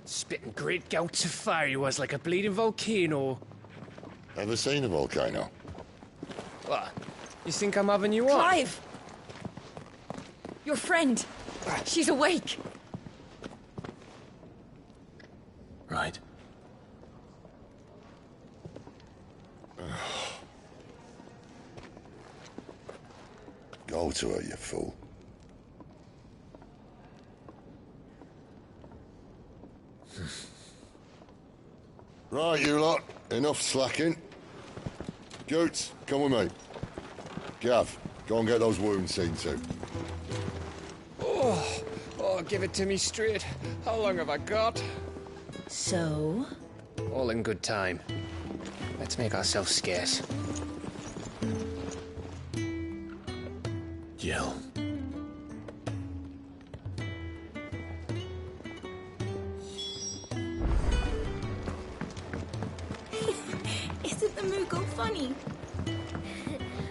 Spitting great gouts of fire he was, like a bleeding volcano. Ever seen a volcano? What? You think I'm having you on? Clive! Your friend. She's awake. Right. Go to her, you fool. Right, you lot. Enough slacking. Goots, come with me. Gav, go and get those wounds seen to. Oh, give it to me straight. How long have I got? So? All in good time. Let's make ourselves scarce. Jill. Isn't the Moogle funny?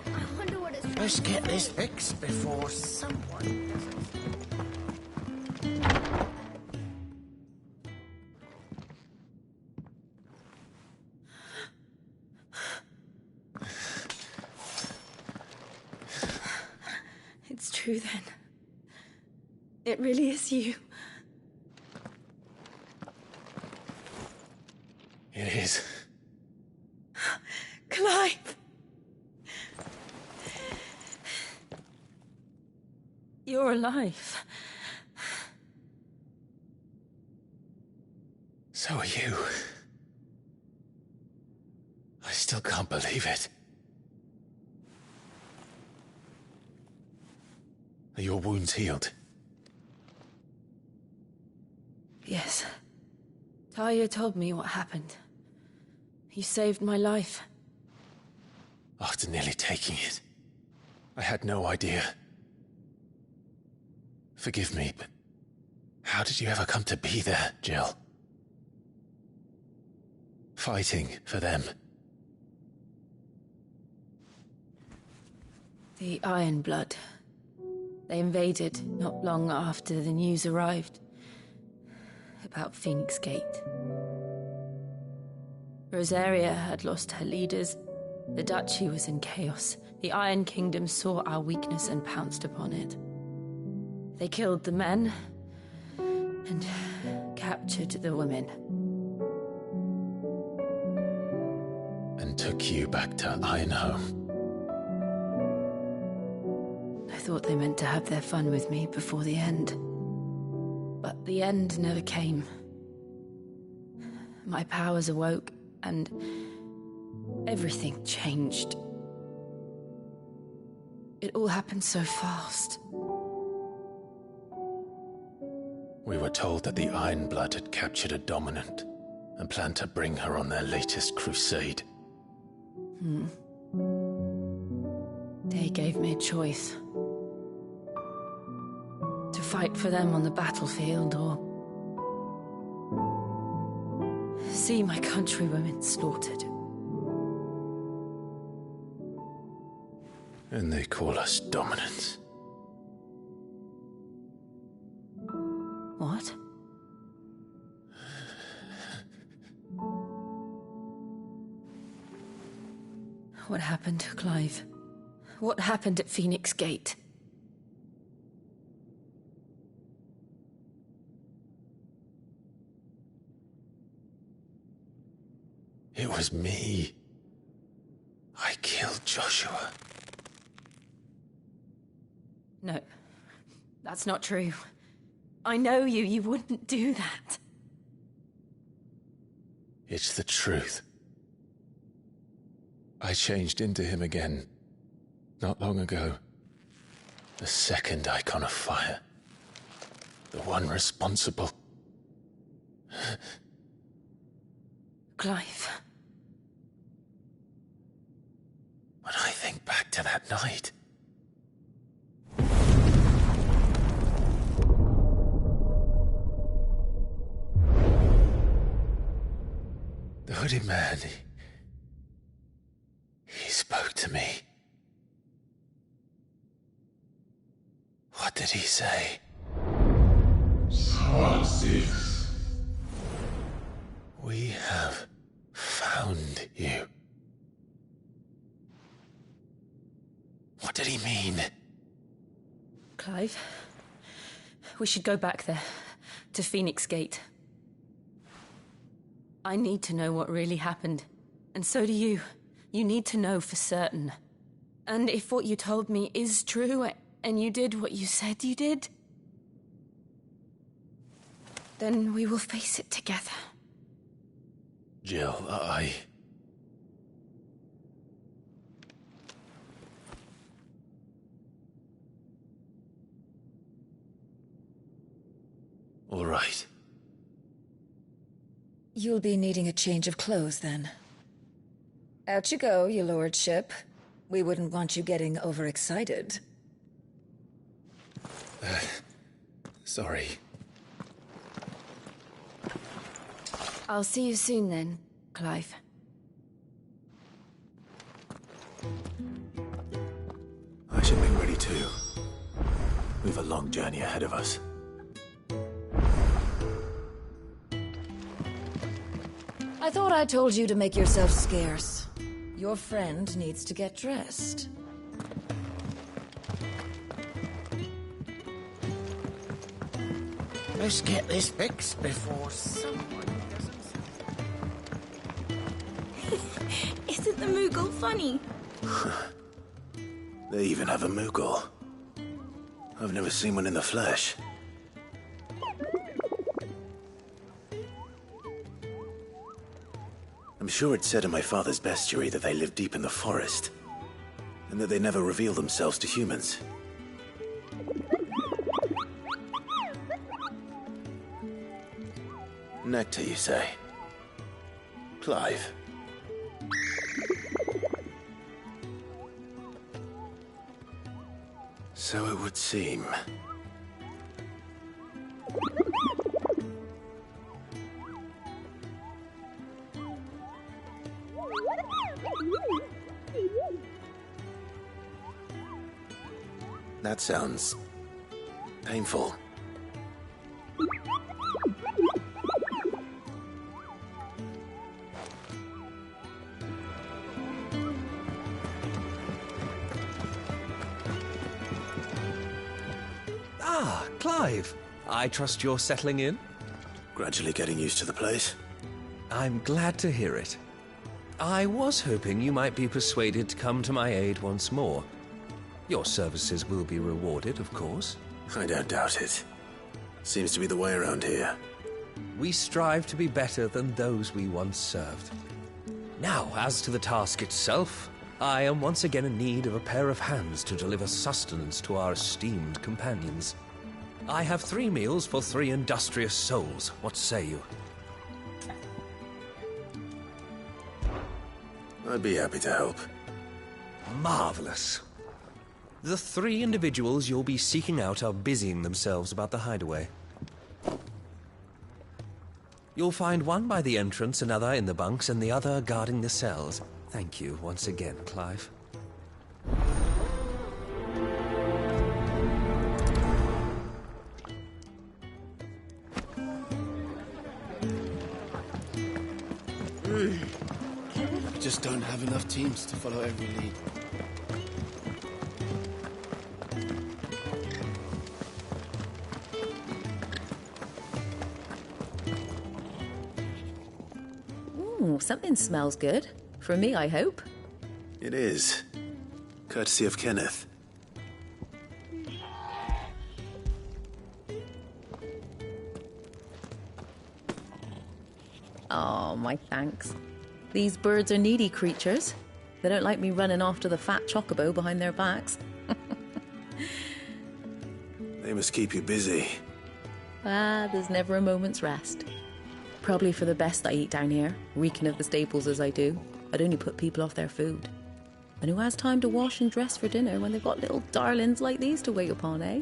I wonder what it's... Let's get this fixed before someone does it. It's true then. It really is you. It is. Clive! You're alive. So are you. I still can't believe it. Are your wounds healed? Yes. Talia told me what happened. You saved my life. After nearly taking it, I had no idea. Forgive me, but how did you ever come to be there, Jill? Fighting for them. The Iron Blood. They invaded not long after the news arrived about Phoenix Gate. Rosaria had lost her leaders. The Duchy was in chaos. The Iron Kingdom saw our weakness and pounced upon it. They killed the men and captured the women. And took you back to Ironhome. I thought they meant to have their fun with me before the end. But the end never came. My powers awoke, and everything changed. It all happened so fast. We were told that the Iron Blood had captured a dominant and planned to bring her on their latest crusade. They gave me a choice. To fight for them on the battlefield, or see my countrywomen slaughtered. And they call us dominants. What? What happened, Clive? What happened at Phoenix Gate? It was me. I killed Joshua. No, that's not true. I know you. You wouldn't do that. It's the truth. I changed into him again, not long ago. The second icon of fire. The one responsible. Clive. When I think back to that night... The hooded man, he spoke to me. What did he say? Smart 6. Clive. We should go back there, to Phoenix Gate. I need to know what really happened. And so do you. You need to know for certain. And if what you told me is true, and you did what you said you did, then we will face it together. Jill, All right. You'll be needing a change of clothes, then. Out you go, your lordship. We wouldn't want you getting overexcited. Sorry. I'll see you soon then, Clive. I should be ready too. We've a long journey ahead of us. I thought I told you to make yourself scarce. Your friend needs to get dressed. Let's get this fixed before someone doesn't... Isn't the Moogle funny? They even have a Moogle. I've never seen one in the flesh. I'm sure it said in my father's bestiary that they live deep in the forest, and that they never reveal themselves to humans. Nectar, you say? Clive. So it would seem. That sounds painful. Ah, Clive. I trust you're settling in? Gradually getting used to the place. I'm glad to hear it. I was hoping you might be persuaded to come to my aid once more. Your services will be rewarded, of course. I don't doubt it. Seems to be the way around here. We strive to be better than those we once served. Now, as to the task itself, I am once again in need of a pair of hands to deliver sustenance to our esteemed companions. I have 3 meals for 3 industrious souls. What say you? I'd be happy to help. Marvelous. The 3 individuals you'll be seeking out are busying themselves about the hideaway. You'll find one by the entrance, another in the bunks, and the other guarding the cells. Thank you once again, Clive. We just don't have enough teams to follow every lead. Ooh, something smells good. For me, I hope. It is. Courtesy of Kenneth. Oh, my thanks. These birds are needy creatures. They don't like me running after the fat chocobo behind their backs. They must keep you busy. There's never a moment's rest. Probably for the best I eat down here, reeking of the staples as I do. I'd only put people off their food. And who has time to wash and dress for dinner when they've got little darlings like these to wait upon, eh?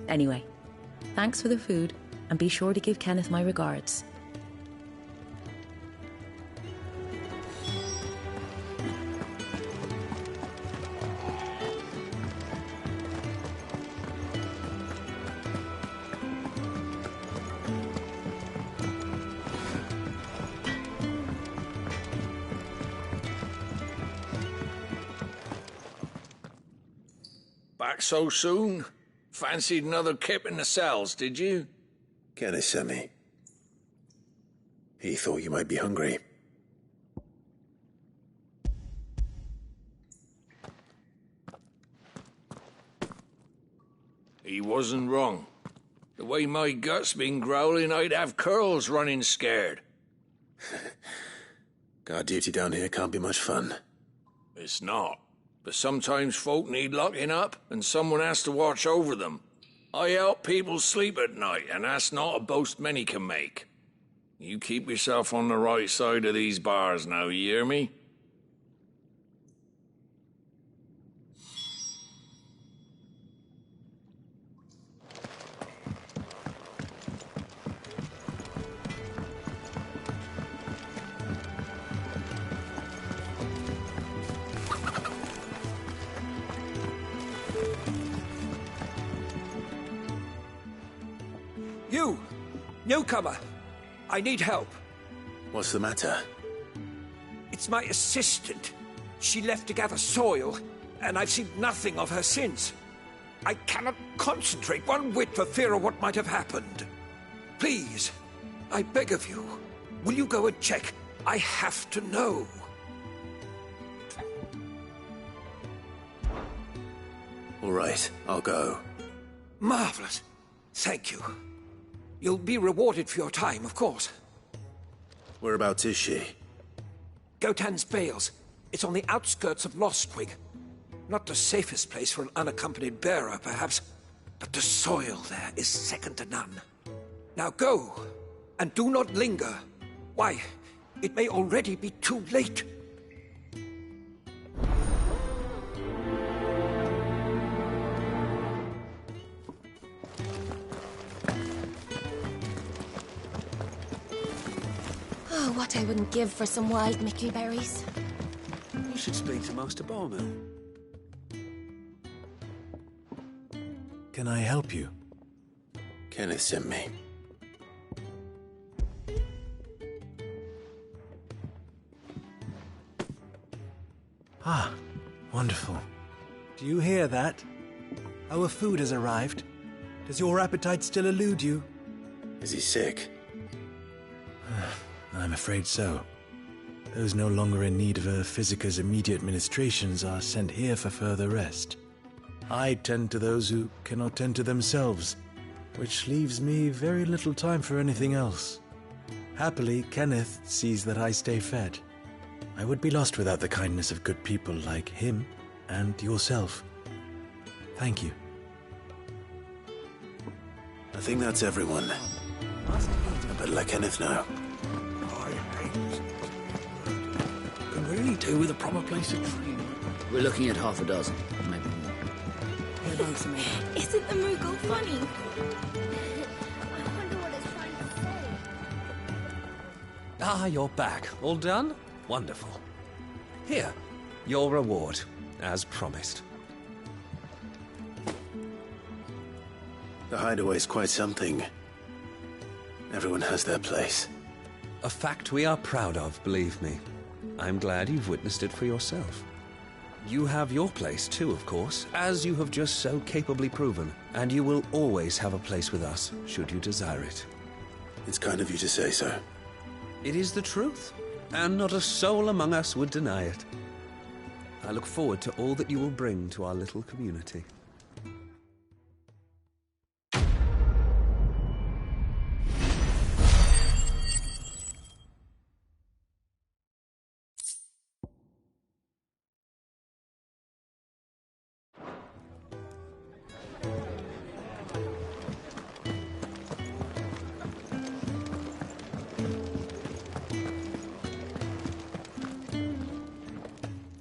Anyway, thanks for the food, and be sure to give Kenneth my regards. Back so soon? Fancied another kip in the cells, did you? Kenneth sent me. He thought you might be hungry. He wasn't wrong. The way my gut's been growling, I'd have curls running scared. Guard duty down here can't be much fun. It's not. But sometimes folk need locking up, and someone has to watch over them. I help people sleep at night, and that's not a boast many can make. You keep yourself on the right side of these bars now, you hear me? You! Newcomer! I need help. What's the matter? It's my assistant. She left to gather soil, and I've seen nothing of her since. I cannot concentrate one whit for fear of what might have happened. Please, I beg of you, will you go and check? I have to know. All right, I'll go. Marvelous. Thank you. You'll be rewarded for your time, of course. Whereabouts is she? Gotan's Bales. It's on the outskirts of Lostwing. Not the safest place for an unaccompanied bearer, perhaps, but the soil there is second to none. Now go, and do not linger. Why, it may already be too late. Oh, what I wouldn't give for some wild mickleberries. You should speak to Master Barmill. Can I help you? Kenneth sent me. Ah, wonderful. Do you hear that? Our food has arrived. Does your appetite still elude you? Is he sick? I'm afraid so. Those no longer in need of a Physica's immediate ministrations are sent here for further rest. I tend to those who cannot tend to themselves, which leaves me very little time for anything else. Happily, Kenneth sees that I stay fed. I would be lost without the kindness of good people like him and yourself. Thank you. I think that's everyone. I better let Kenneth know. Can really do with a proper place to train. We're looking at half a dozen, maybe more. Isn't the Moogle funny? I wonder what it's trying to say. Ah, you're back. All done? Wonderful. Here, your reward, as promised. The hideaway's quite something. Everyone has their place. A fact we are proud of, believe me. I'm glad you've witnessed it for yourself. You have your place too, of course, as you have just so capably proven, and you will always have a place with us, should you desire it. It's kind of you to say so. It is the truth, and not a soul among us would deny it. I look forward to all that you will bring to our little community.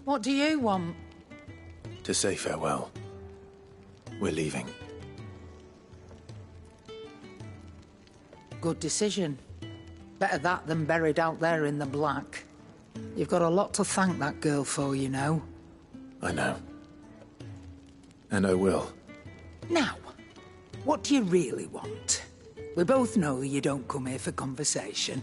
What do you want? To say farewell. We're leaving. Good decision. Better that than buried out there in the black. You've got a lot to thank that girl for, you know. I know. And I will. Now, what do you really want? We both know you don't come here for conversation.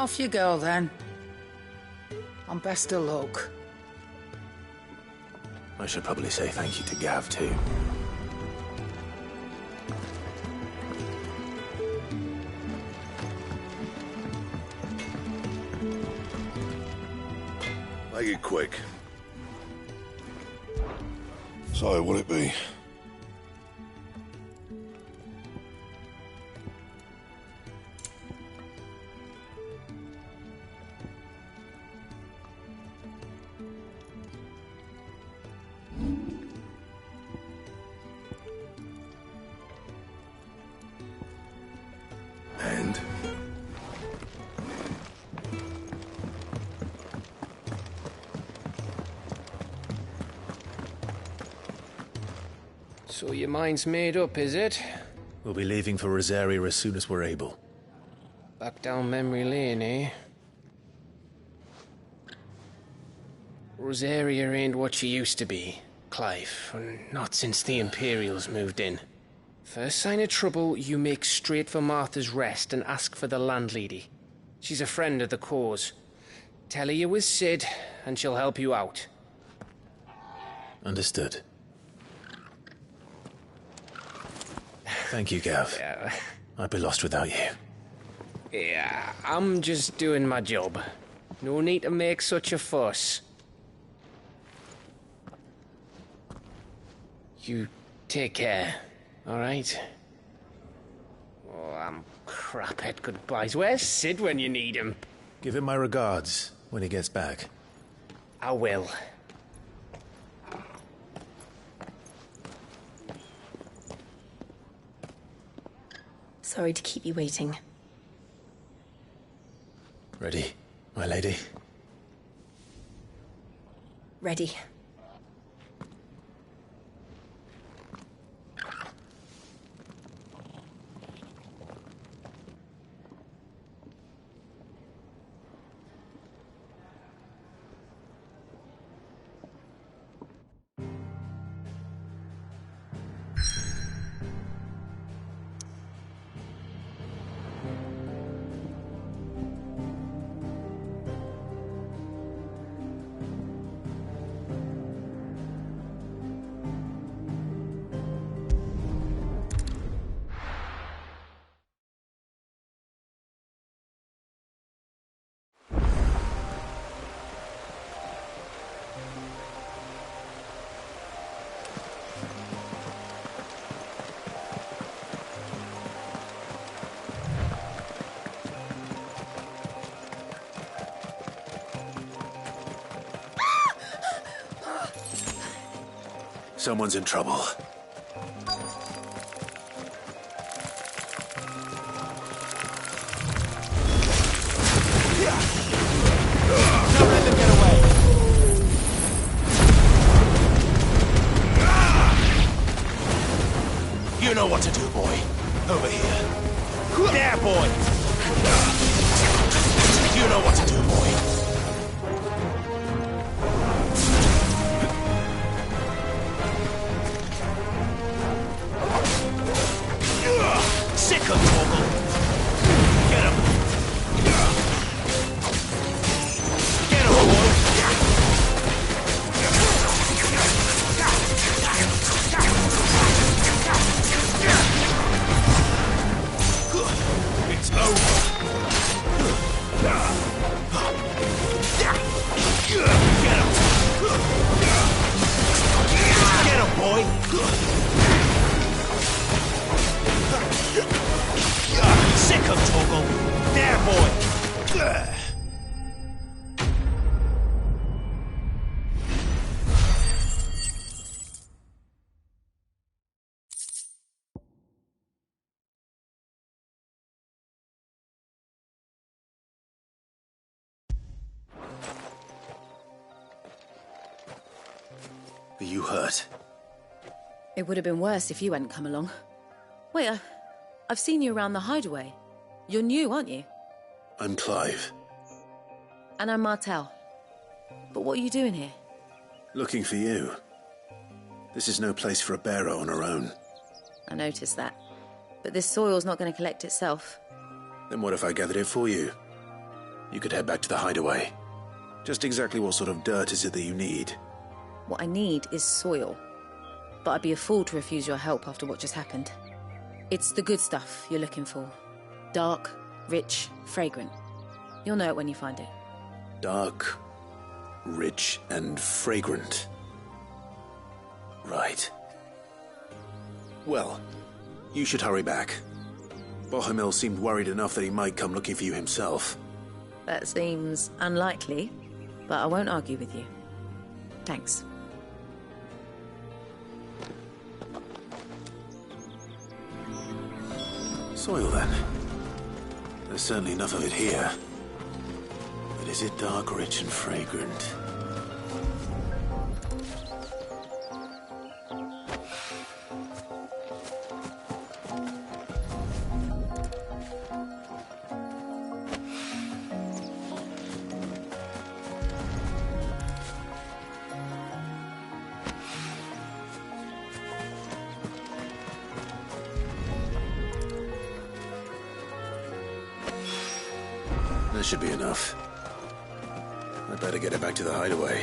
Off you go, then. And best of luck. I should probably say thank you to Gav, too. Make it quick. So, what'll it be? And? So your mind's made up, is it? We'll be leaving for Rosaria as soon as we're able. Back down memory lane, eh? Rosaria ain't what she used to be, Clive. Not since the Imperials moved in. First sign of trouble, you make straight for Martha's Rest and ask for the landlady. She's a friend of the cause. Tell her you was Sid, and she'll help you out. Understood. Thank you, Gav. Yeah. I'd be lost without you. Yeah, I'm just doing my job. No need to make such a fuss. You take care, alright? Oh, I'm crap at goodbyes. Where's Sid when you need him? Give him my regards when he gets back. I will. Sorry to keep you waiting. Ready, my lady? Ready. Someone's in trouble. Don't let them get away! You know what to do, boy. Over here. There, boy! You know what to do, boy. Sick of Torgal. Get him. Get him, boy. It's over. Get him. Get him, boy. Sick of Torgal. There, boy. Are you hurt? It would have been worse if you hadn't come along. Wait, I've seen you around the hideaway. You're new, aren't you? I'm Clive. And I'm Martel. But what are you doing here? Looking for you. This is no place for a bearer on her own. I noticed that. But this soil's not going to collect itself. Then what if I gathered it for you? you could head back to the hideaway. Just exactly what sort of dirt is it that you need? What I need is soil. But I'd be a fool to refuse your help after what just happened. It's the good stuff you're looking for. Dark, rich, fragrant. You'll know it when you find it. Dark, rich, and fragrant. Right. Well, you should hurry back. Bohemil seemed worried enough that he might come looking for you himself. That seems unlikely, but I won't argue with you. Thanks. Soil, then. There's certainly enough of it here. But is it dark, rich, and fragrant? That should be enough. I'd better get it back to the hideaway.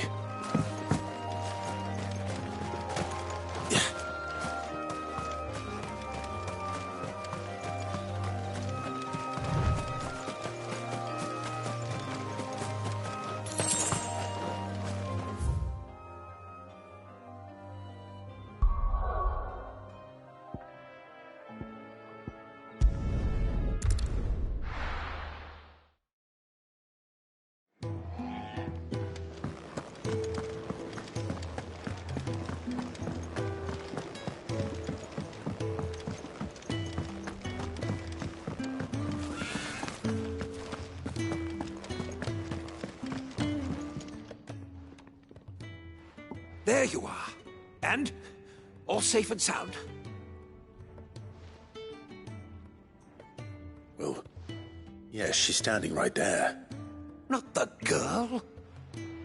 There you are. And? All safe and sound? Well, yes, she's standing right there. Not the girl.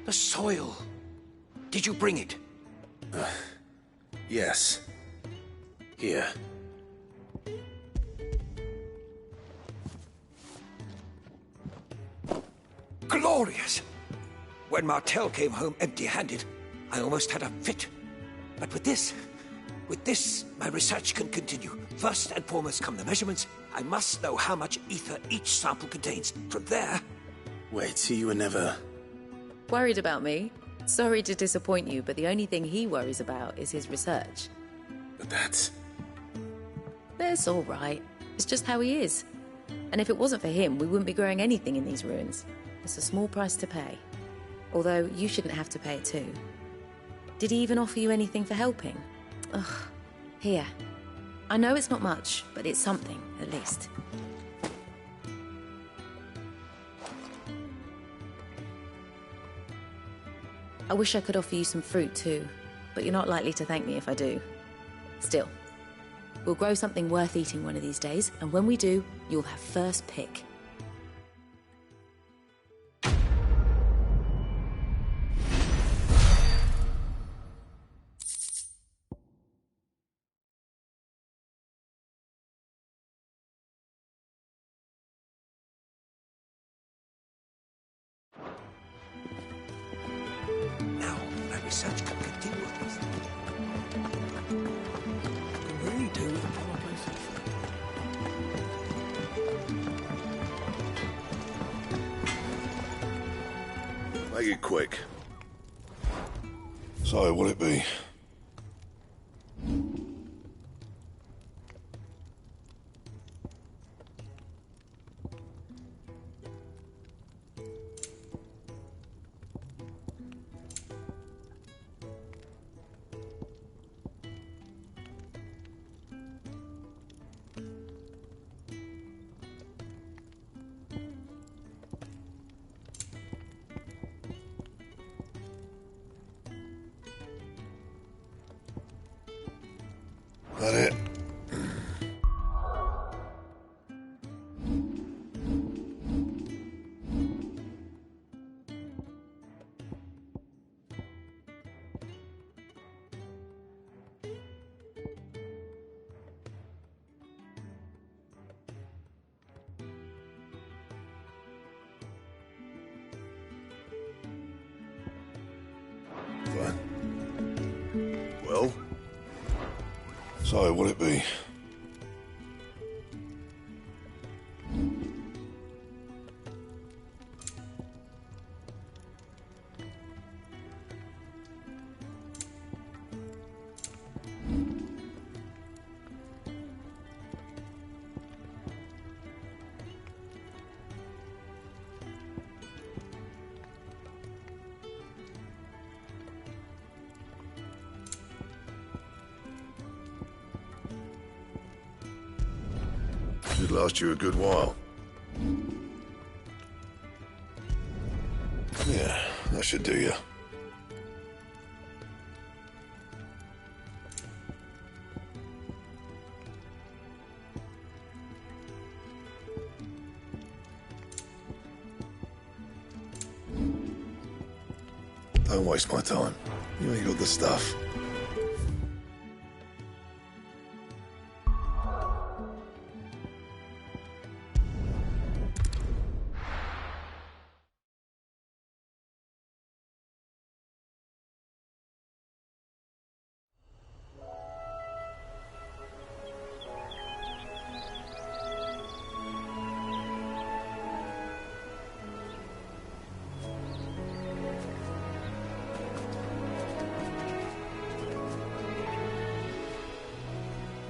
The soil. Did you bring it? Yes. Here. Glorious! When Martel came home empty-handed, I almost had a fit. But with this, my research can continue. First and foremost come the measurements. I must know how much ether each sample contains. From there... Wait, so you were never... Worried about me? Sorry to disappoint you, but the only thing he worries about is his research. But that's... That's all right. It's just how he is. And if it wasn't for him, we wouldn't be growing anything in these ruins. It's a small price to pay. Although, you shouldn't have to pay it too. Did he even offer you anything for helping? Ugh. Here. I know it's not much, but it's something, at least. I wish I could offer you some fruit too, but you're not likely to thank me if I do. Still, we'll grow something worth eating one of these days, and when we do, you'll have first pick. Now, my research can continue with this. Can really do with a proper place. Make it quick. So, will it be? That it? So, will it be? Should last you a good while. Yeah, that should do you. Don't waste my time. You ain't got the stuff.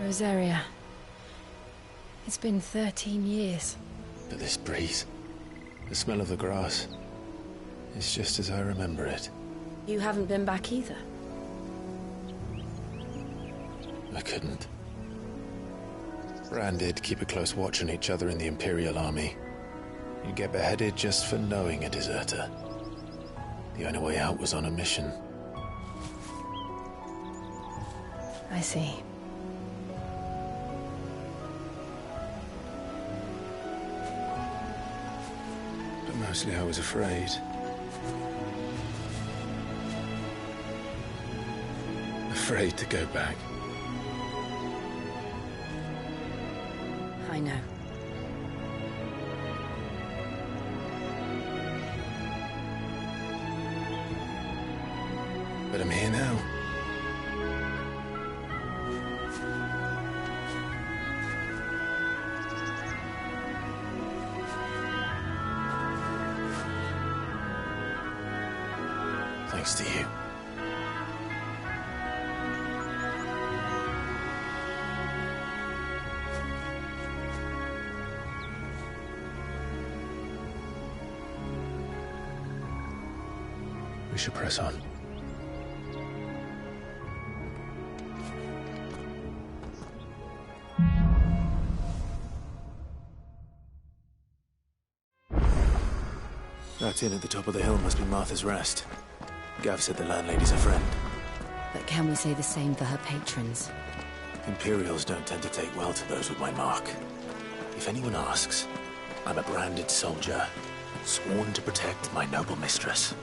Rosaria. It's been 13 years. But this breeze, the smell of the grass, it's just as I remember it. You haven't been back either. I couldn't. Bran did keep a close watch on each other in the Imperial Army. You get beheaded just for knowing a deserter. The only way out was on a mission. I see. But mostly I was afraid. Afraid to go back. I know. But I'm here now. Thanks to you. We should press on. That inn at the top of the hill must be Martha's Rest. Gav said the landlady's a friend. But can we say the same for her patrons? Imperials don't tend to take well to those with my mark. If anyone asks, I'm a branded soldier, sworn to protect my noble mistress.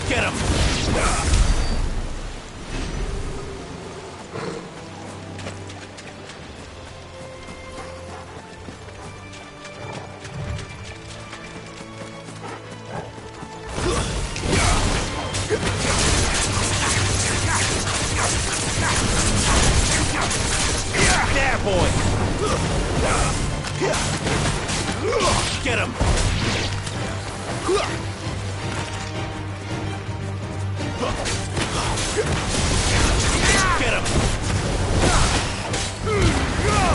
Get him! There, boy! Get him! Get him!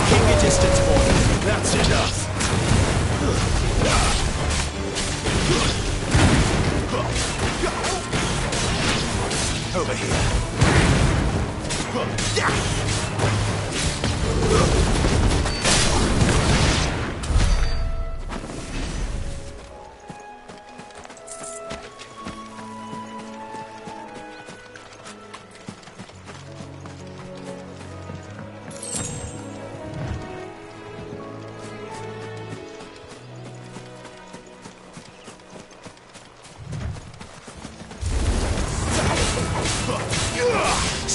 Keep your distance, boy. That's enough. Over here.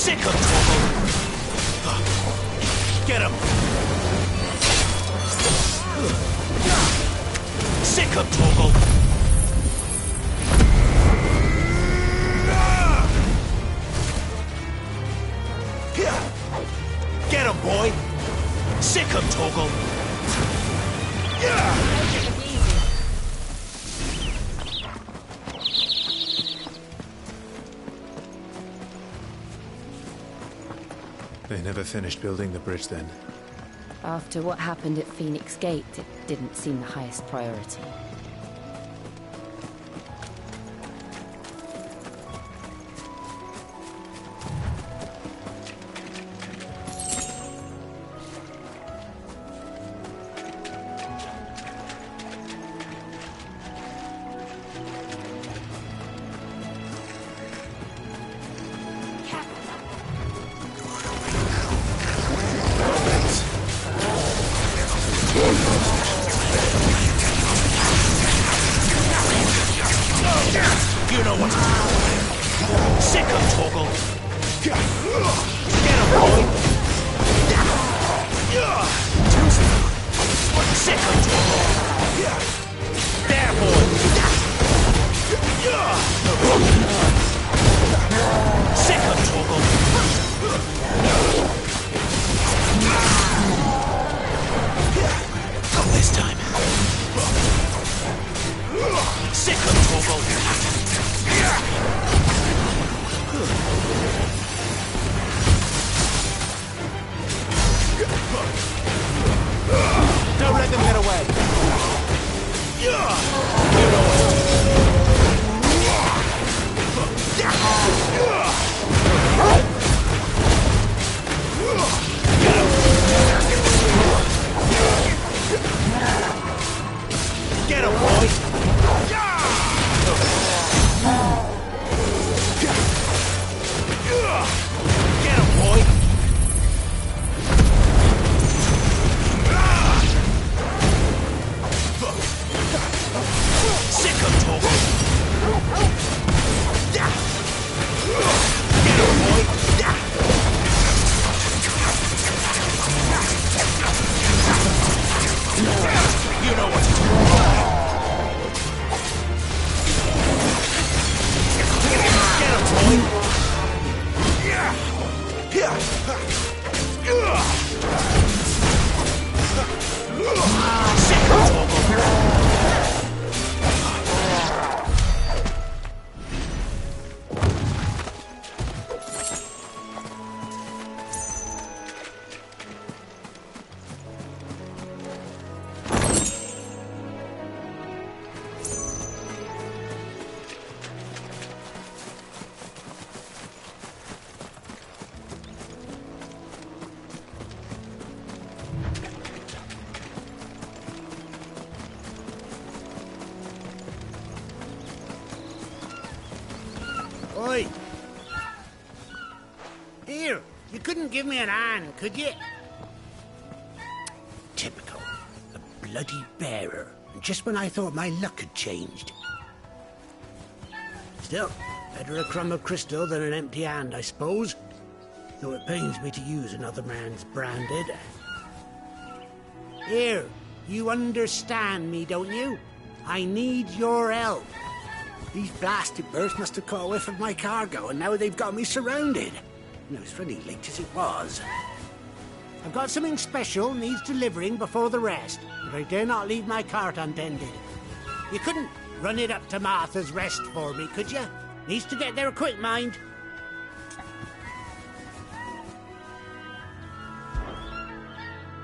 Sick of Torgal! Get him! Sick of Torgal! Get him, boy! Sick of Torgal! They never finished building the bridge then. After what happened at Phoenix Gate, it didn't seem the highest priority. You know what to do. Sick of Torgal. Get him, boy. Sick of Torgal. There, boy. Sick of Torgal. Not this time. Sick of Torgal. Don't let them get away. Get him, boy! Get him, boy! Sick of Torgal! Get him, boy! You know what to do. Get him, boy! Sick of Torgal! Oi! Here, you couldn't give me an hand, could you? Typical. A bloody bearer. Just when I thought my luck had changed. Still, better a crumb of crystal than an empty hand, I suppose. Though it pains me to use another man's branded. Here, you understand me, don't you? I need your help. These blasted birds must have caught a whiff of my cargo, and now they've got me surrounded. No, it's really late as it was. I've got something special needs delivering before the rest, but I dare not leave my cart untended. You couldn't run it up to Martha's Rest for me, could you? Needs to get there quick, mind.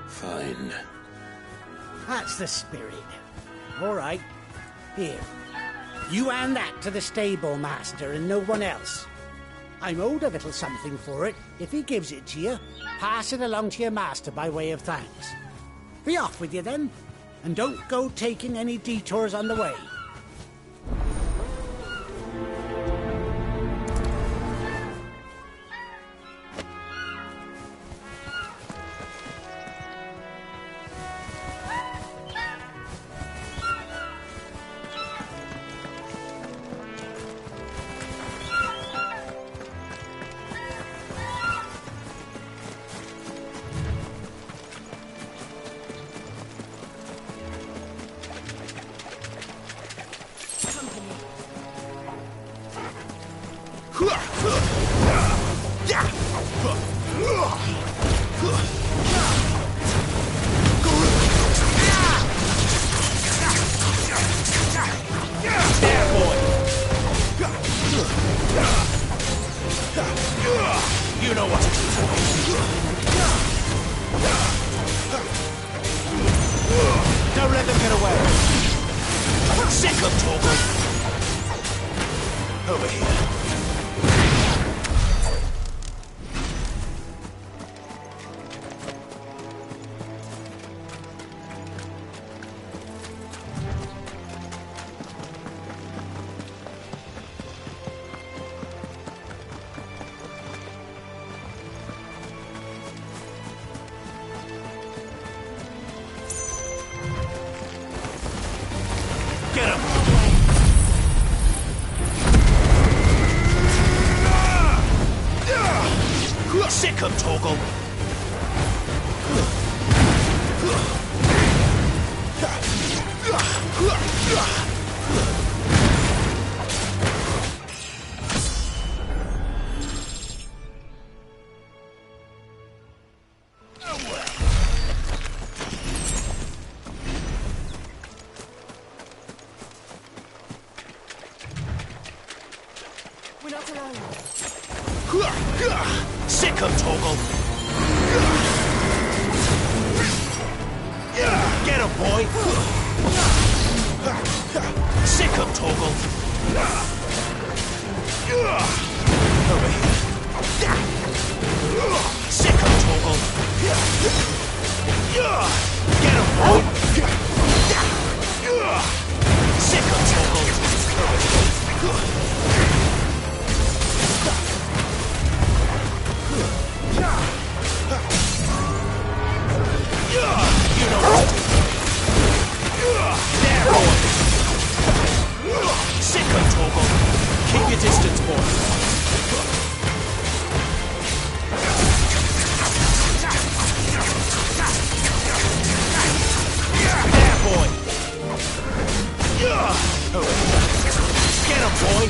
Fine. That's the spirit. All right. Here. You hand that to the stable master and no one else. I'm owed a little something for it. If he gives it to you, pass it along to your master by way of thanks. Be off with you then, and don't go taking any detours on the way. You know what to do, boy. Don't let them get away. Sick of Torgal. Over here. Get him! Sick of Torgal! We're not alone. Sick of Torgal! Get him, boy! Sick of Torgal! Over here. Sick of Torgal! Get him, boy! Sick of Torgal! Over here. You know what to do. There, boy! Sick of Torgal! Keep your distance, boy! There, boy! Get him, boy!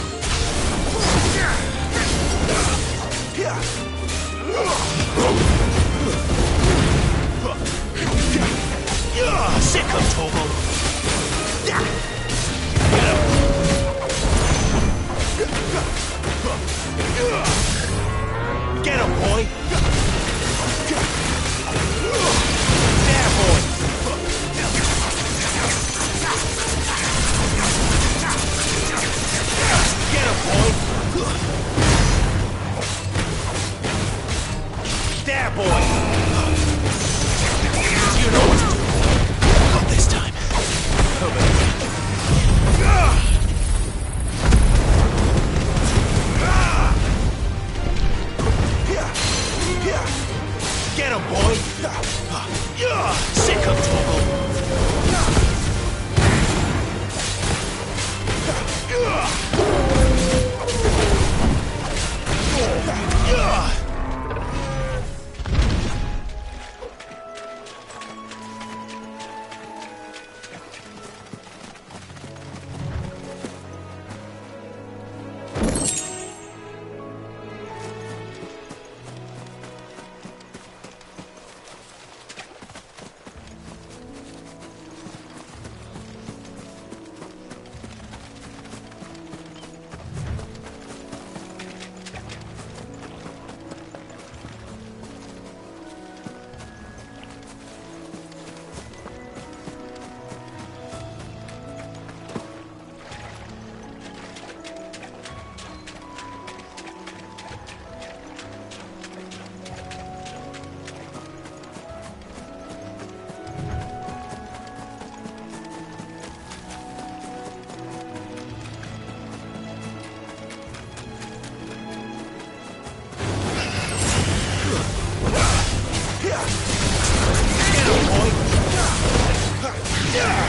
Sick of Torgal! Get him! Get him, boy! There, boy! Get him, boy! There, boy! You know what to do. Not this time. Over here. Get him, boy! Sick of Torgal!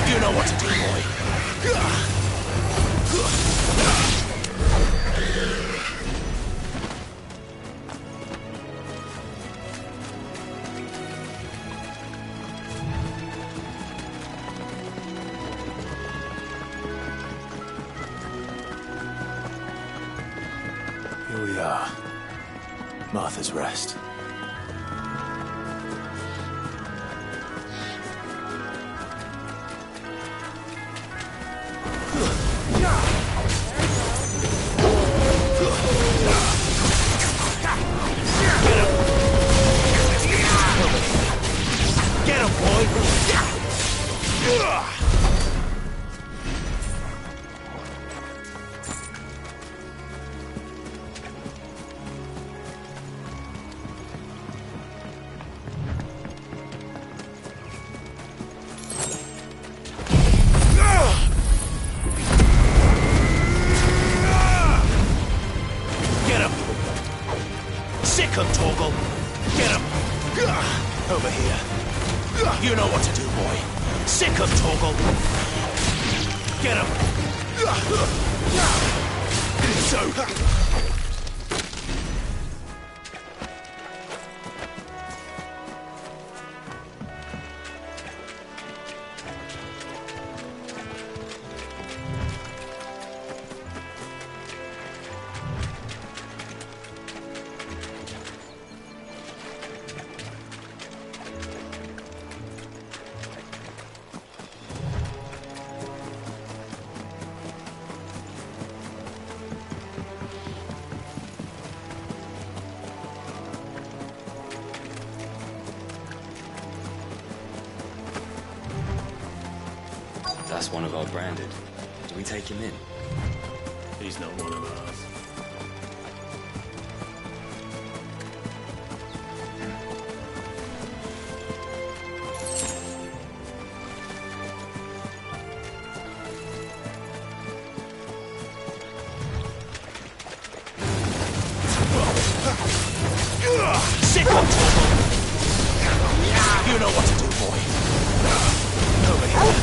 You know what to do, boy. Here we are. Martha's Rest. Get him! Sick him, Torgal! Get him! Over here. You know what to do, boy. Sick him, Torgal! Get him! So... That's one of our branded. Do we take him in? He's not one of ours. Sick him, Torgal! You know what to do, boy. Over here.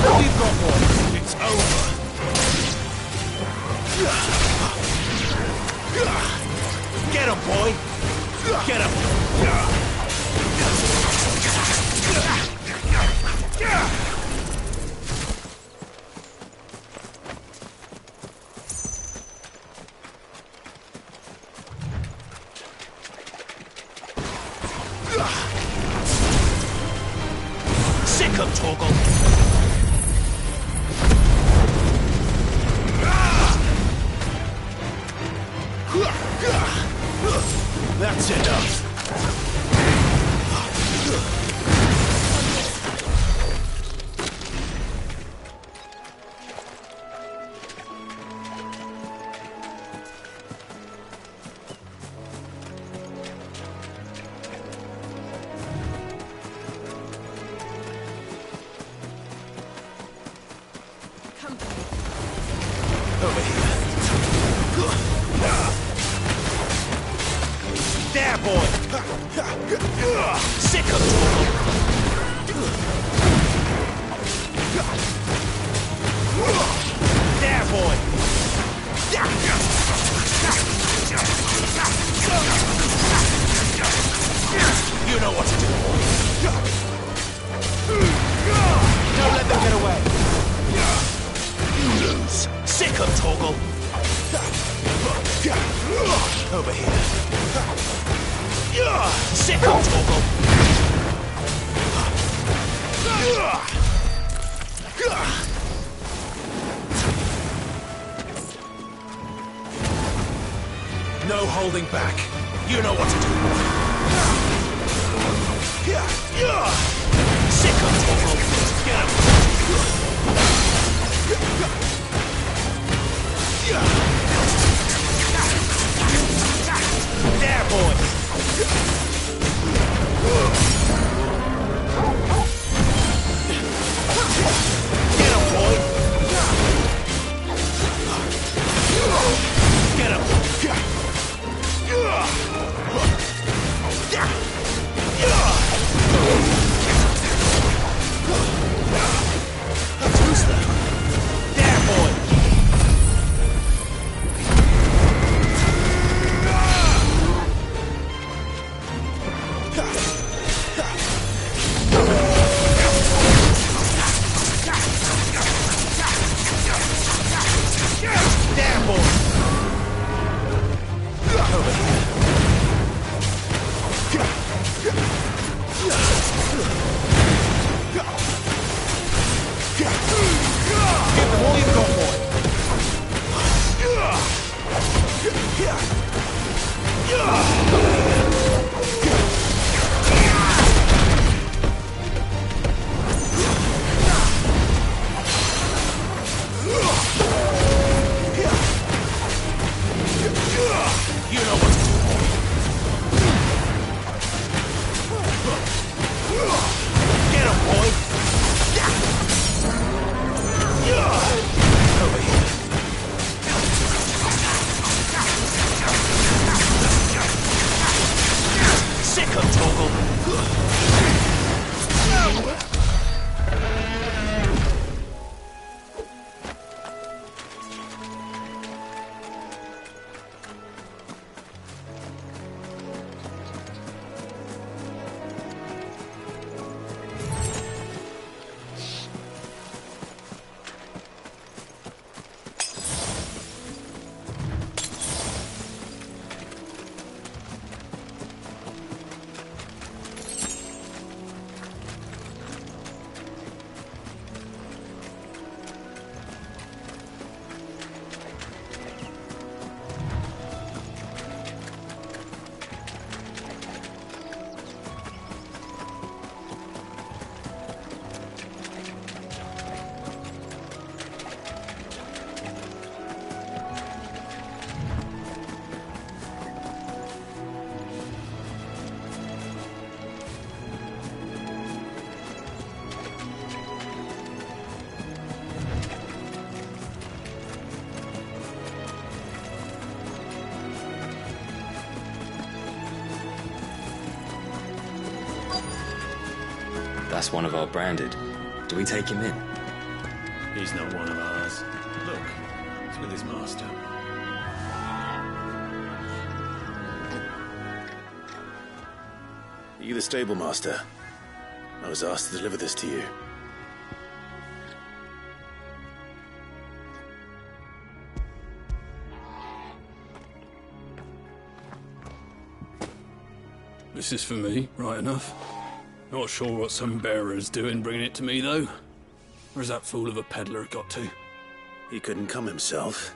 We've got one. It's over. Get him, boy. Get him. Sick him, Torgal. That's enough. Over here. There, boy! Sick of there, boy! You know what to do, boy. Don't let them get away. You lose. Sick of Torgal. Over here. Sick of Torgal. No holding back. You know what to do. Sick of Torgal. Get him. There, boy. Get him, boy. Get him. That's one of our branded. Do we take him in? He's not one of ours. Look, he's with his master. Are you the stable master? I was asked to deliver this to you. This is for me, right enough. Not sure what some bearer's doing bringing it to me, though. Where's that fool of a peddler got to? He couldn't come himself.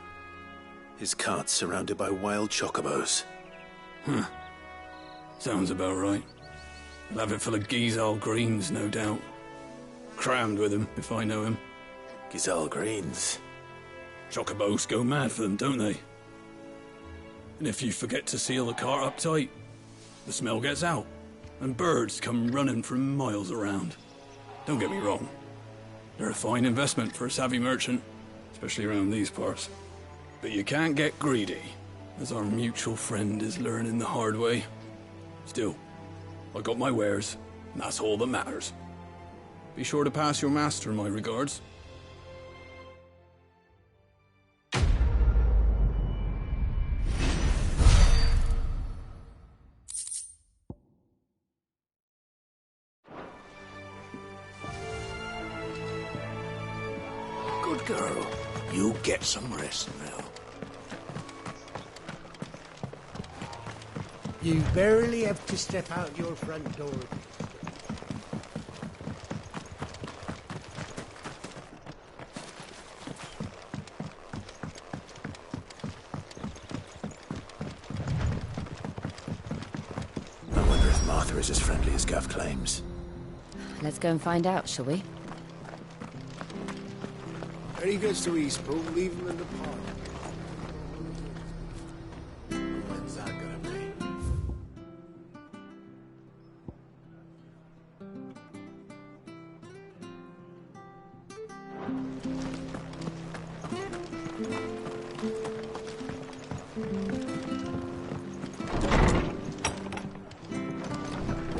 His cart's surrounded by wild chocobos. Huh. Sounds about right. He'll have it full of Gizal greens, no doubt. Crammed with him, if I know him. Gizal greens? Chocobos go mad for them, don't they? And if you forget to seal the cart up tight, the smell gets out, and birds come running from miles around. Don't get me wrong. They're a fine investment for a savvy merchant, especially around these parts. But you can't get greedy, as our mutual friend is learning the hard way. Still, I got my wares, and that's all that matters. Be sure to pass your master my regards. Good girl. You get some rest now. You barely have to step out your front door. I wonder if Martha is as friendly as Gav claims. Let's go and find out, shall we? When he gets to Eastpool, leave him in the park. When's that gonna be?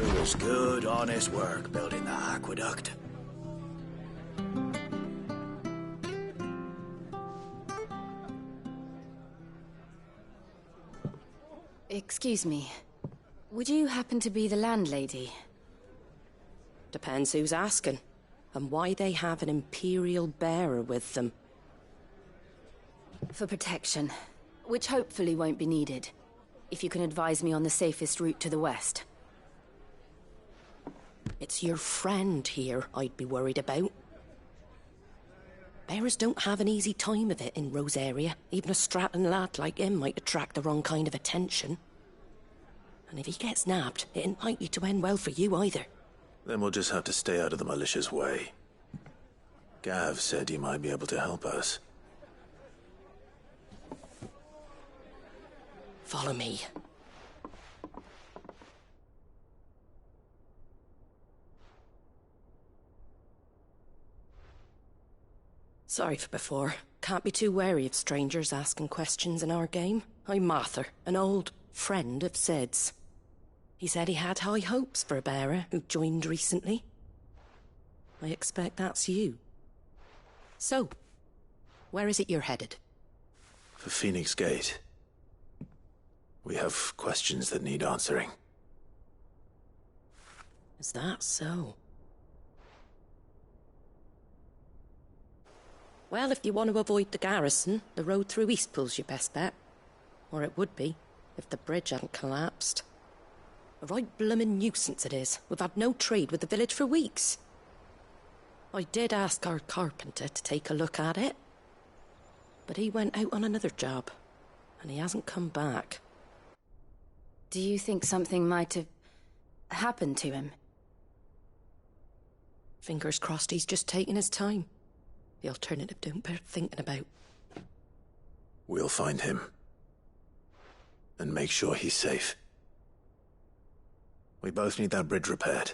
It was good, honest work building the aqueduct. Excuse me. Would you happen to be the landlady? Depends who's asking, and why they have an Imperial bearer with them. For protection, which hopefully won't be needed. If you can advise me on the safest route to the west. It's your friend here I'd be worried about. Bearers don't have an easy time of it in Rosaria. Even a Stratton lad like him might attract the wrong kind of attention. And if he gets nabbed, it ain't likely to end well for you either. Then we'll just have to stay out of the malicious way. Gav said you might be able to help us. Follow me. Sorry for before. Can't be too wary of strangers asking questions in our game. I'm Martha, an old friend of Sid's. He said he had high hopes for a bearer who joined recently. I expect that's you. So, where is it you're headed? For Phoenix Gate. We have questions that need answering. Is that so? Well, if you want to avoid the garrison, the road through Eastpool's your best bet. Or it would be, if the bridge hadn't collapsed. A right bloomin' nuisance it is. We've had no trade with the village for weeks. I did ask our carpenter to take a look at it. But he went out on another job, and he hasn't come back. Do you think something might have happened to him? Fingers crossed he's just taking his time. The alternative don't bear thinking about. We'll find him. And make sure he's safe. We both need that bridge repaired.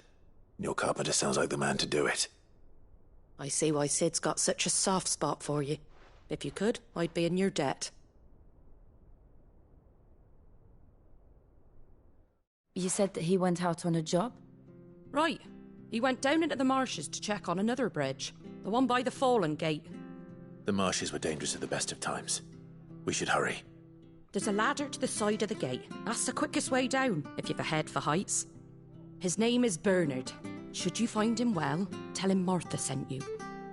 Your carpenter sounds like the man to do it. I see why Sid's got such a soft spot for you. If you could, I'd be in your debt. You said that he went out on a job? Right. He went down into the marshes to check on another bridge, the one by the Fallen Gate. The marshes were dangerous at the best of times. We should hurry. There's a ladder to the side of the gate. That's the quickest way down, if you've a head for heights. His name is Bernard. Should you find him well, tell him Martha sent you,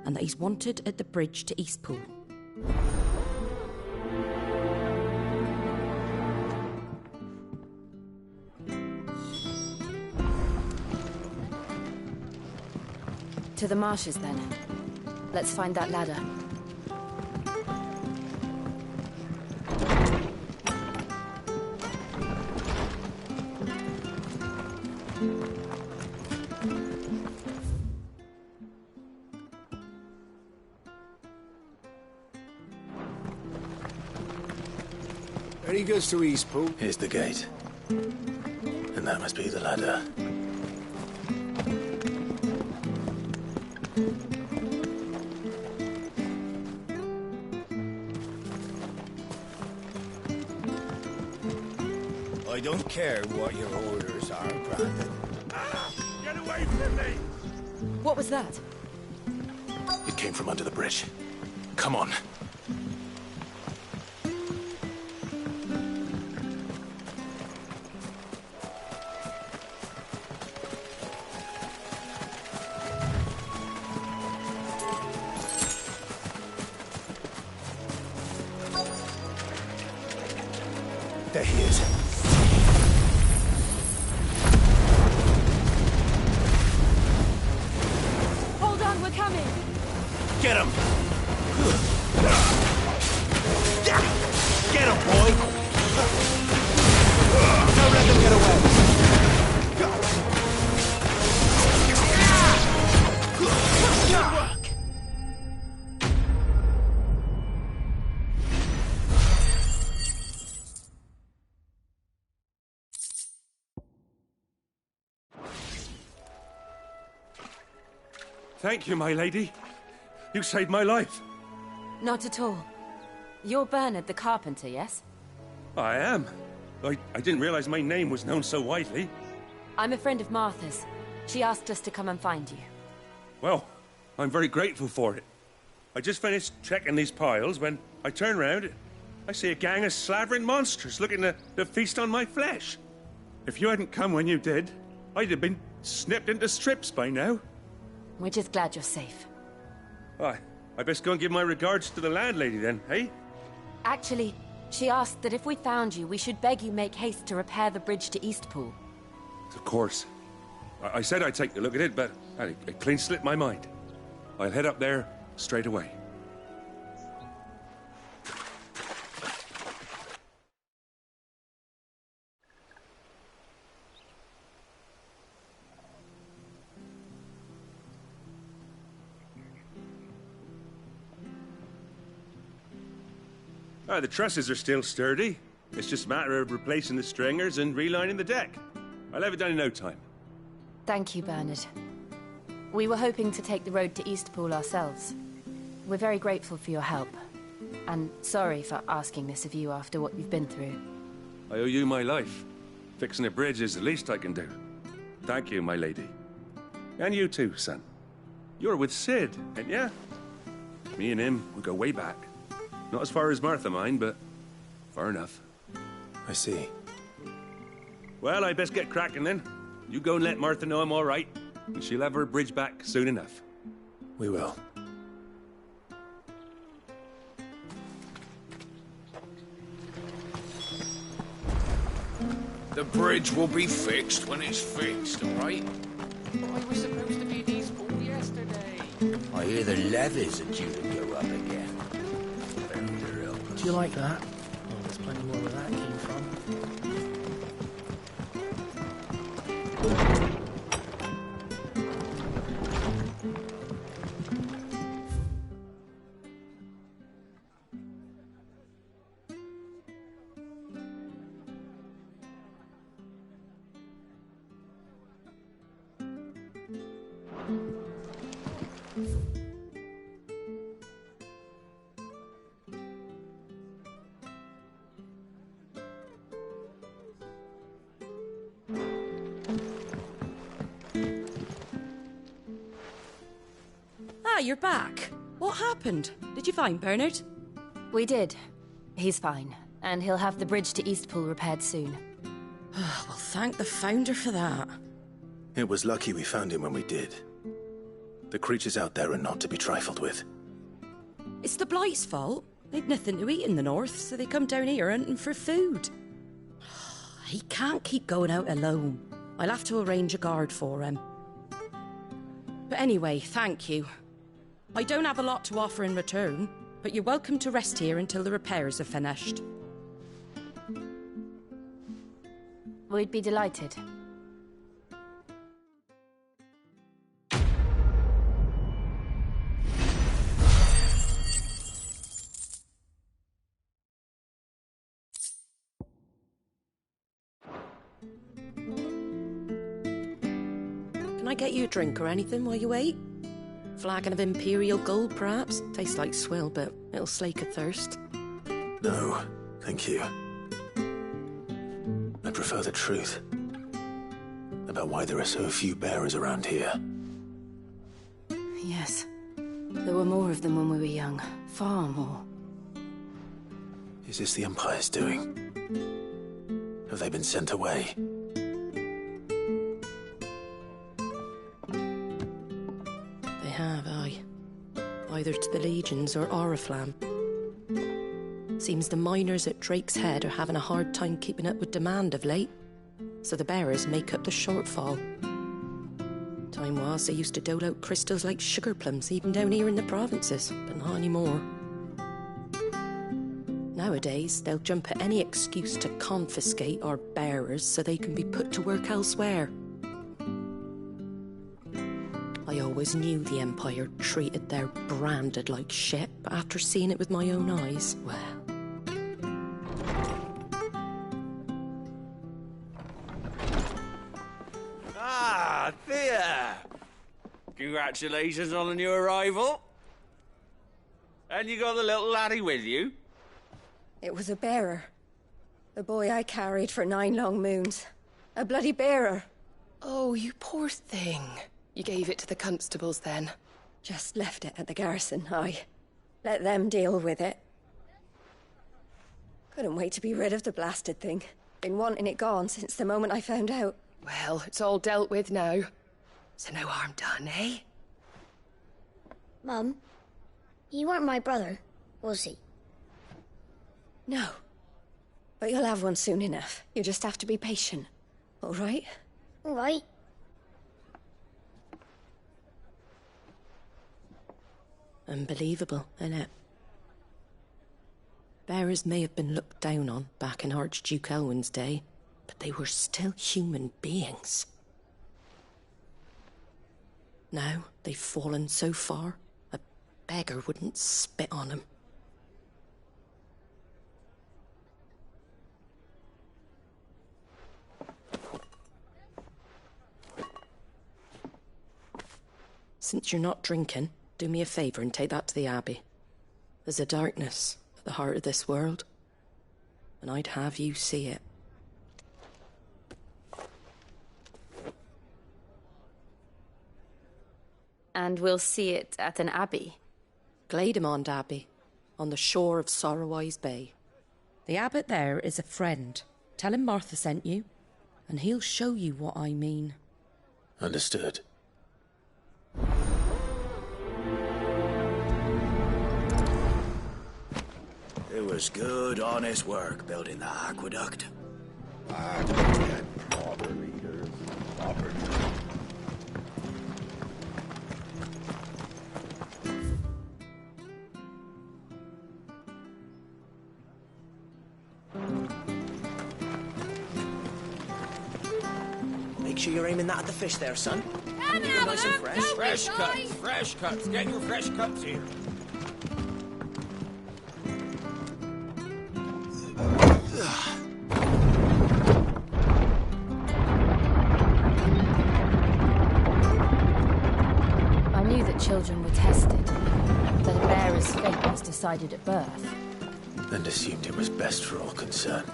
and that he's wanted at the bridge to Eastpool. To the marshes, then. Let's find that ladder. Ready goes to Eastpool. Here's the gate. And that must be the ladder. I don't care what your orders are, Brandon. Get away from me! What was that? It came from under the bridge. Come on. There he is. Hold on, we're coming! Get him! Get him, boy! Don't let them get away! Good work! Thank you, my lady. You saved my life. Not at all. You're Bernard the carpenter, yes? I am. I didn't realize my name was known so widely. I'm a friend of Martha's. She asked us to come and find you. Well, I'm very grateful for it. I just finished checking these piles when I turn round. I see a gang of slavering monsters looking to feast on my flesh. If you hadn't come when you did, I'd have been snipped into strips by now. We're just glad you're safe. I best go and give my regards to the landlady then, eh? Actually, she asked that if we found you, we should beg you make haste to repair the bridge to Eastpool. Of course. I said I'd take a look at it, but it clean slipped my mind. I'll head up there straight away. The trusses are still sturdy. It's just a matter of replacing the stringers and relining the deck. I'll have it done in no time. Thank you, Bernard. We were hoping to take the road to Eastpool ourselves. We're very grateful for your help. And sorry for asking this of you after what you've been through. I owe you my life. Fixing a bridge is the least I can do. Thank you, my lady. And you too, son. You're with Sid, ain't ya? Me and him, we go way back. Not as far as Martha, mind, but far enough. I see. Well, I best get cracking then. You go and let Martha know I'm all right, and she'll have her bridge back soon enough. We will. The bridge will be fixed when it's fixed, all right? I was supposed to be at Eastpool yesterday. I hear the levies are due to go up again. Do you like that? Oh, there's plenty more where that came from. Ah, you're back. What happened? Did you find Bernard? We did. He's fine, and he'll have the bridge to Eastpool repaired soon. Well, thank the Founder for that. It was lucky we found him when we did. The creatures out there are not to be trifled with. It's the Blight's fault. They'd nothing to eat in the north, so they come down here hunting for food. He can't keep going out alone. I'll have to arrange a guard for him. But anyway, thank you. I don't have a lot to offer in return, but you're welcome to rest here until the repairs are finished. We'd be delighted. Can I get you a drink or anything while you wait? Flagon of Imperial Gold, perhaps? Tastes like swill, but it'll slake a thirst. No, thank you. I prefer the truth about why there are so few bearers around here. Yes. There were more of them when we were young. Far more. Is this the Empire's doing? Have they been sent away? They have, aye. Either to the Legions or Oriflamme. Seems the miners at Drake's Head are having a hard time keeping up with demand of late, so the bearers make up the shortfall. Time was they used to dole out crystals like sugar plums even down here in the provinces, but not anymore. Nowadays, they'll jump at any excuse to confiscate our bearers so they can be put to work elsewhere. I always knew the Empire treated their branded like shit, but after seeing it with my own eyes, well... Ah, Thea! Congratulations on the new arrival. And you got the little laddie with you? It was a bearer. The boy I carried for 9 long moons. A bloody bearer. Oh, you poor thing. You gave it to the constables then? Just left it at the garrison, aye. Let them deal with it. Couldn't wait to be rid of the blasted thing. Been wanting it gone since the moment I found out. Well, it's all dealt with now. So no harm done, eh? Mum, you weren't my brother, was he? No. But you'll have one soon enough. You just have to be patient. All right? All right. Unbelievable, innit? Bearers may have been looked down on back in Archduke Elwin's day, but they were still human beings. Now they've fallen so far, a beggar wouldn't spit on them. Since you're not drinking, do me a favour and take that to the Abbey. There's a darkness at the heart of this world, and I'd have you see it. And we'll see it at an abbey? Glademond Abbey, on the shore of Sorrowise Bay. The abbot there is a friend. Tell him Martha sent you, and he'll show you what I mean. Understood. It was good, honest work building the aqueduct. Proper leaders, proper. Make sure you're aiming that at the fish there, son. Keep it nice and fresh. Fresh cuts, fresh cuts. Get your fresh cuts here. I knew that children were tested, that a bearer's fate was decided at birth. And assumed it was best for all concerned.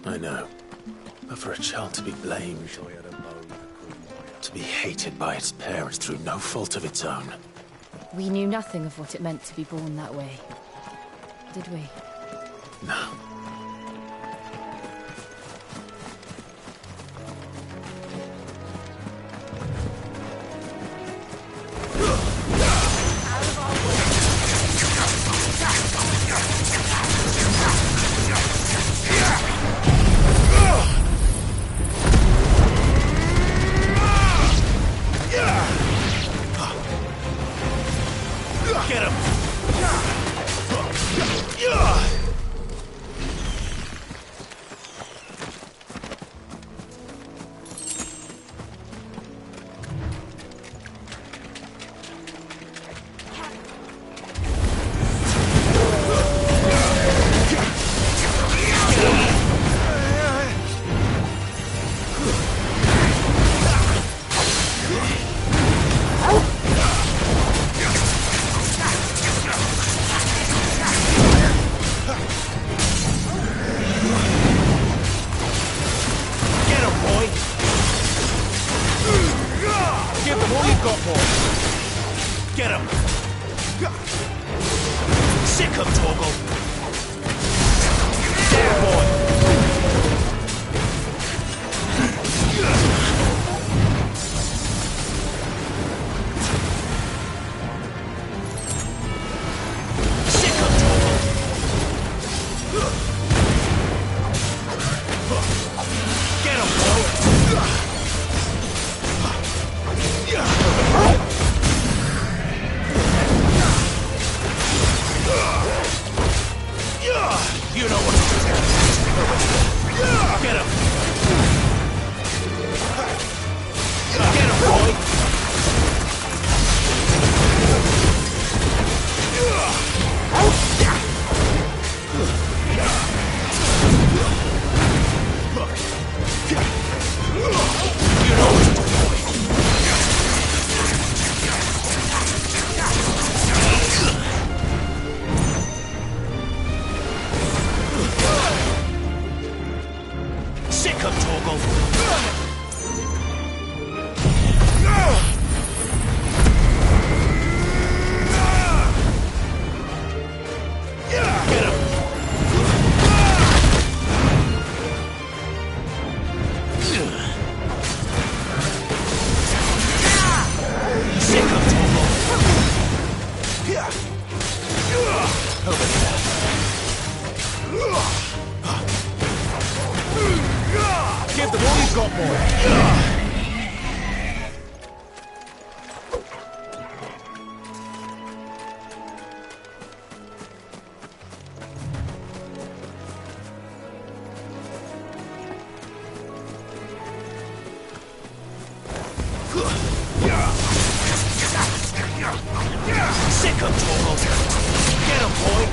I know. But for a child to be blamed, To be hated by its parents through no fault of its own. We knew nothing of what it meant to be born that way, did we? No. Get him! Get him! Sick him, Torgal! There, boy! Sick him, Torgal! Get him, boy! You know what to do. Get him. Get him, boy. You know what to do, boy. Sick him, Torgal! Get him! Sick him, Torgal! Over here. Give them all you've got, boy! Sick him, Torgal! Get him, boy!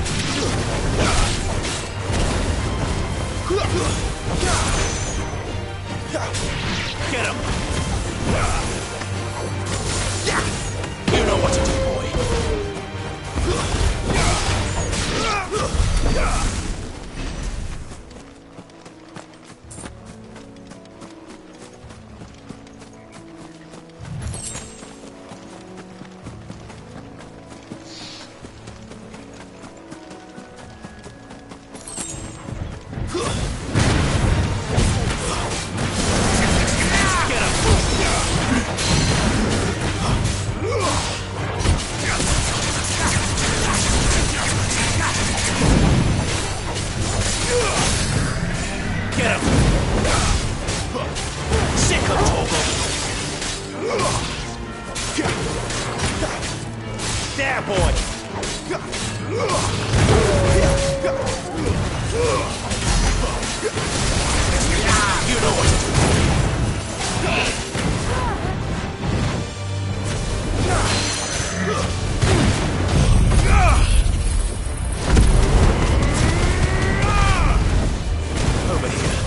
Get him! You know what to do, boy. Get him! Sick him, Torgal! There, boy! You know what to do. Over here.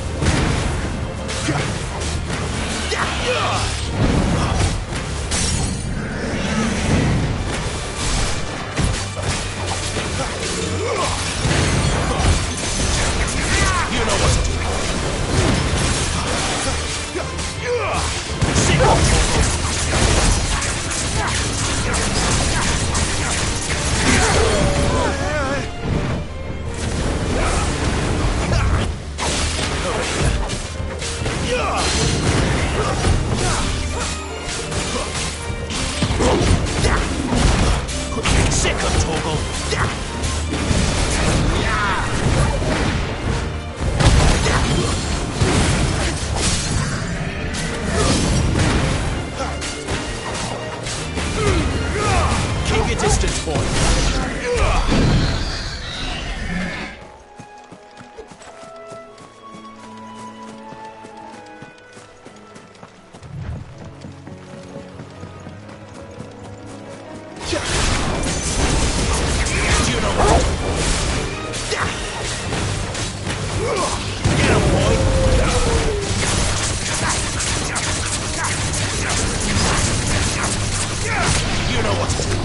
You know what to do.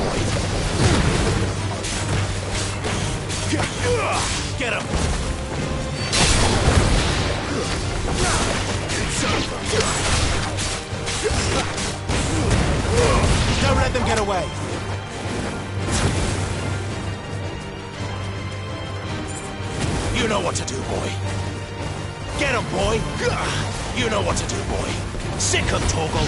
boy. Get him! Don't let them get away! You know what to do, boy. Get him, boy! You know what to do, boy. Sick him, Torgal!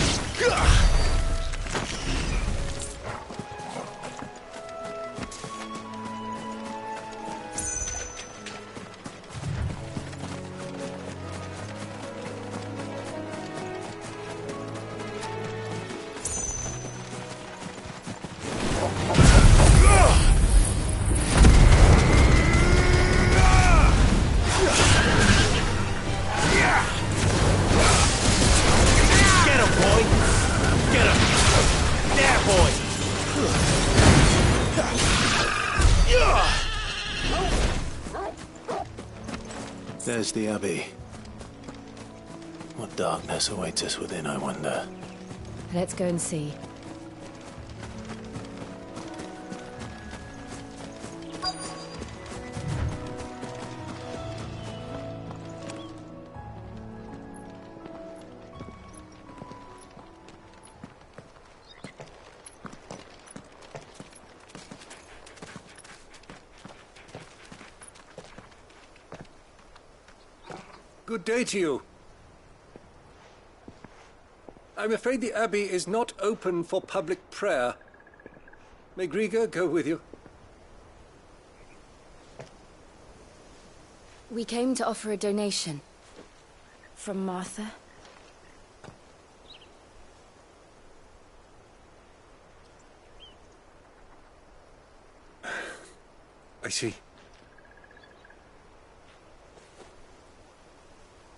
There's the Abbey. What darkness awaits us within, I wonder? Let's go and see. Good day to you. I'm afraid the Abbey is not open for public prayer. May Griga go with you? We came to offer a donation. From Martha. I see.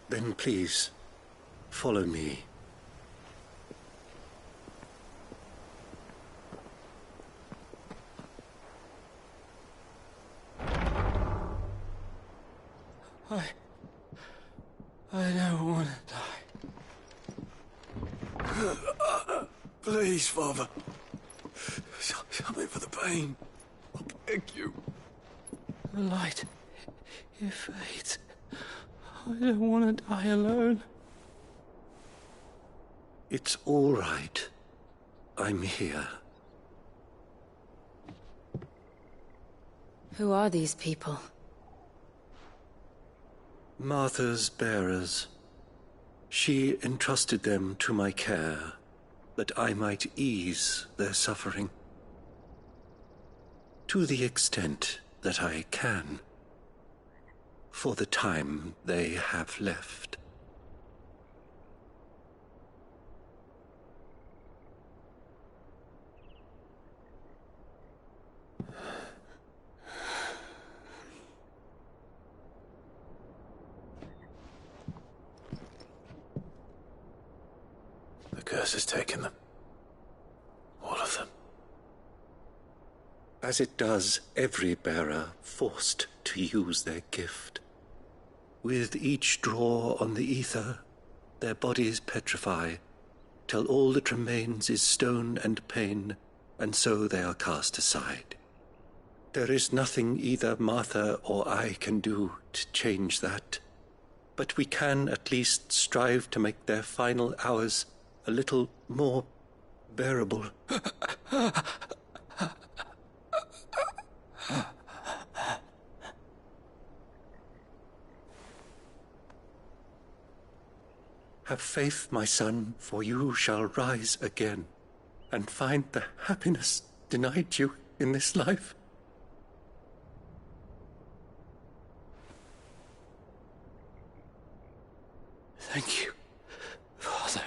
Then please, follow me. I don't want to die. Please, Father. Help me for the pain. I beg you. The light, it fades. I don't want to die alone. It's all right. I'm here. Who are these people? Martha's bearers. She entrusted them to my care, that I might ease their suffering. To the extent that I can. For the time they have left. The curse has taken them. All of them. As it does every bearer forced to use their gift. With each draw on the ether, their bodies petrify, till all that remains is stone and pain, and so they are cast aside. There is nothing either Martha or I can do to change that, but we can at least strive to make their final hours a little more bearable. Have faith, my son, for you shall rise again, and find the happiness denied you in this life. Thank you, Father.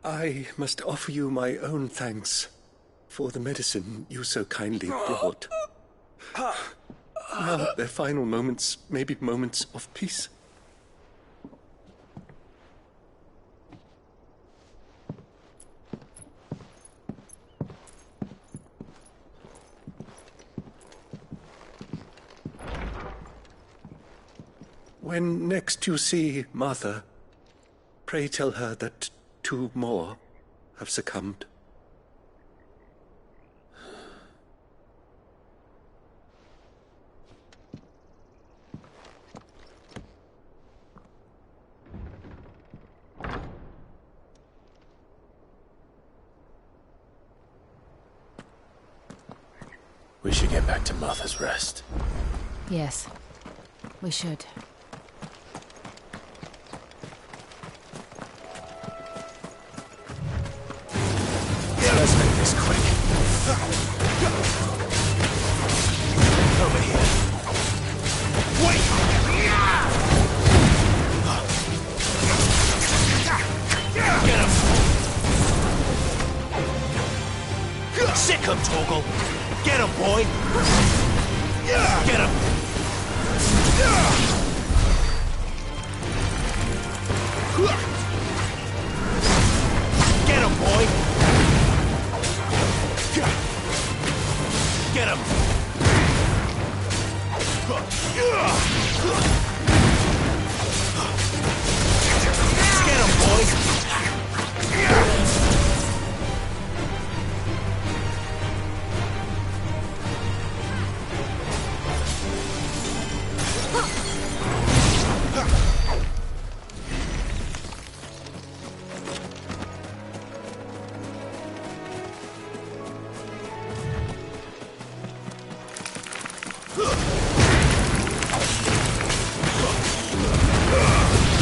I must offer you my own thanks for the medicine you so kindly brought. Now their final moments may be moments of peace. When next you see Martha, pray tell her that 2 more have succumbed. We should get back to Martha's Rest. Yes, we should. Let's make this quick. Over here. Wait! Get him! Sick him, Torgal! Get him, boy! Get him! Get him, boy! Get him! Get him, boy!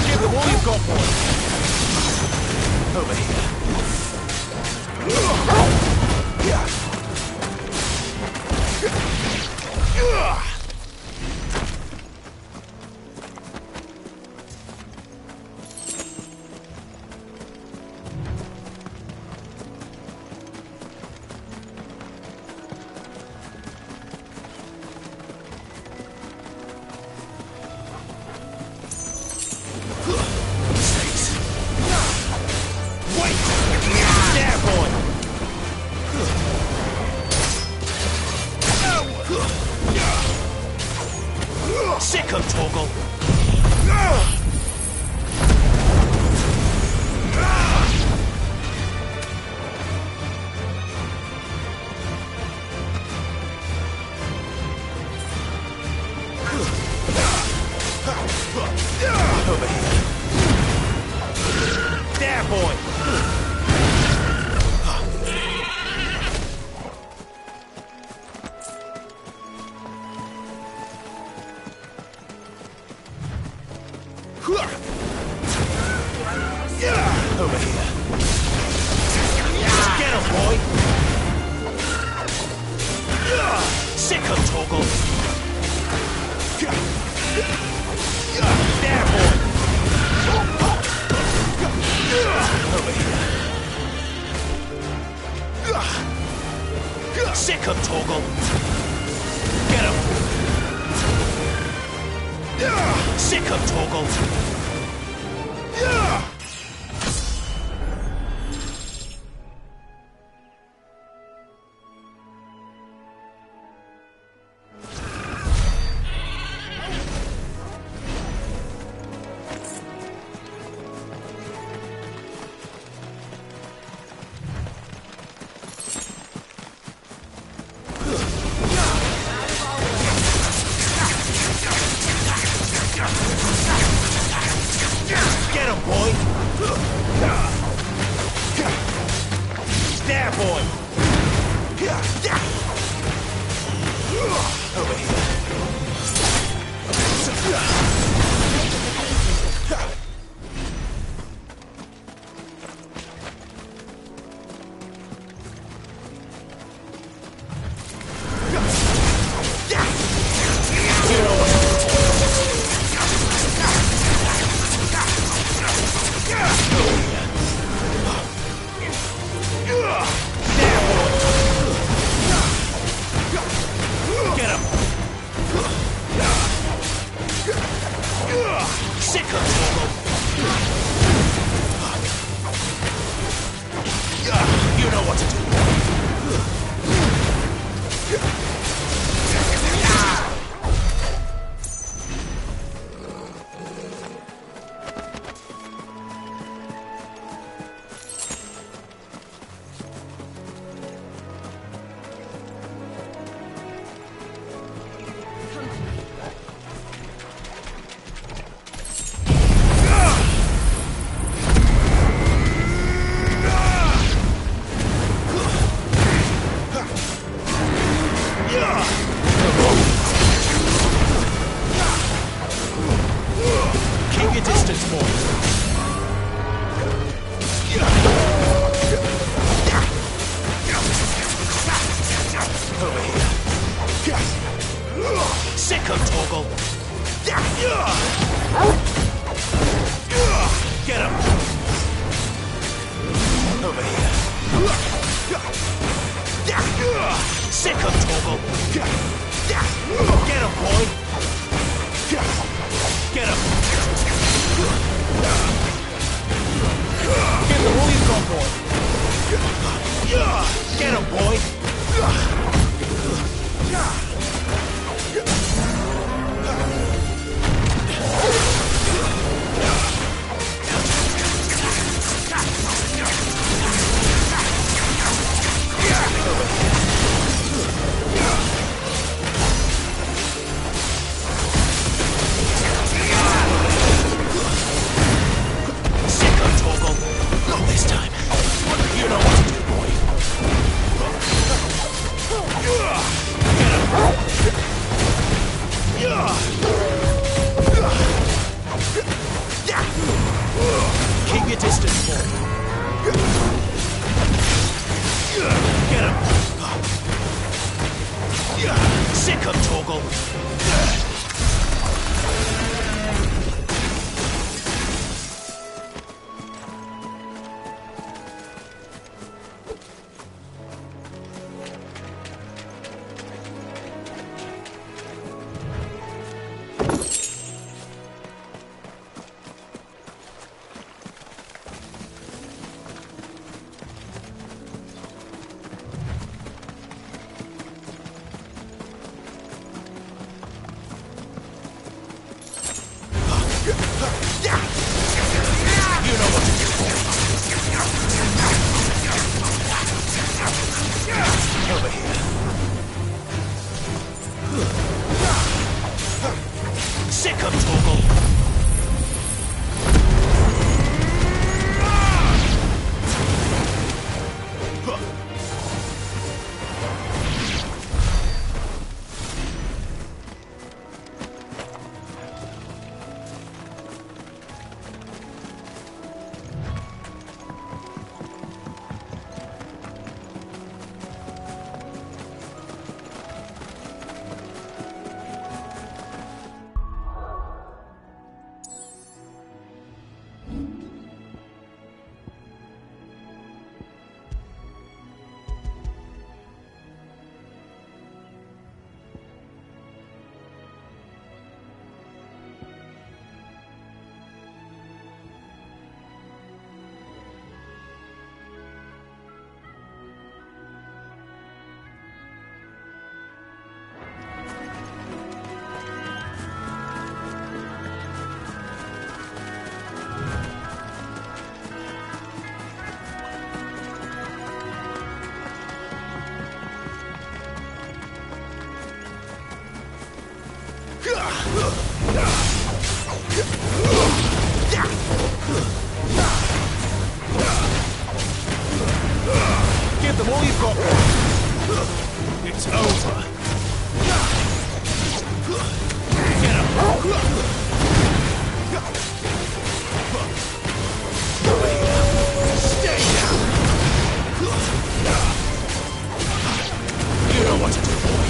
Give them all you've got, boy! Over here. Sick him, Torgal! Over here. There, boy! Over here. Get him, boy! Sick him, Torgal! There, boy! Over here. Sick him, Torgal! Get him! Sick him, Torgal! Get him, boy! There, boy! Over here. Get him! your distance, boy. Get him. Sick him, Torgal. Give them all you've got, boy. It's over. Get him. Stay down. You know what to do, boy.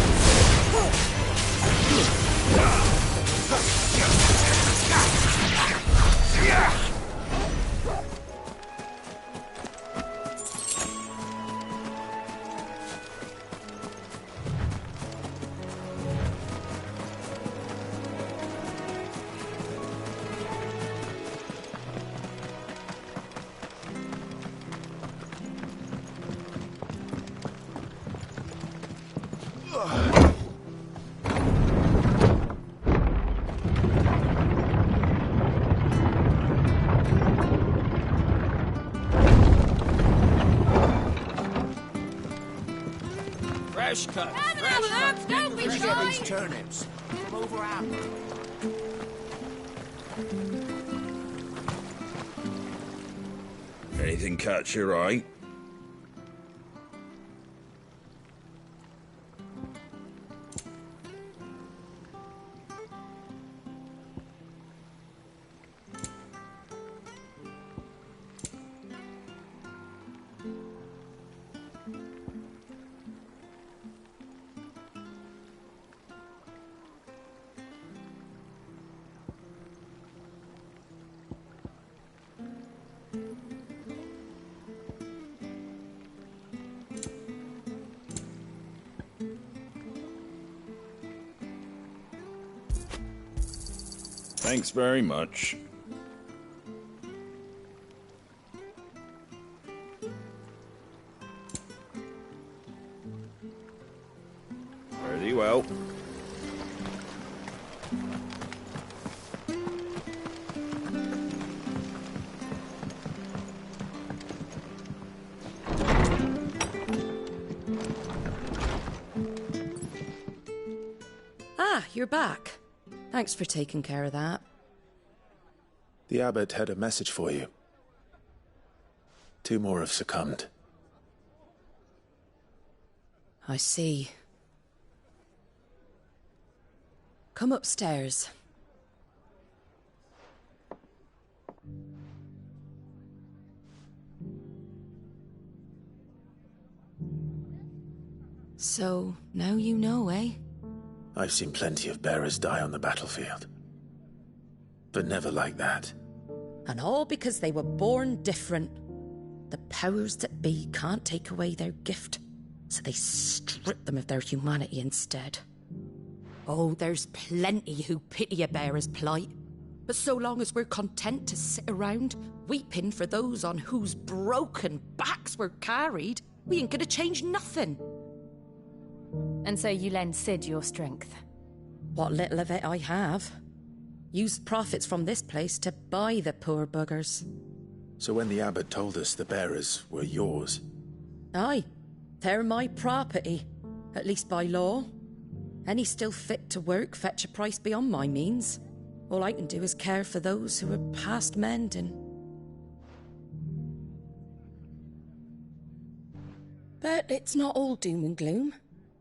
Fresh cut. Don't be shy. Get these turnips. Come over after. Anything catch your eye? Thanks very much. Very well. Ah, you're back. Thanks for taking care of that. The abbot had a message for you. 2 more have succumbed. I see. Come upstairs. So, now you know, eh? I've seen plenty of bearers die on the battlefield. But never like that. And all because they were born different. The powers that be can't take away their gift, so they strip them of their humanity instead. Oh, there's plenty who pity a bearer's plight. But so long as we're content to sit around, weeping for those on whose broken backs we're carried, we ain't gonna change nothing. And so you lend Sid your strength? What little of it I have. Used profits from this place to buy the poor buggers. So when the abbot told us the bearers were yours... Aye, they're my property, at least by law. Any still fit to work fetch a price beyond my means. All I can do is care for those who are past mending. But it's not all doom and gloom.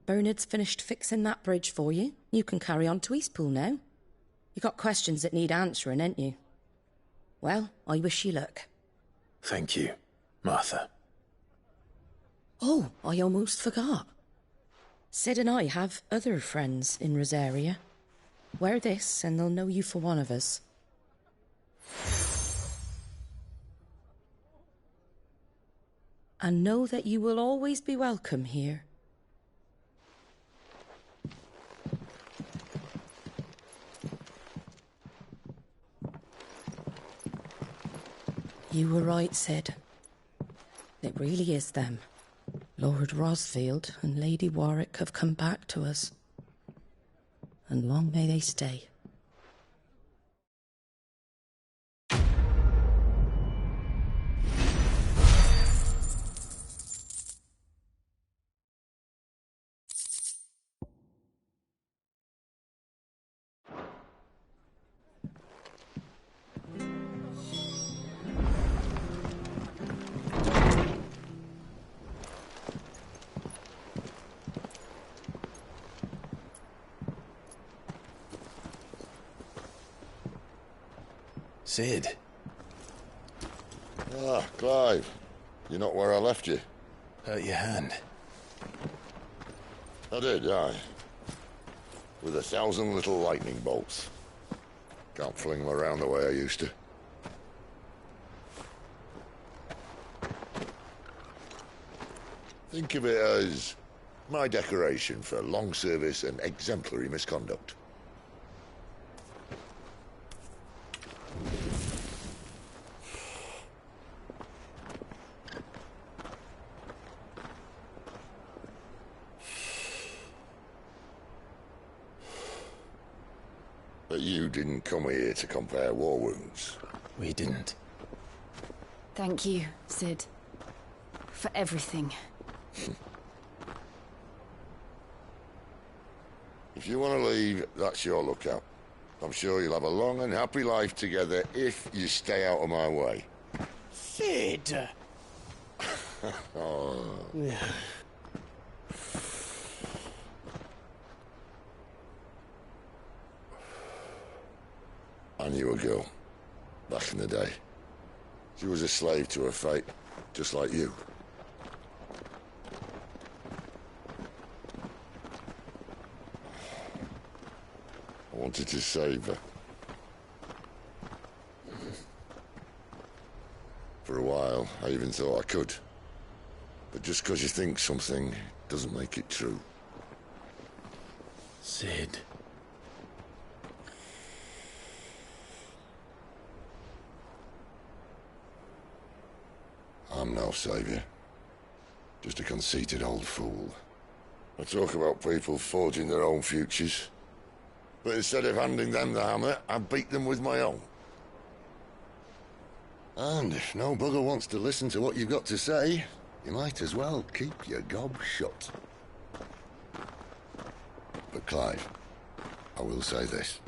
Bernard's finished fixing that bridge for you. You can carry on to Eastpool now. You got questions that need answering, ain't you? Well, I wish you luck. Thank you, Martha. Oh, I almost forgot. Sid and I have other friends in Rosaria. Wear this and they'll know you for one of us. And know that you will always be welcome here. You were right, Sid. It really is them. Lord Rosfield and Lady Warwick have come back to us. And long may they stay. Sid. Ah, Clive. You're not where I left you. Hurt your hand. I did, aye. With 1,000 little lightning bolts. Can't fling them around the way I used to. Think of it as my decoration for long service and exemplary misconduct. But you didn't come here to compare war wounds. We didn't. Thank you, Sid. For everything. If you want to leave, that's your lookout. I'm sure you'll have a long and happy life together if you stay out of my way. Sid! Oh. I knew a girl, back in the day. She was a slave to her fate, just like you. I wanted to save her. For a while, I even thought I could. But just because you think something doesn't make it true. Sid. I'm no saviour. Just a conceited old fool. I talk about people forging their own futures. But instead of handing them the hammer, I beat them with my own. And if no bugger wants to listen to what you've got to say, you might as well keep your gob shut. But Clive, I will say this.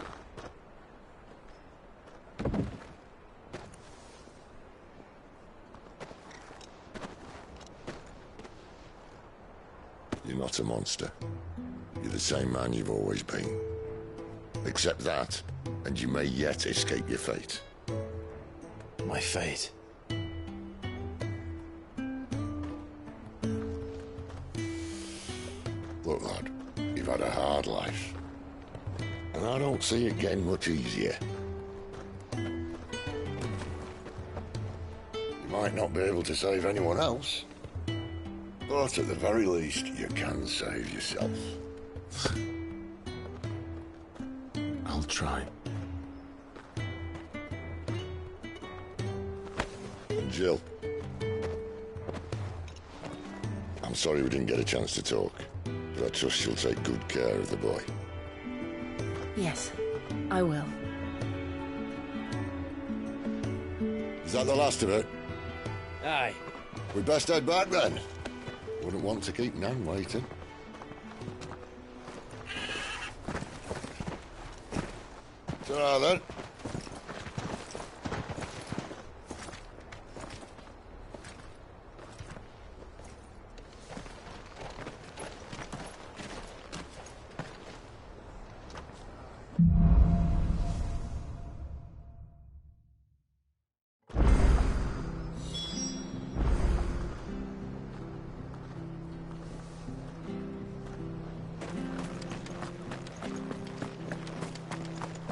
You're not a monster. You're the same man you've always been. Accept that, and you may yet escape your fate. My fate? Look, lad, you've had a hard life. And I don't see it getting much easier. You might not be able to save anyone else, but at the very least, you can save yourself. I'll try. And Jill, I'm sorry we didn't get a chance to talk, but I trust she'll take good care of the boy. Yes, I will. Is that the last of it? Aye. We best head back then. Wouldn't want to keep Nan waiting. Ta-ra then.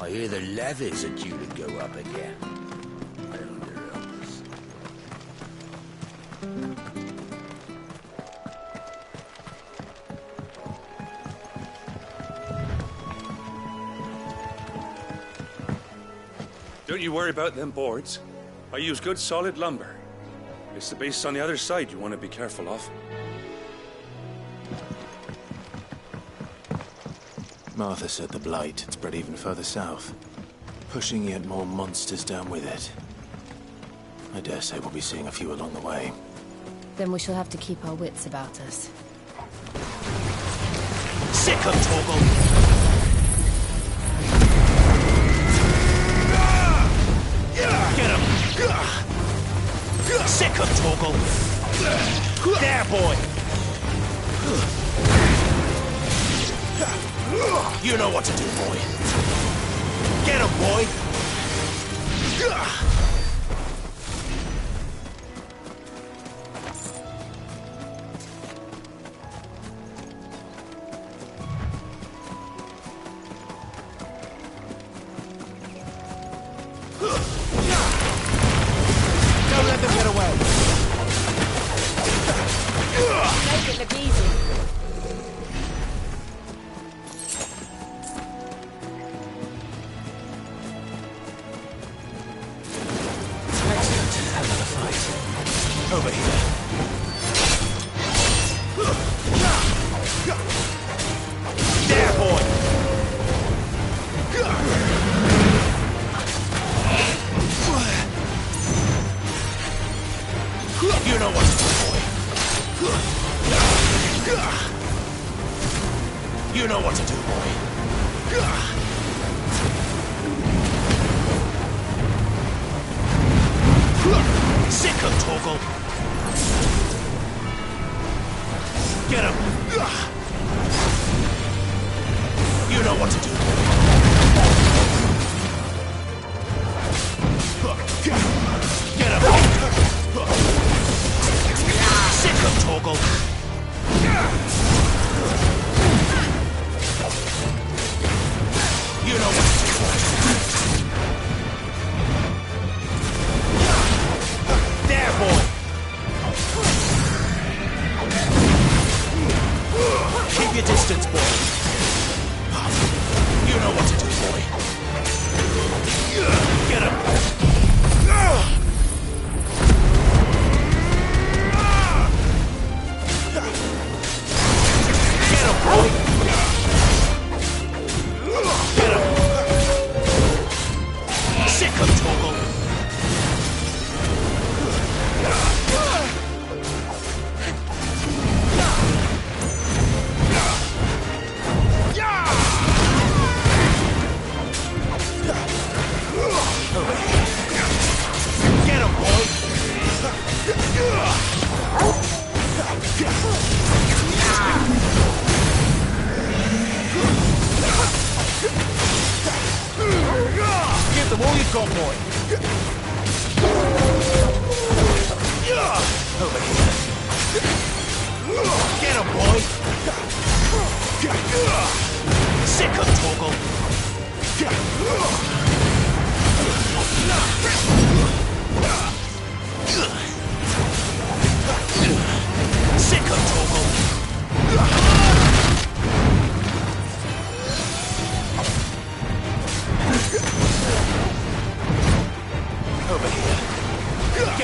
I hear the levies are due to go up again. Don't you worry about them boards. I use good solid lumber. It's the beasts on the other side you want to be careful of. Martha said the blight had spread even further south, pushing yet more monsters down with it. I dare say we'll be seeing a few along the way. Then we shall have to keep our wits about us. Sick of Torgal! Get him! Sick of Torgal! There, boy! You know what to do, boy. Get him, boy! Don't let them get away. Make it look easy. Over here. There, boy! You know what to do, boy. You know what to do, boy. Sick of Torgal! Get him! You know what to do. Get him! Sick of Torgal! You know what to do. There, boy! Keep your distance, boy. You know what to do, boy. Get him!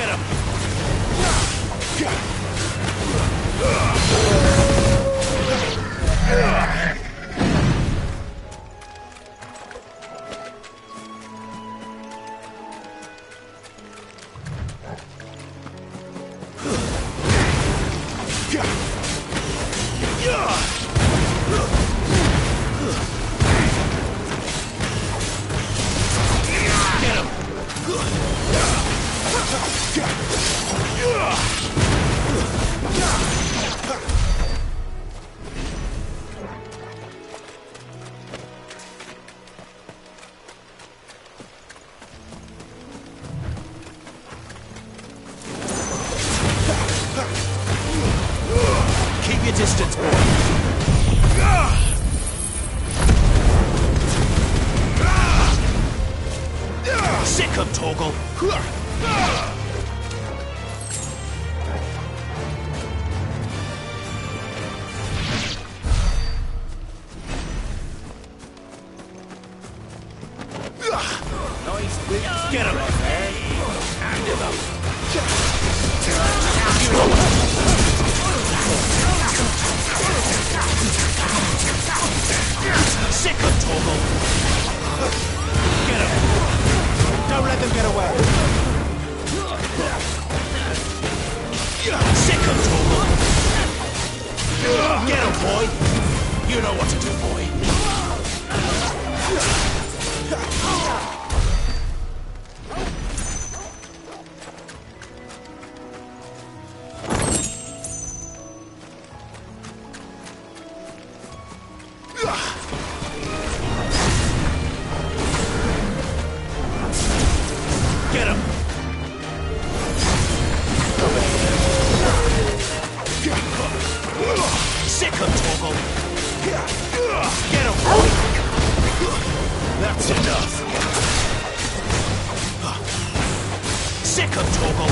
Get him! Keep your distance, boy. Sick him, Torgal. Nice. Get him. And him up. Sick him, Torgal. Get him. Don't let them get away. Sick him, Torgal. Get him, boy. You know what to do, boy. Get him! Sick him, Torgal! Get him, boy! That's enough! Sick him, Torgal!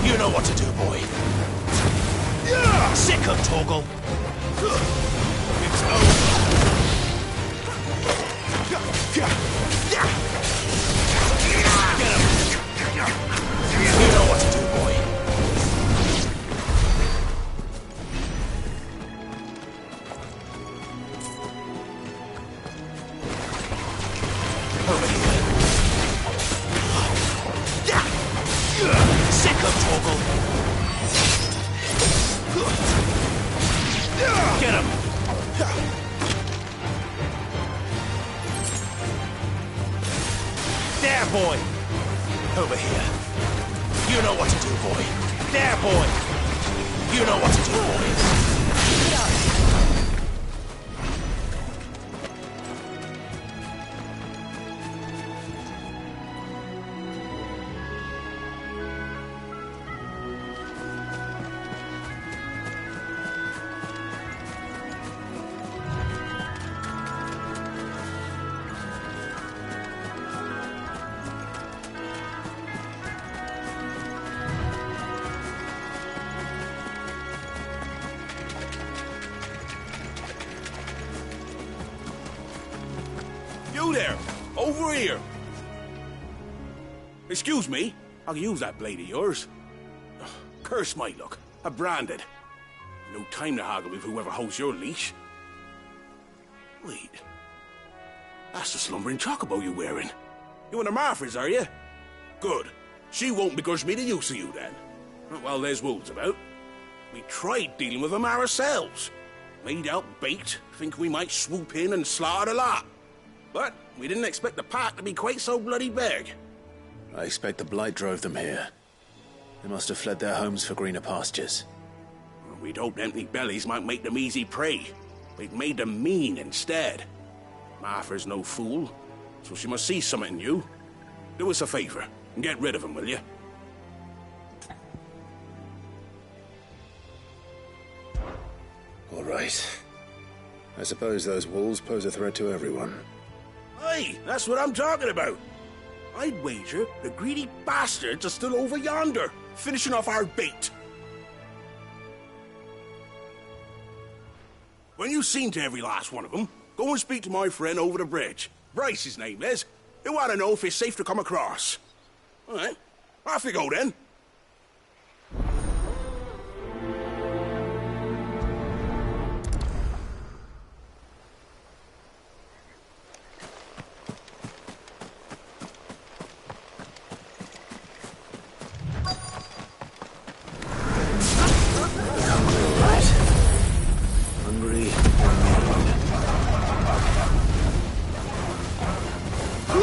You know what to do, boy. Sick him, Torgal. It's over. Get him. You know what to do, boy. Over here. Sick him, Torgal. Get him! There, boy! Over here. You know what to do, boy. There, boy! You know what to do, boy. You there! Over here! Excuse me, I can use that blade of yours. Curse my luck. I'm branded. No time to haggle with whoever holds your leash. Wait. That's the slumbering chocobo you're wearing. You one of Martha's, are you? Good. She won't begrudge me the use of you, then. Well, there's wolves about. We tried dealing with them ourselves. Made out baked, think we might swoop in and slaughter the lot. But we didn't expect the pack to be quite so bloody big. I expect the blight drove them here. They must have fled their homes for greener pastures. We'd hoped empty bellies might make them easy prey. We'd made them mean instead. Martha's no fool, so she must see something in you. Do us a favor and get rid of them, will you? All right. I suppose those wolves pose a threat to everyone. Hey, that's what I'm talking about. I'd wager the greedy bastards are still over yonder, finishing off our bait. When you've seen to every last one of them, go and speak to my friend over the bridge. Bryce, his name is. He'll want to know if it's safe to come across. All right, off you go then.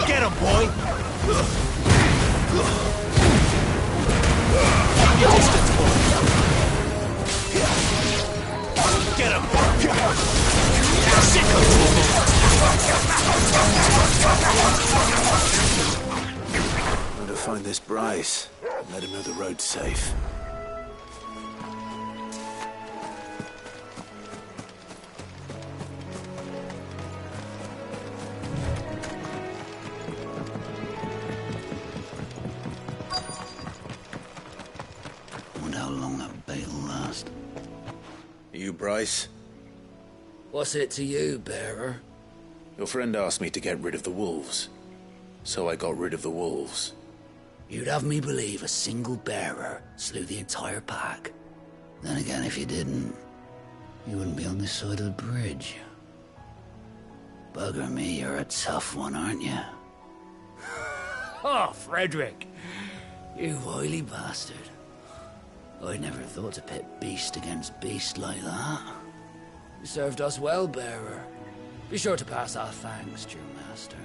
Get him, boy! Keep your distance, boy! Get him! Sick of I'm going to find this Bryce and let him know the road's safe. You, Bryce? What's it to you, bearer? Your friend asked me to get rid of the wolves, so I got rid of the wolves. You'd have me believe a single bearer slew the entire pack. Then again, if you didn't, you wouldn't be on this side of the bridge. Bugger me, you're a tough one, aren't you? Oh, Frederick! You wily bastard. I'd never thought to pit beast against beast like that. You served us well, bearer. Be sure to pass our thanks to your master.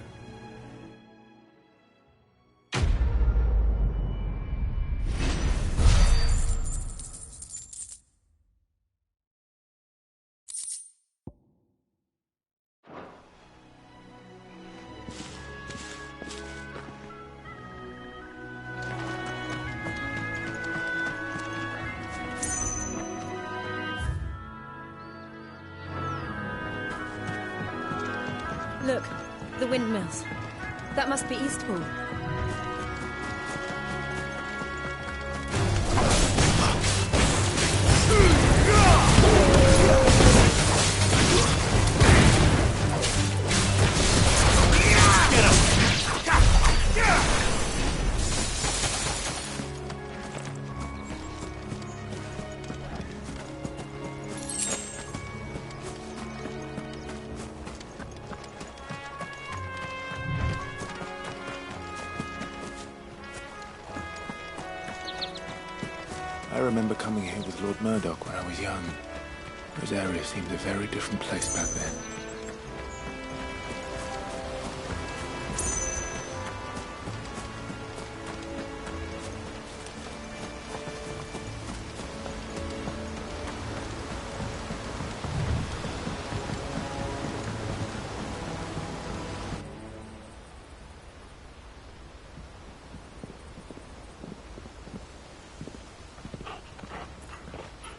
Look, the windmills. That must be Eastpool. I remember coming here with Lord Murdoch when I was young. Those areas seemed a very different place back then.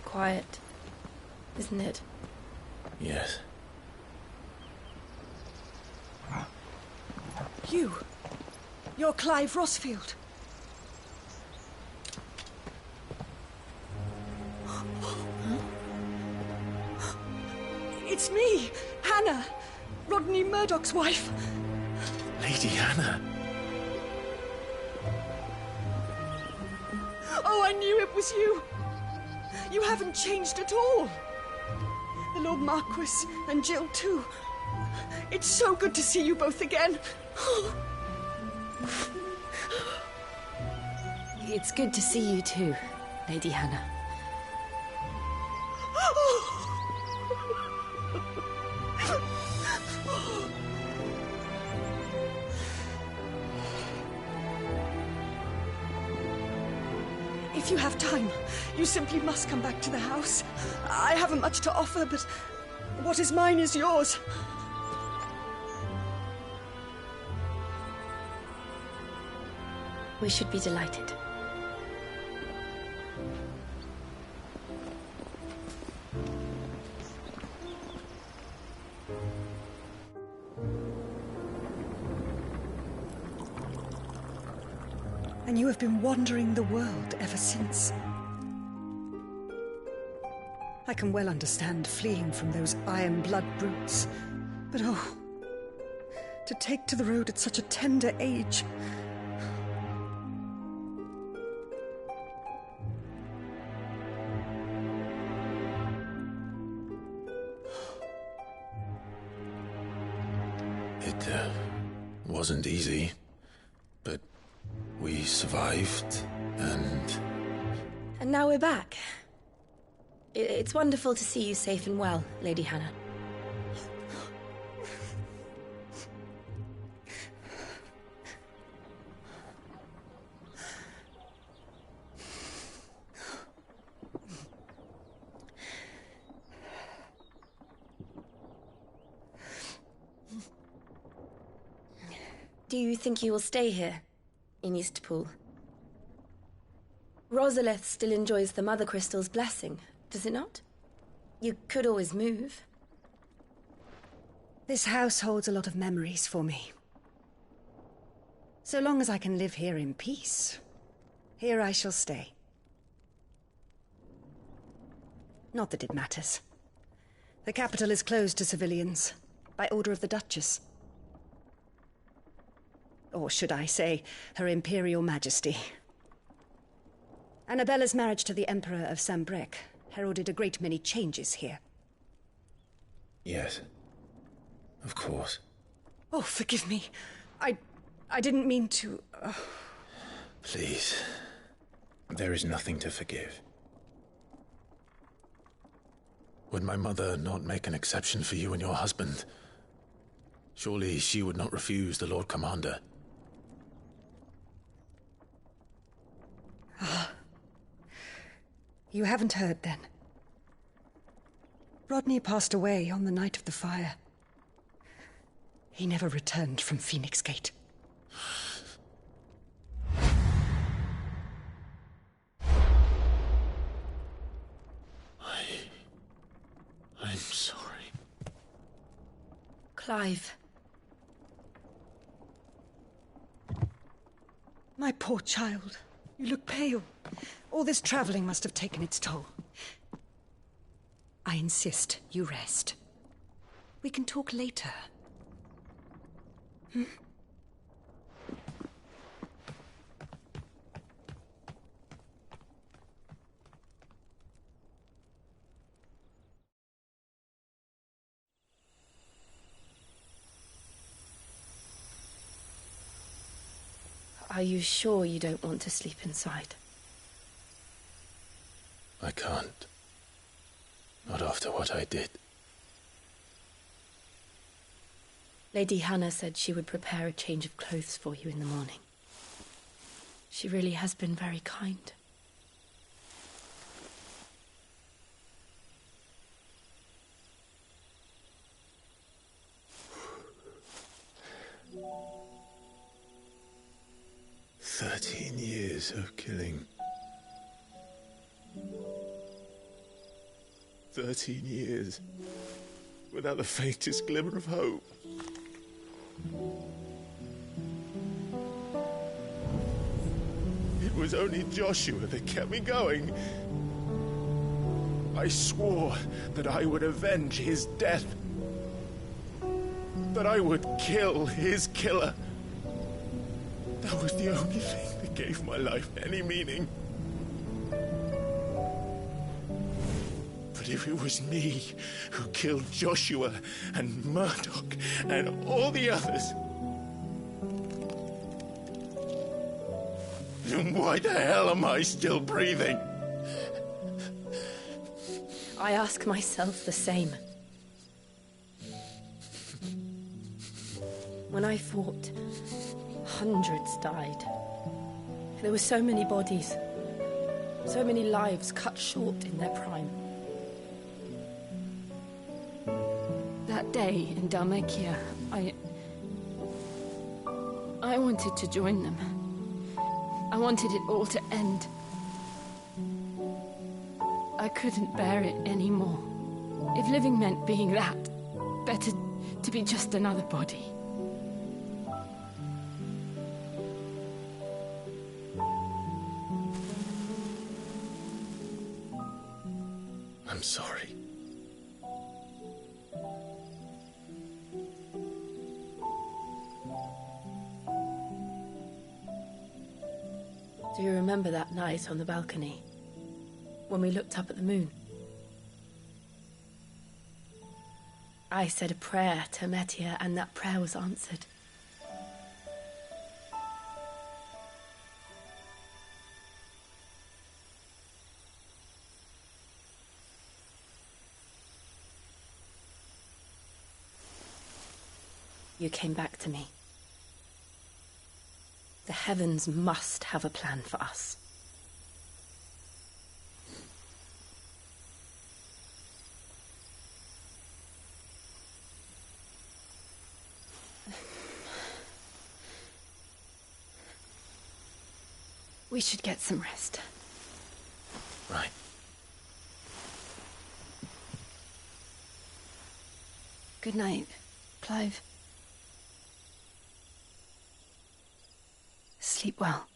Quiet, isn't it? Yes. You're Clive Rossfield. It's me, Hannah, Rodney Murdoch's wife. Lady Hannah. Oh, I knew it was you. You haven't changed at all. The Lord Marquis and Jill too. It's so good to see you both again. It's good to see you too, Lady Hannah. If you have time, you simply must come back to the house. I haven't much to offer, but what is mine is yours. We should be delighted. have been wandering the world ever since. I can well understand fleeing from those iron blood brutes, but oh, to take to the road at such a tender age. It wasn't easy, but we survived, and now we're back. It's wonderful to see you safe and well, Lady Hannah. Do you think you will stay here, in Eastpool? Rosalith still enjoys the Mother Crystal's blessing, does it not? You could always move. This house holds a lot of memories for me. So long as I can live here in peace, here I shall stay. Not that it matters. The capital is closed to civilians, by order of the Duchess. Or should I say, Her Imperial Majesty. Annabella's marriage to the Emperor of Sambrec heralded a great many changes here. yes, of course. Oh, forgive me. I didn't mean to... Please, there is nothing to forgive. Would my mother not make an exception for you and your husband? Surely she would not refuse the Lord Commander. You haven't heard, then. Rodney passed away on the night of the fire. He never returned from Phoenix Gate. I'm sorry. Clive. My poor child. You look pale. All this traveling must have taken its toll. I insist you rest. We can talk later. Hmm? Are you sure you don't want to sleep inside? I can't. Not after what I did. Lady Hannah said she would prepare a change of clothes for you in the morning. She really has been very kind. Years of killing. 13 years without the faintest glimmer of hope. It was only Joshua that kept me going. I swore that I would avenge his death. That I would kill his killer. That was the only thing that gave my life any meaning. But if it was me who killed Joshua and Murdoch and all the others, then why the hell am I still breathing? I ask myself the same. When I fought, hundreds died. There were so many bodies, so many lives cut short in their prime. That day in Dalmekia, I wanted to join them. I wanted it all to end. I couldn't bear it anymore. If living meant being that, better to be just another body. I'm sorry. Do you remember that night on the balcony? When we looked up at the moon? I said a prayer to Metia, and that prayer was answered. You came back to me. The heavens must have a plan for us. We should get some rest. Right. Good night, Clive. Sleep well.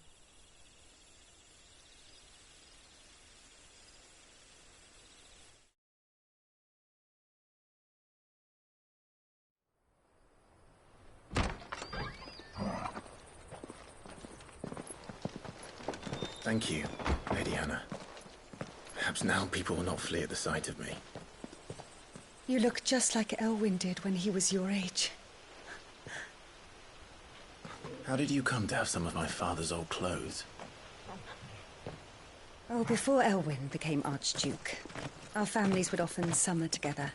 Thank you, Lady Hannah. Perhaps now people will not flee at the sight of me. You look just like Elwyn did when he was your age. How did you come to have some of my father's old clothes? Oh, before Elwyn became Archduke, our families would often summer together.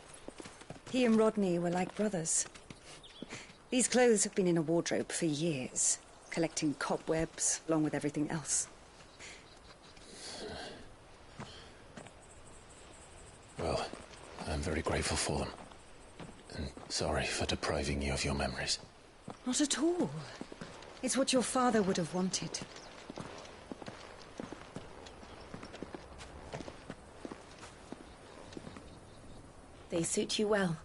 He and Rodney were like brothers. These clothes have been in a wardrobe for years, collecting cobwebs along with everything else. Well, I'm very grateful for them. And sorry for depriving you of your memories. Not at all. It's what your father would have wanted. They suit you well.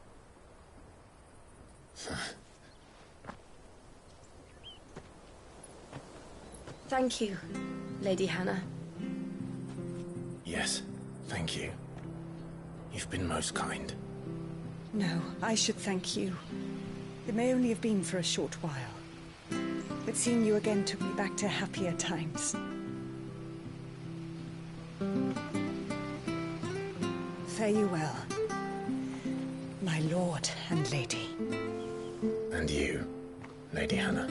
Thank you, Lady Hannah. Yes, thank you. You've been most kind. No, I should thank you. It may only have been for a short while. But seeing you again took me back to happier times. Fare you well, my lord and lady. And you, Lady Hannah.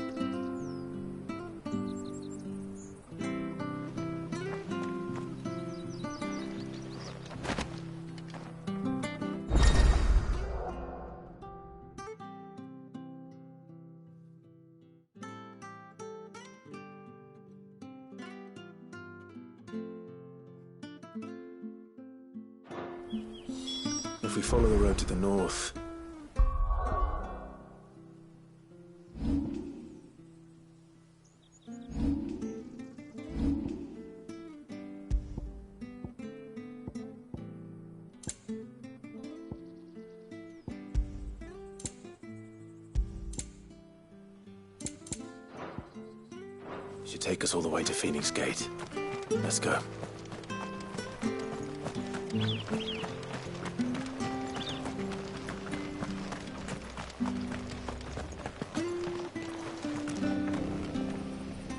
If we follow the road to the north... should take us all the way to Phoenix Gate. Let's go.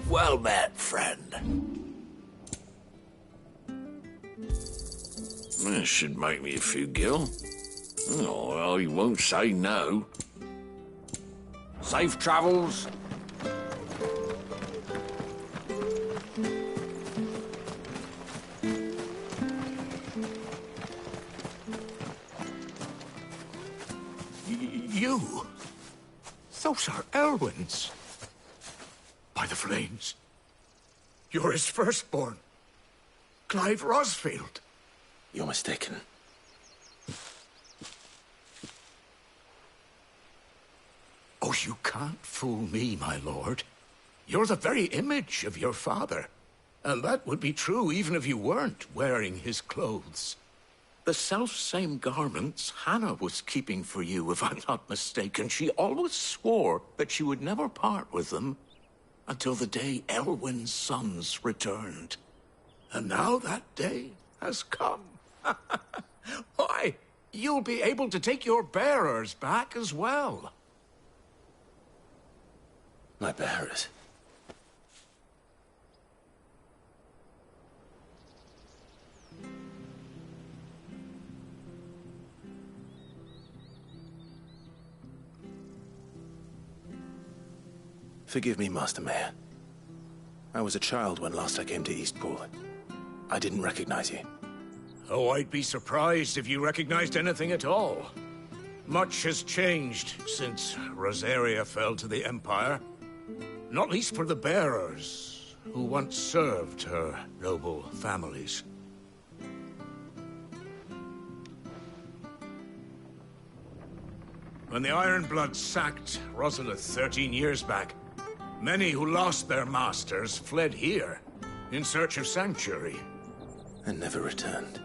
Well met, friend. This should make me a few gil. Oh, he won't say no. Safe travels. You? Those are Elwyn's. By the flames. You're his firstborn. Clive Rosfield. You're mistaken. Oh, you can't fool me, my lord. You're the very image of your father. And that would be true even if you weren't wearing his clothes. The self-same garments Hannah was keeping for you, if I'm not mistaken. She always swore that she would never part with them until the day Elwyn's sons returned. And now that day has come. Why, you'll be able to take your bearers back as well. My bearers? Forgive me, Master Mayor. I was a child when last I came to Eastpool. I didn't recognize you. Oh, I'd be surprised if you recognized anything at all. Much has changed since Rosaria fell to the Empire. Not least for the bearers, who once served her noble families. When the Ironbloods sacked Rosalith 13 years back, many who lost their masters fled here, in search of sanctuary. And never returned.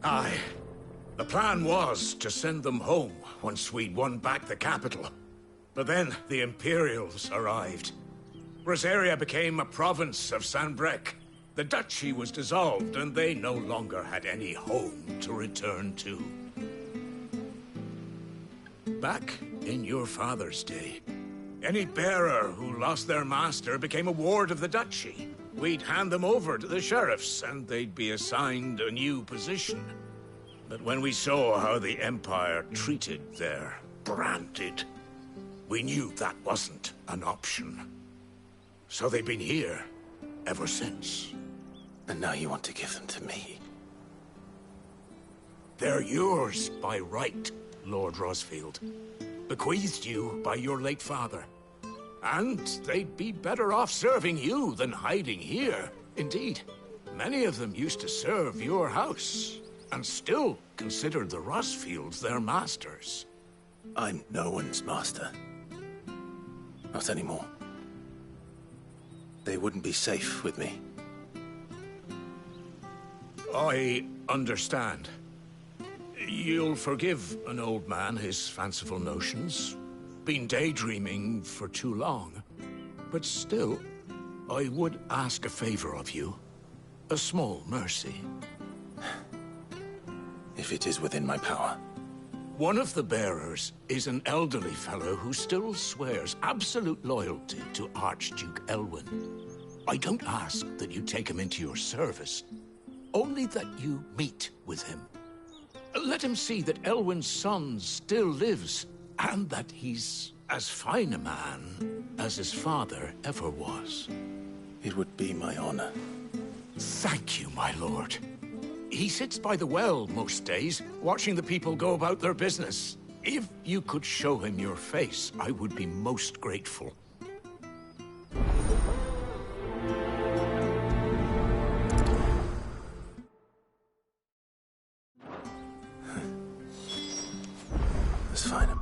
Aye. The plan was to send them home once we'd won back the capital. But then the Imperials arrived. Rosaria became a province of Sanbreque. The duchy was dissolved, and they no longer had any home to return to. Back in your father's day, any bearer who lost their master became a ward of the duchy. We'd hand them over to the sheriffs, and they'd be assigned a new position. But when we saw how the Empire treated their branded, we knew that wasn't an option. So they've been here ever since. And now you want to give them to me? They're yours by right, Lord Rosfield. Bequeathed you by your late father. And they'd be better off serving you than hiding here. Indeed, many of them used to serve your house, and still considered the Rosfields their masters. I'm no one's master. Not anymore. They wouldn't be safe with me. I understand. You'll forgive an old man his fanciful notions. Been daydreaming for too long. But still, I would ask a favor of you. A small mercy. If it is within my power. One of the bearers is an elderly fellow who still swears absolute loyalty to Archduke Elwyn. I don't ask that you take him into your service, only that you meet with him. Let him see that Elwyn's son still lives, and that he's as fine a man as his father ever was. It would be my honor. Thank you, my lord. He sits by the well most days, watching the people go about their business. If you could show him your face, I would be most grateful. Let's find him.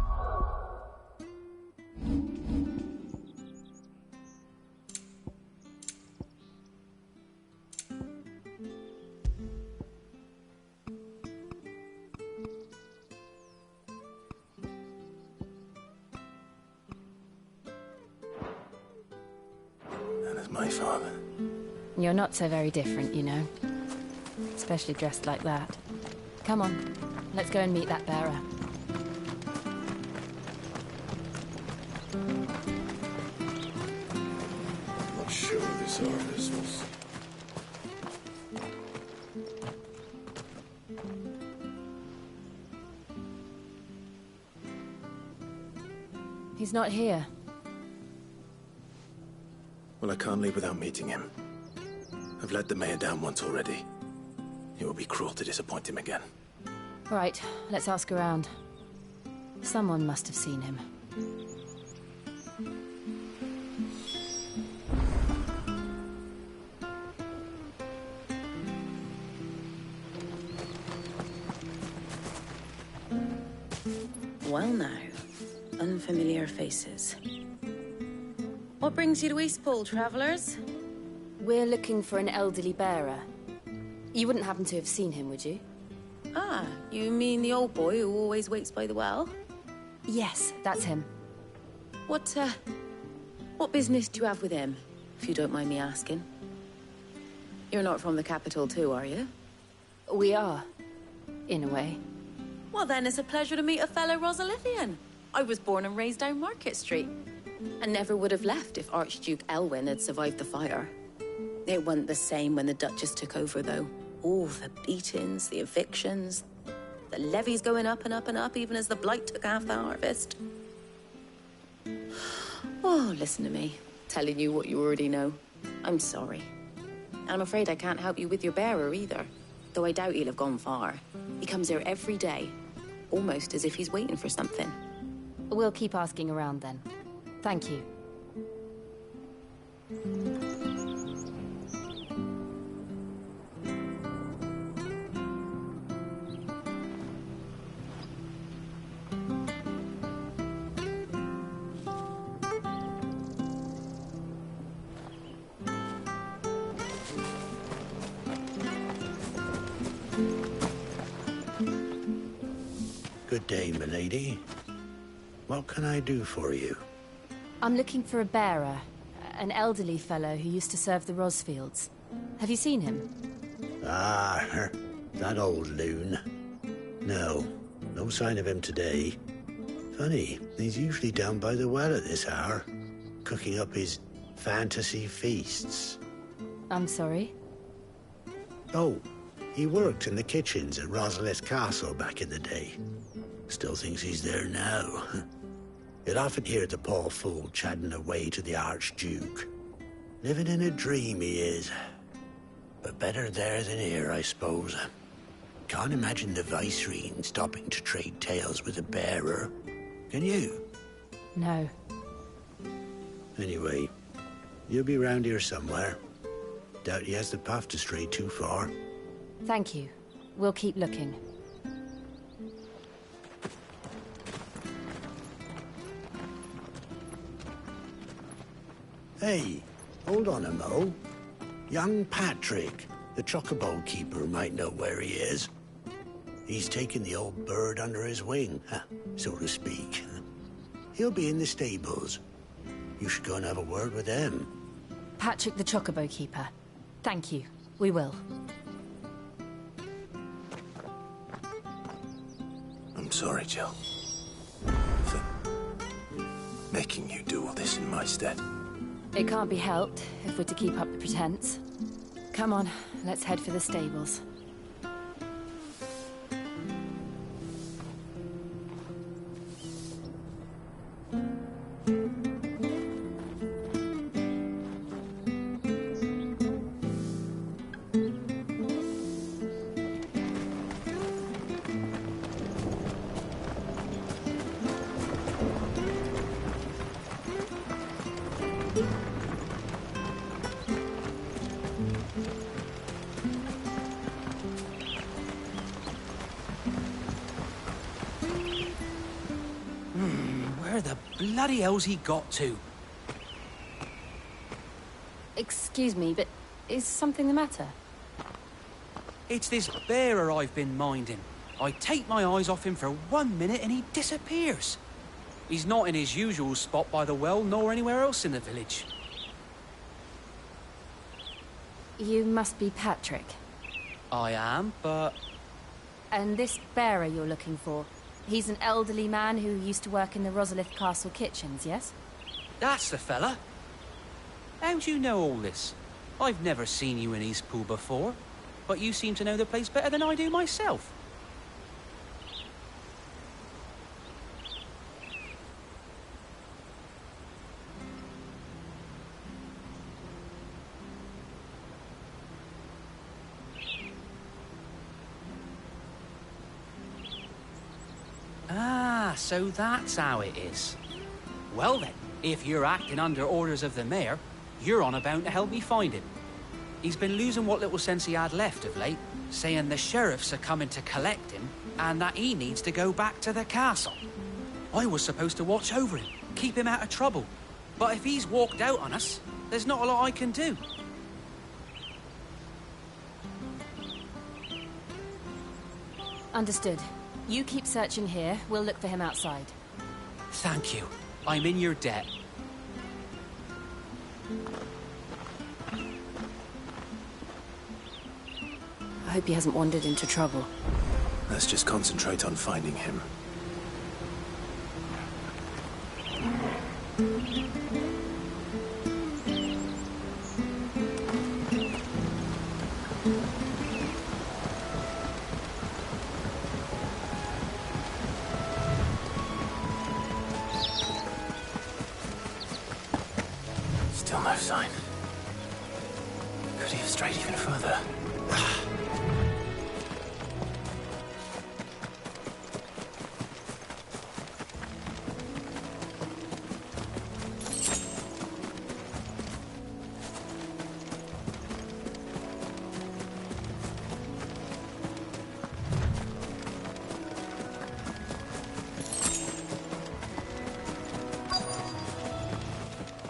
That is my father. You're not so very different, you know. Especially dressed like that. Come on, let's go and meet that bearer. I'm not sure this Arvis was... He's not here. Well, I can't leave without meeting him. I've let the mayor down once already. It would be cruel to disappoint him again. Right, let's ask around. Someone must have seen him. Well now, unfamiliar faces. What brings you to Eastpool, travellers? We're looking for an elderly bearer. You wouldn't happen to have seen him, would you? Ah, you mean the old boy who always waits by the well? Yes, that's him. What business do you have with him, if you don't mind me asking? You're not from the capital too, are you? We are. in a way. Well, then it's a pleasure to meet a fellow Rosalithian. I was born and raised down Market Street. And never would have left if Archduke Elwyn had survived the fire. It wasn't the same when the Duchess took over, though. All the beatings, the evictions, the levies going up and up and up, even as the blight took half the harvest. Oh, listen to me, telling you what you already know. I'm sorry. And I'm afraid I can't help you with your bearer either, though I doubt he'll have gone far. He comes here every day, almost as if he's waiting for something. We'll keep asking around then. Thank you. Good day, milady. What can I do for you? I'm looking for a bearer, an elderly fellow who used to serve the Rosfields. Have you seen him? Ah, that old loon. No sign of him today. Funny, he's usually down by the well at this hour, cooking up his fantasy feasts. I'm sorry? Oh, he worked in the kitchens at Rosalith Castle back in the day. Still thinks he's there now. You'd often hear the poor fool chatting away to the Archduke. Living in a dream he is. But better there than here, I suppose. Can't imagine the Vicereine stopping to trade tales with a bearer. Can you? No. Anyway, you'll be round here somewhere. Doubt he has the path to stray too far. Thank you. We'll keep looking. Hey, hold on a mo. Young Patrick, the chocobo keeper, might know where he is. He's taken the old bird under his wing, so to speak. He'll be in the stables. You should go and have a word with him. Patrick the chocobo keeper. Thank you. We will. I'm sorry, Jill. For making you do all this in my stead. It can't be helped if we're to keep up the pretense. Come on, let's head for the stables. Where the bloody hell's he got to? Excuse me, but is something the matter? It's this bearer I've been minding. I take my eyes off him for 1 minute and he disappears. He's not in his usual spot by the well, nor anywhere else in the village. You must be Patrick. I am, but... And this bearer you're looking for, he's an elderly man who used to work in the Rosalith Castle kitchens, yes? That's the fella. How do you know all this? I've never seen you in Eastpool before, but you seem to know the place better than I do myself. Ah, so that's how it is. Well then, if you're acting under orders of the mayor, you're on about to help me find him. He's been losing what little sense he had left of late, saying the sheriffs are coming to collect him, and that he needs to go back to the castle. I was supposed to watch over him, keep him out of trouble. But if he's walked out on us, there's not a lot I can do. Understood. You keep searching here, we'll look for him outside. Thank you. I'm in your debt. I hope he hasn't wandered into trouble. Let's just concentrate on finding him. Still no sign. Could he have strayed even further?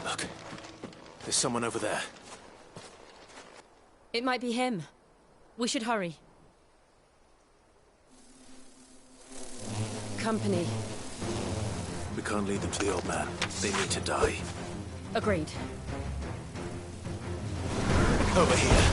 Look, there's someone over there. It might be him. We should hurry. Company. We can't lead them to the old man. They need to die. Agreed. Over here.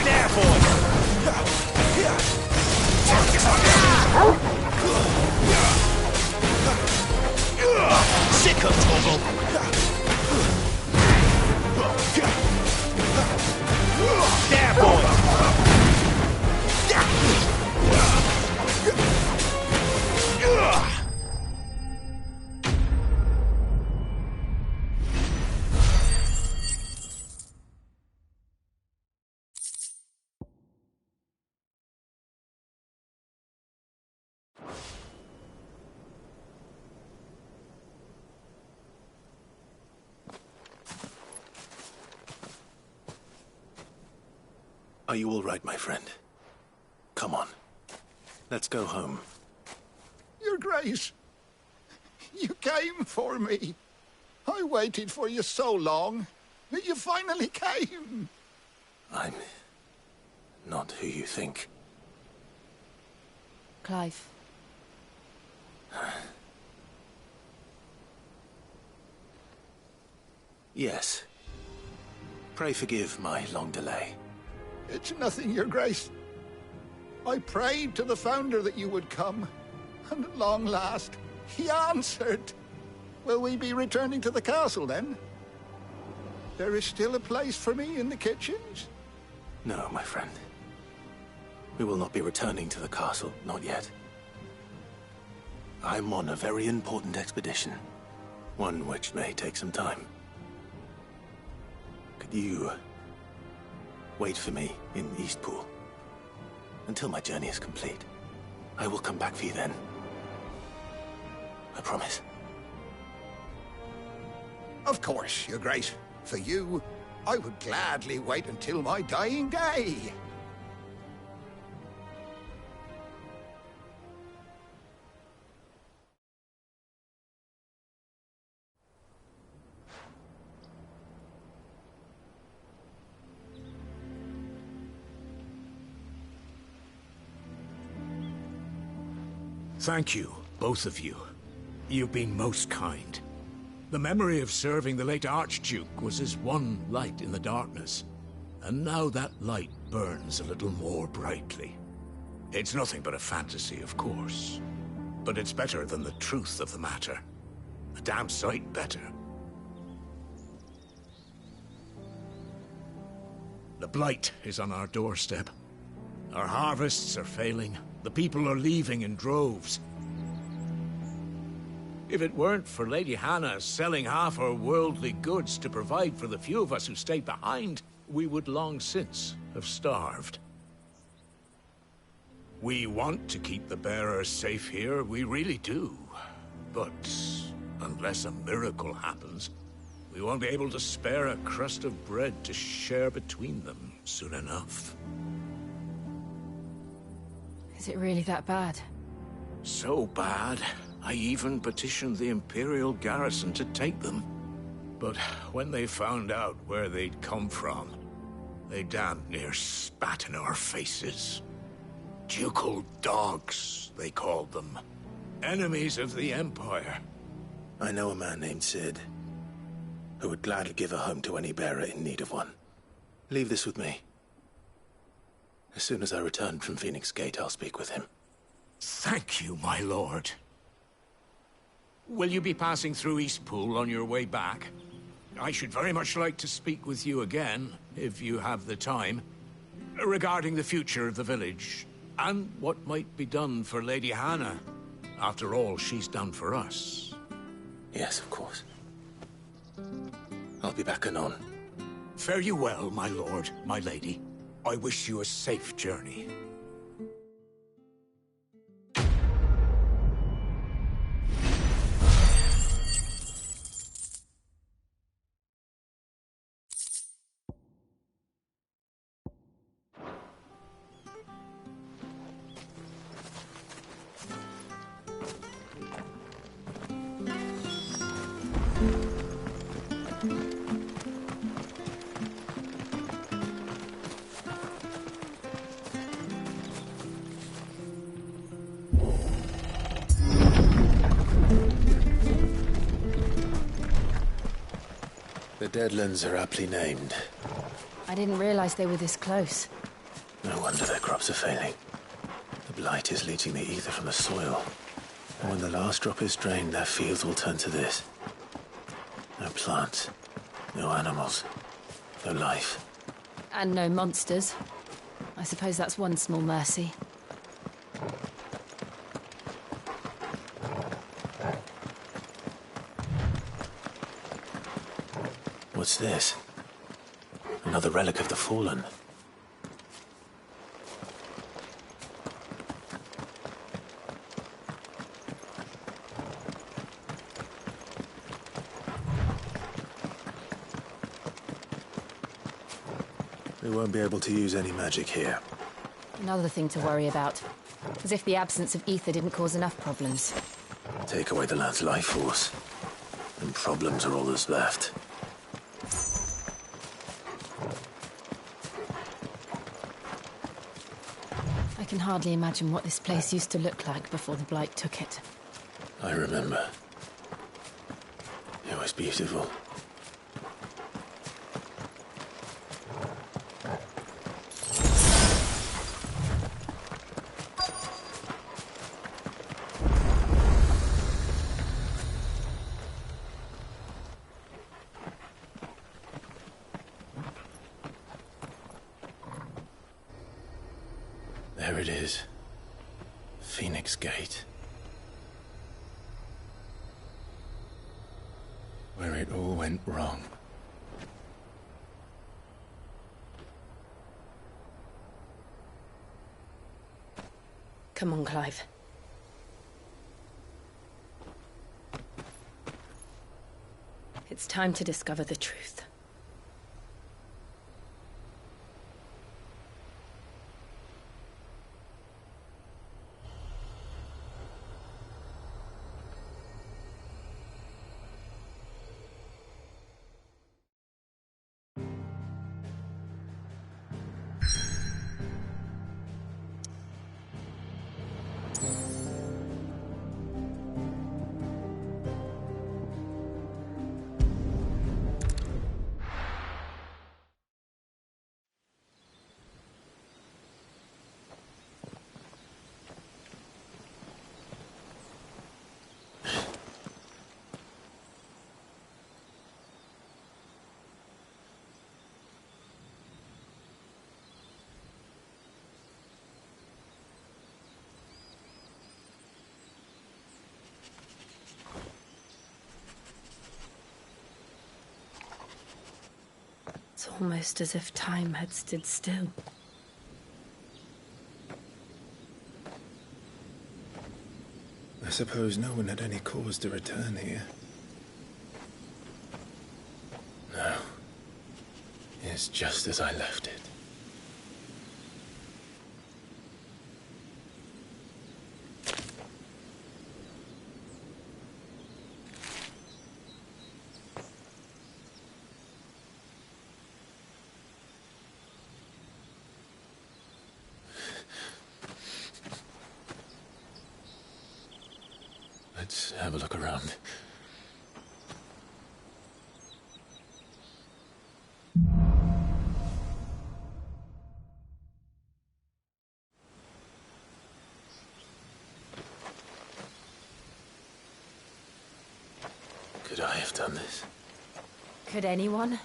There, boy! Sick of Toggle! There, boy! Are you all right, my friend? Come on. Let's go home. Your Grace, you came for me. I waited for you so long. You finally came. I'm not who you think. Clive. Yes. Pray forgive my long delay. It's nothing, Your Grace. I prayed to the Founder that you would come, and at long last, he answered. Will we be returning to the castle, then? There is still a place for me in the kitchens? No, my friend. We will not be returning to the castle, not yet. I'm on a very important expedition, one which may take some time. Could you wait for me in Eastpool until my journey is complete? I will come back for you then. I promise. Of course, Your Grace. For you, I would gladly wait until my dying day. Thank you, both of you. You've been most kind. The memory of serving the late Archduke was as one light in the darkness, and now that light burns a little more brightly. It's nothing but a fantasy, of course, but it's better than the truth of the matter. A damn sight better. The blight is on our doorstep. Our harvests are failing. The people are leaving in droves. If it weren't for Lady Hannah selling half her worldly goods to provide for the few of us who stayed behind, we would long since have starved. We want to keep the bearers safe here, we really do. But unless a miracle happens, we won't be able to spare a crust of bread to share between them soon enough. Is it really that bad? So bad, I even petitioned the Imperial garrison to take them. But when they found out where they'd come from, They damned near spat in our faces. Ducal dogs, they called them. Enemies of the Empire. I know a man named Sid, who would gladly give a home to any bearer in need of one. Leave this with me. As soon as I return from Phoenix Gate, I'll speak with him. Thank you, my lord. Will you be passing through Eastpool on your way back? I should very much like to speak with you again, if you have the time, regarding the future of the village, and what might be done for Lady Hannah. After all, she's done for us. Yes, of course. I'll be back anon. Fare you well, my lord, my lady. I wish you a safe journey. The Deadlands are aptly named. I didn't realize they were this close. No wonder their crops are failing. The blight is leaching the ether from the soil. And when the last drop is drained, their fields will turn to this. No plants, no animals, no life. And no monsters. I suppose that's one small mercy. What's this? Another relic of the Fallen. We won't be able to use any magic here. Another thing to worry about. As if the absence of ether didn't cause enough problems. Take away the lad's life force, and problems are all that's left. I can hardly imagine what this place used to look like before the Blight took it. I remember. It was beautiful. There it is. Phoenix Gate. Where it all went wrong. Come on, Clive. It's time to discover the truth. It's almost as if time had stood still. I suppose no one had any cause to return here. No. It's just as I left it. Let's have a look around. Could I have done this? Could anyone?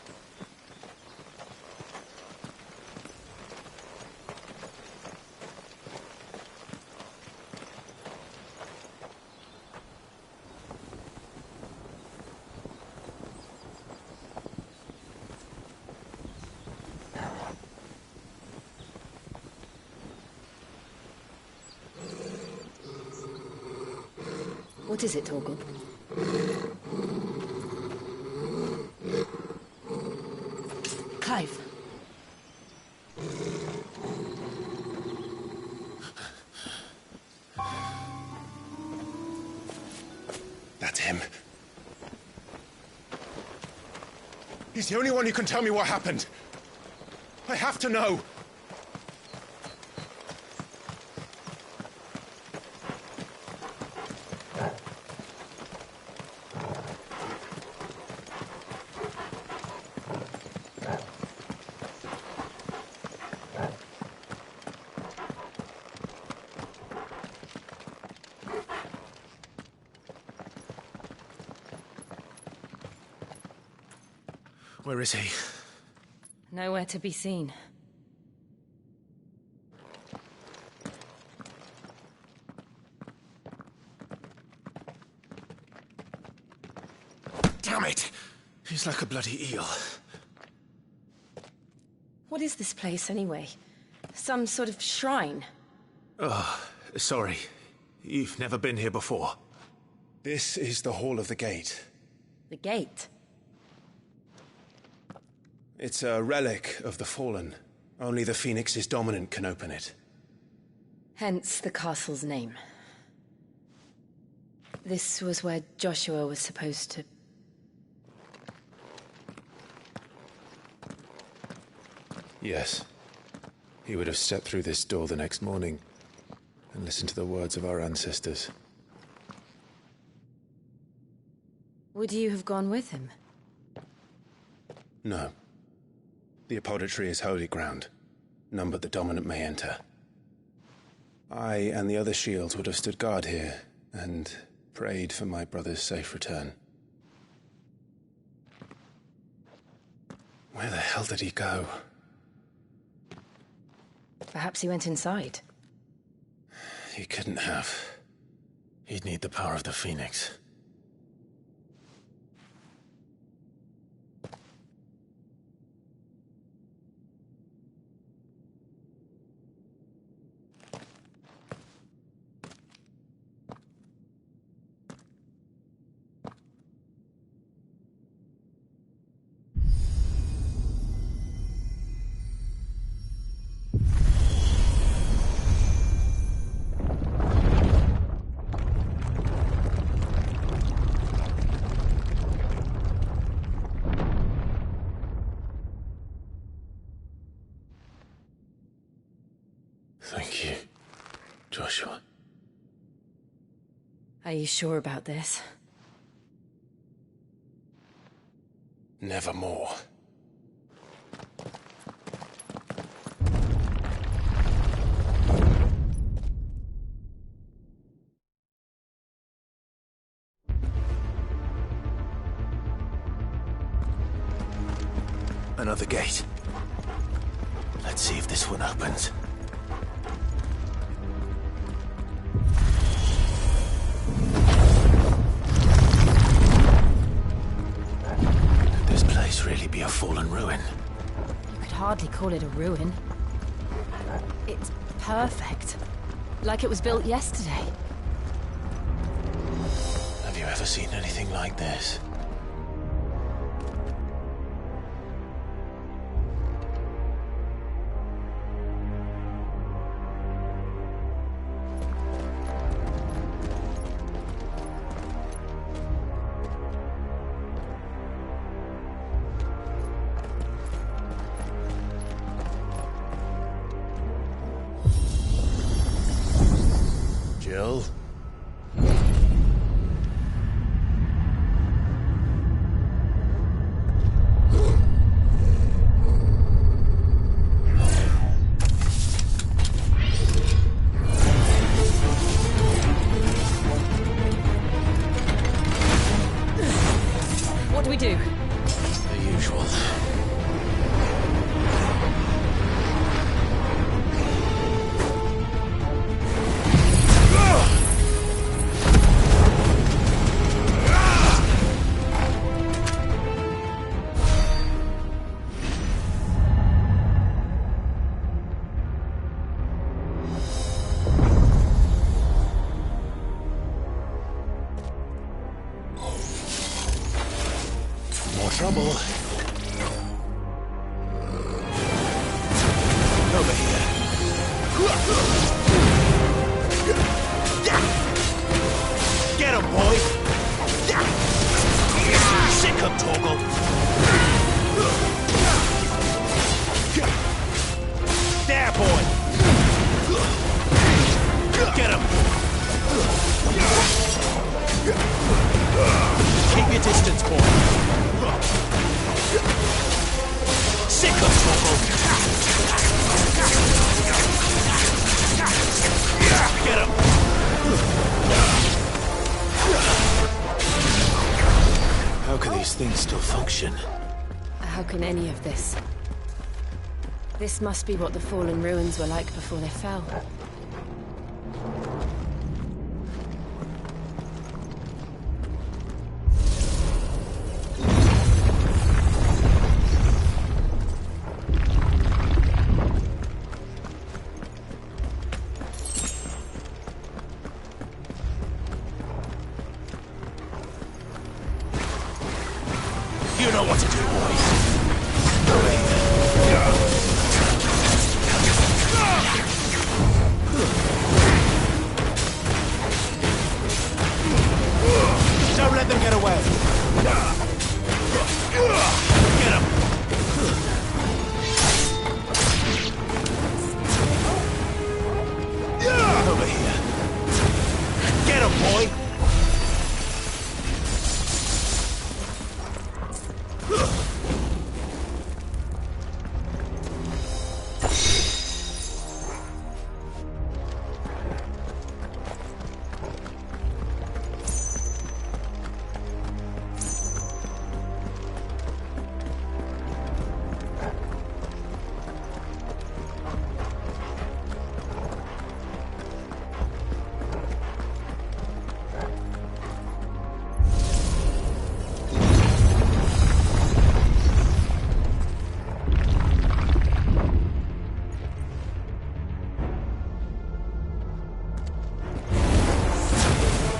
What is it, Torgal? Clive. That's him. He's the only one who can tell me what happened. I have to know. Where is he? Nowhere to be seen. Damn it! He's like a bloody eel. What is this place, anyway? Some sort of shrine? Oh, sorry. You've never been here before. This is the Hall of the Gate. The gate? It's a relic of the Fallen. Only the Phoenix's dominant can open it. Hence the castle's name. This was where Joshua was supposed to... Yes. He would have stepped through this door the next morning and listened to the words of our ancestors. Would you have gone with him? No. The apodatory is holy ground. None but the dominant may enter. I and the other shields would have stood guard here and prayed for my brother's safe return. Where the hell did he go? Perhaps he went inside. He couldn't have. He'd need the power of the Phoenix. Thank you, Joshua. Are you sure about this? Nevermore. Another gate. Let's see if this one opens. Could this place really be a fallen ruin? You could hardly call it a ruin. It's perfect. Like it was built yesterday. Have you ever seen anything like this? Jill? explanation. How can any of this? This must be what the fallen ruins were like before they fell. You know what to do, boy. Over here. Don't let them get away. Get him. Over here. Get him, boy.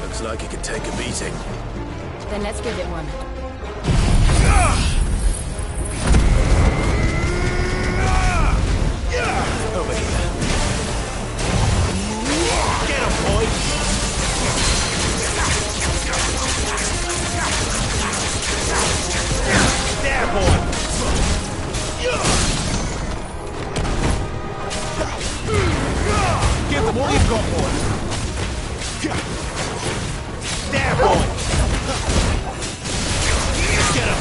Looks like it could take a beating. Then let's give it one. Over here. Get him, boy. There, boy. Give them all you've got, boy. There, boy. Get him.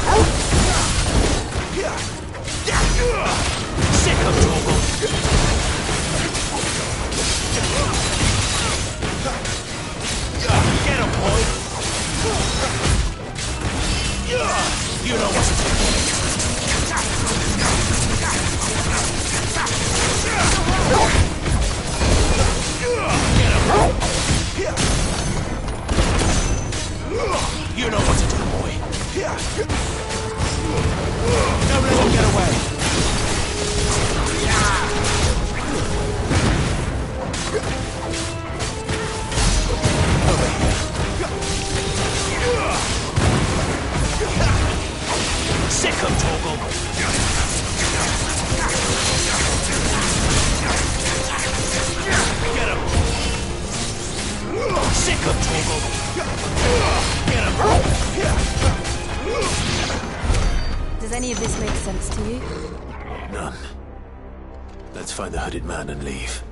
Sick of trouble. Get him, boy. You know what to do. Get him. You know what to do, boy. Don't let him get away. Over here. Sick of Torgal. Get him. Sick of Torgal. Get him. Does any of this make sense to you? None. Let's find the hooded man and leave.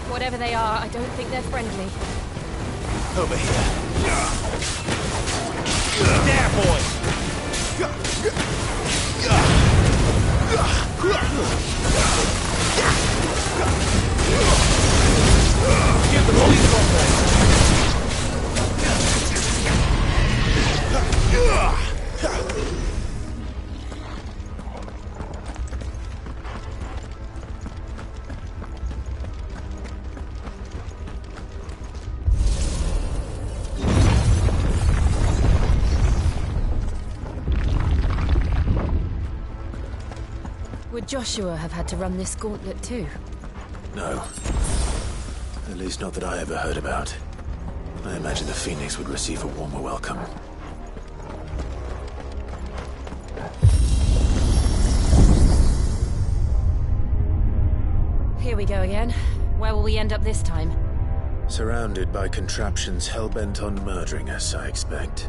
Whatever they are, I don't think they're friendly. Over here. There, boy. Give them all you've got, boy. Would Joshua have had to run this gauntlet too? No. At least not that I ever heard about. I imagine the Phoenix would receive a warmer welcome. we go again. Where will we end up this time? Surrounded by contraptions hell-bent on murdering us, I expect.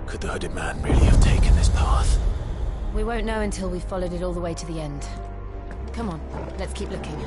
Could the hooded man really have taken this path? We won't know until we've followed it all the way to the end. Come on, let's keep looking.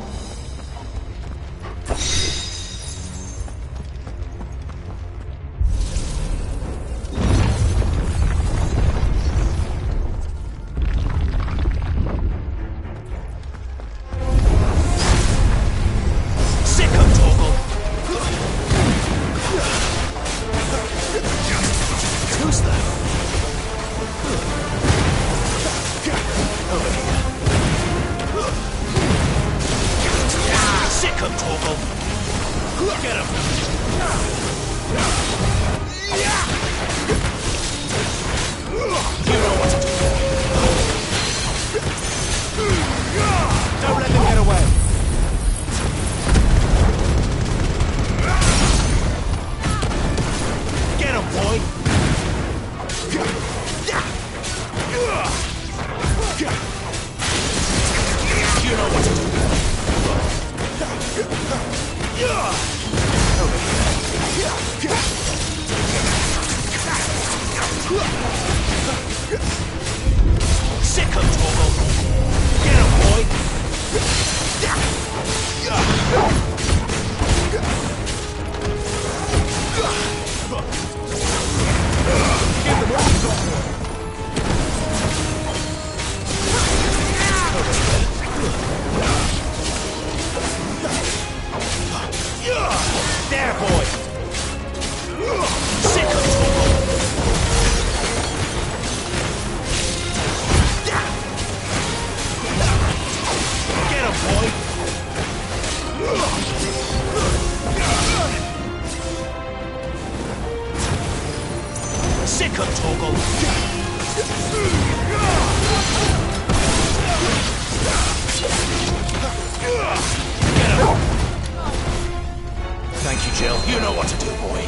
Thank you, Jill. You know what to do, boy.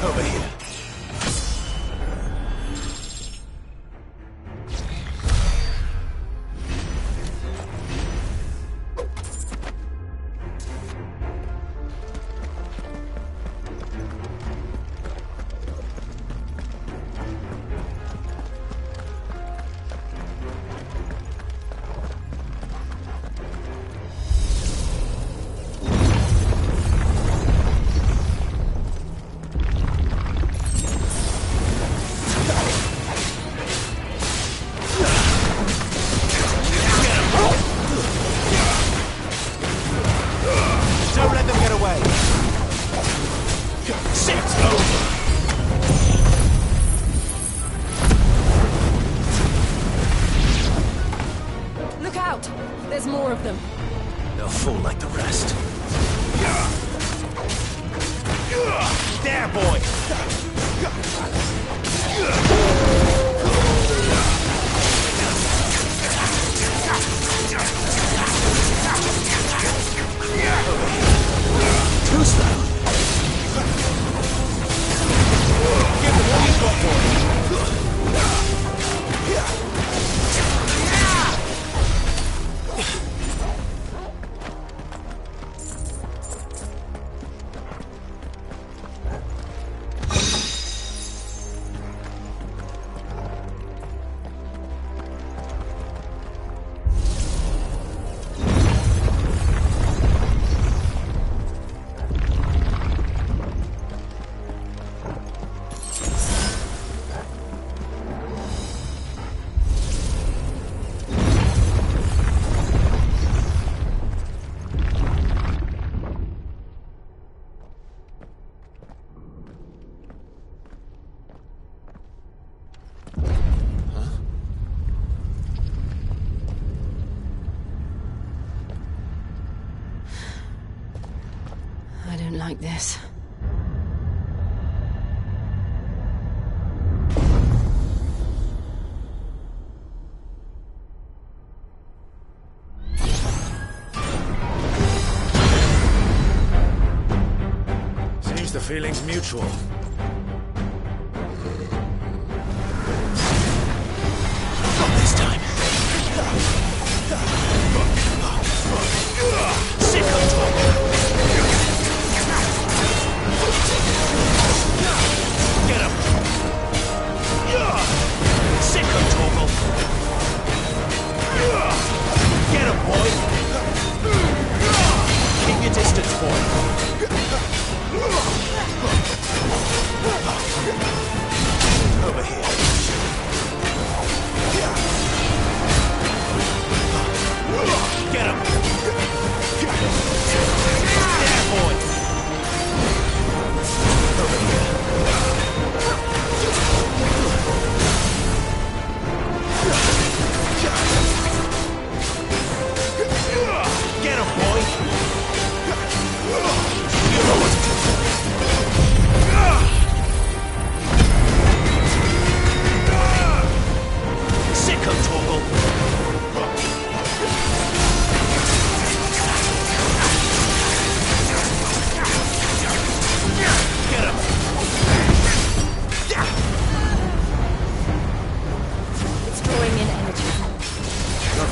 Over here. Like this. Seems the feeling's mutual. Not this time.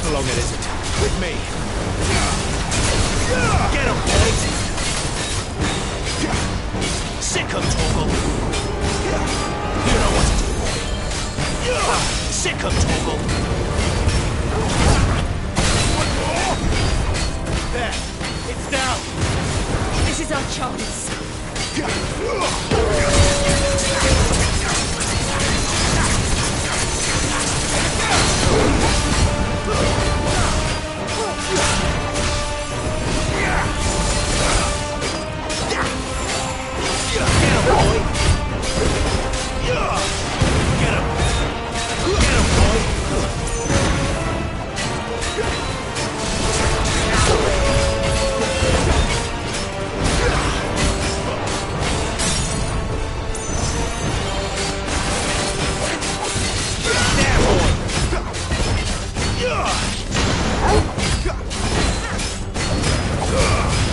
along it isn't. With me. Get him, boys! Sick him, Torgal! You know what to do, boy. Sick him, Torgal! There! It's down! This is our chance.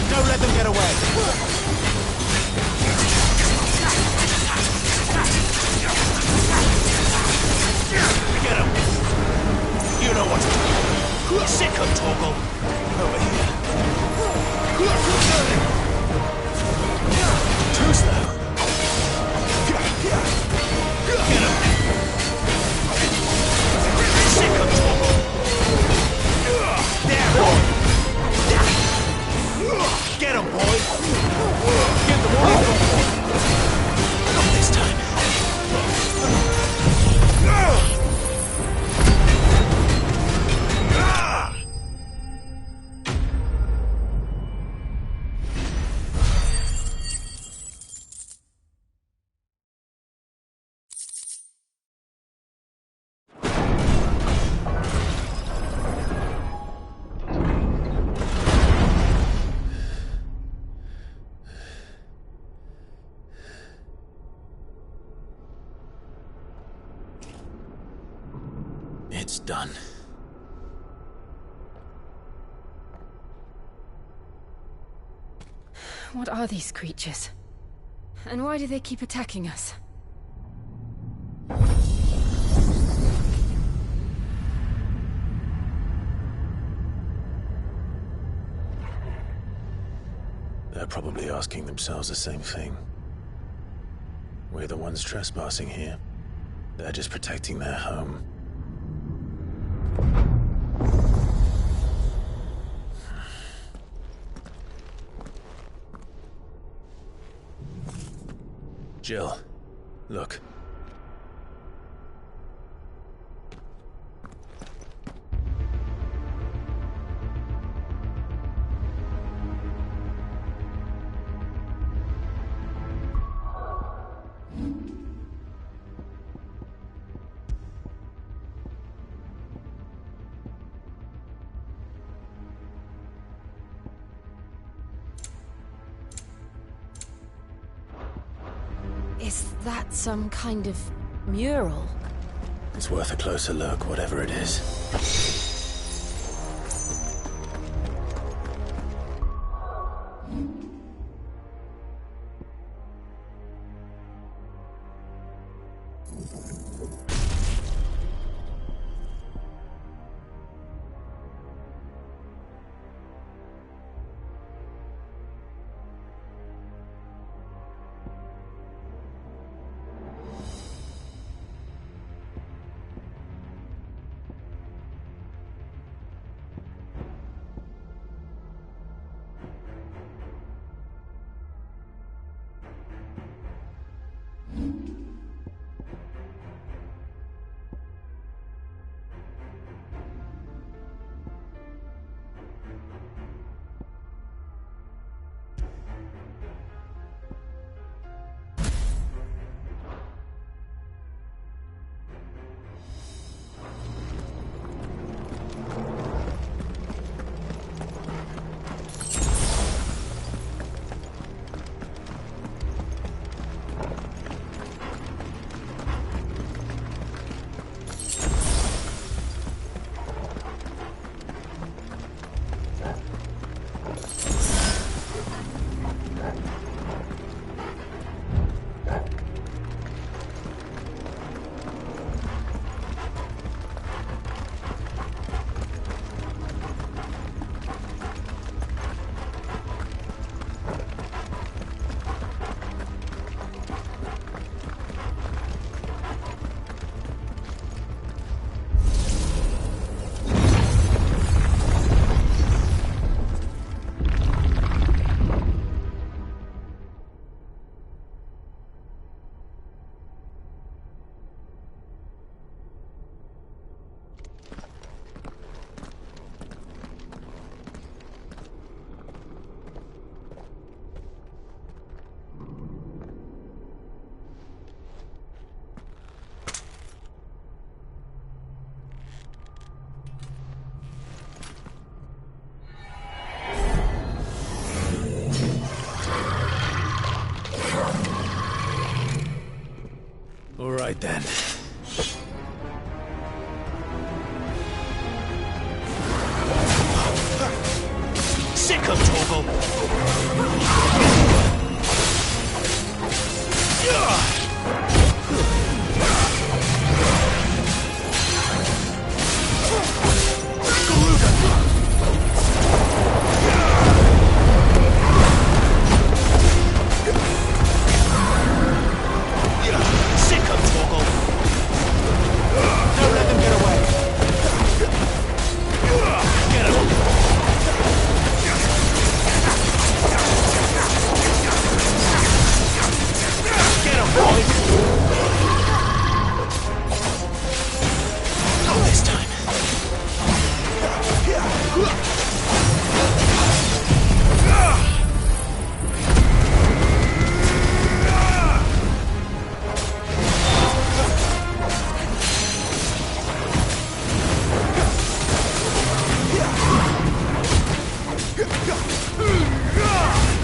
Don't let them get away! Get him! You know what to do. Sick him, Torgal! Over here. Too slow. Get him! Sick him, Torgal! There, boy! Get him, boy! Give them all you got! Not this time. It's done. What are these creatures? And why do they keep attacking us? They're probably asking themselves the same thing. We're the ones trespassing here. They're just protecting their home. Jill, look. Is that some kind of mural? It's worth a closer look, whatever it is. rifle.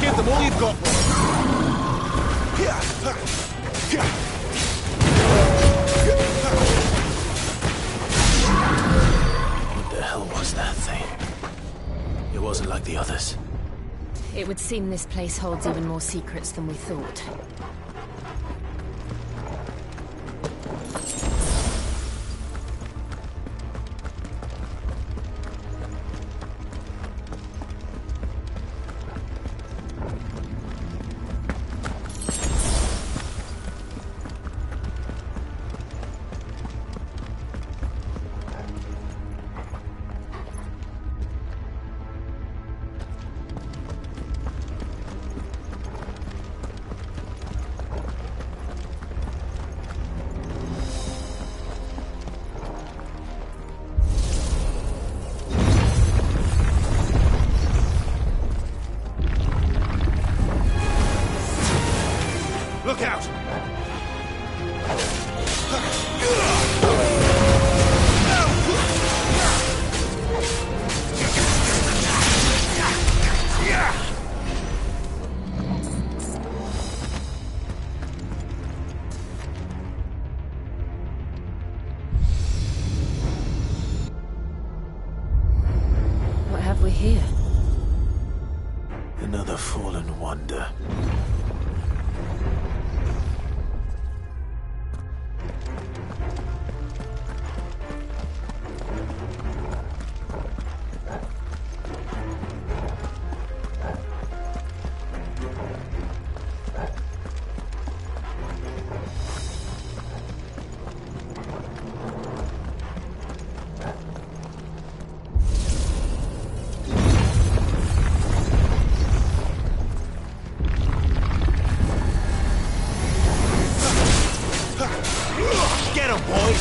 Give them all you've got. What the hell was that thing? It wasn't like the others. It would seem this place holds even more secrets than we thought. Look out! What have we here? Another fallen wonder. Get him, boy!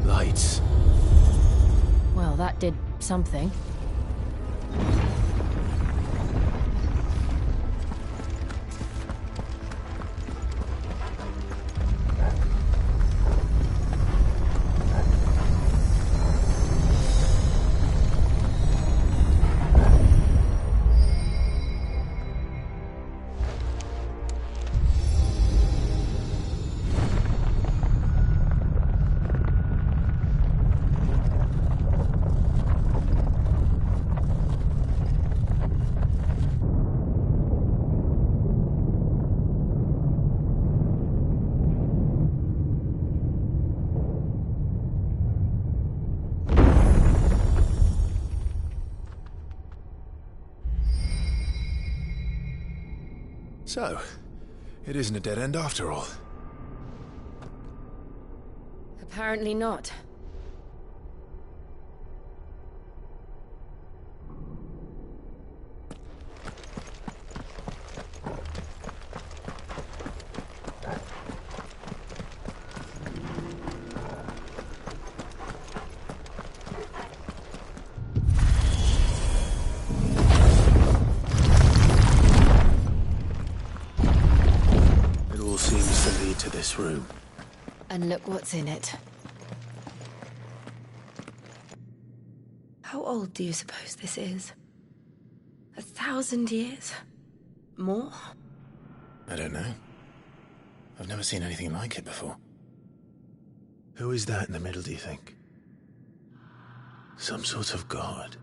Lights. Well, that did something. So, it isn't a dead end after all. Apparently not. It all seems to lead to this room. And look what's in it. How old do you suppose this is? 1,000 years? More? I don't know. I've never seen anything like it before. Who is that in the middle, do you think? Some sort of god?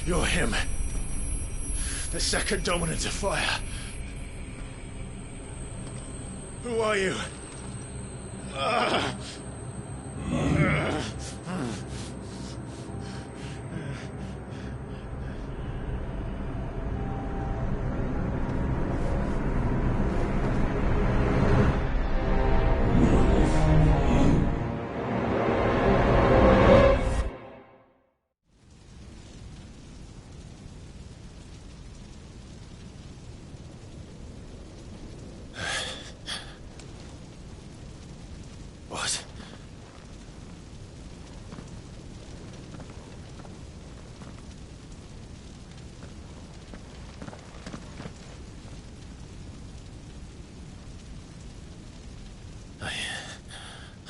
You're him. The second dominant of fire. Who are you? What?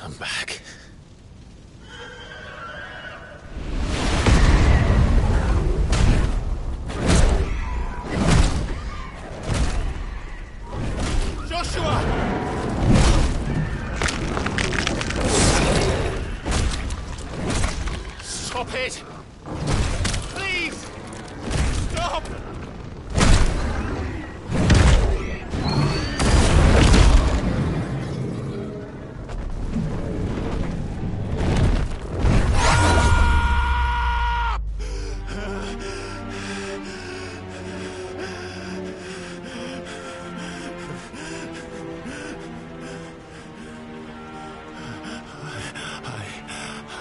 I'm back. Stop it! Please! Stop!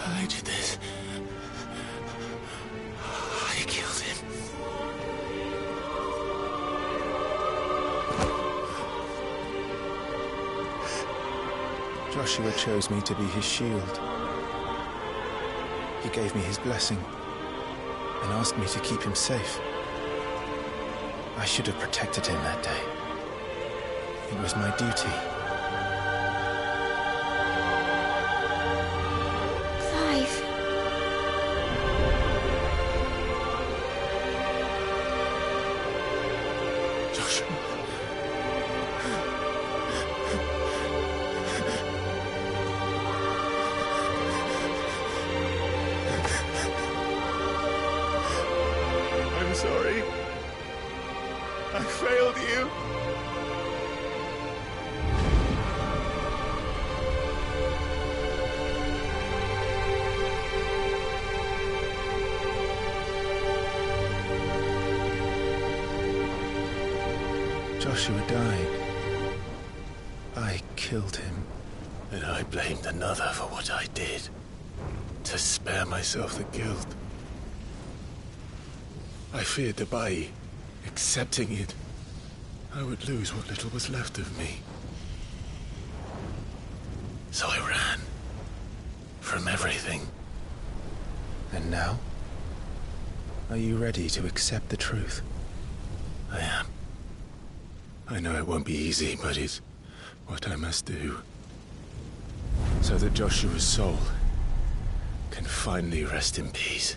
I did this. I killed him. Joshua chose me to be his shield. He gave me his blessing and asked me to keep him safe. I should have protected him that day. It was my duty. Clive. Joshua. I'm sorry. I failed you. Joshua died. I killed him. And I blamed another for what I did. To spare myself the guilt. I feared that by accepting it, I would lose what little was left of me. So I ran. From everything. And now? Are you ready to accept the truth? I am. I know it won't be easy, but it's what I must do. So that Joshua's soul can finally rest in peace.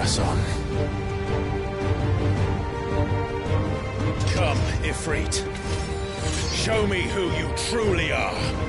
Press on. Come, Ifrit. Show me who you truly are.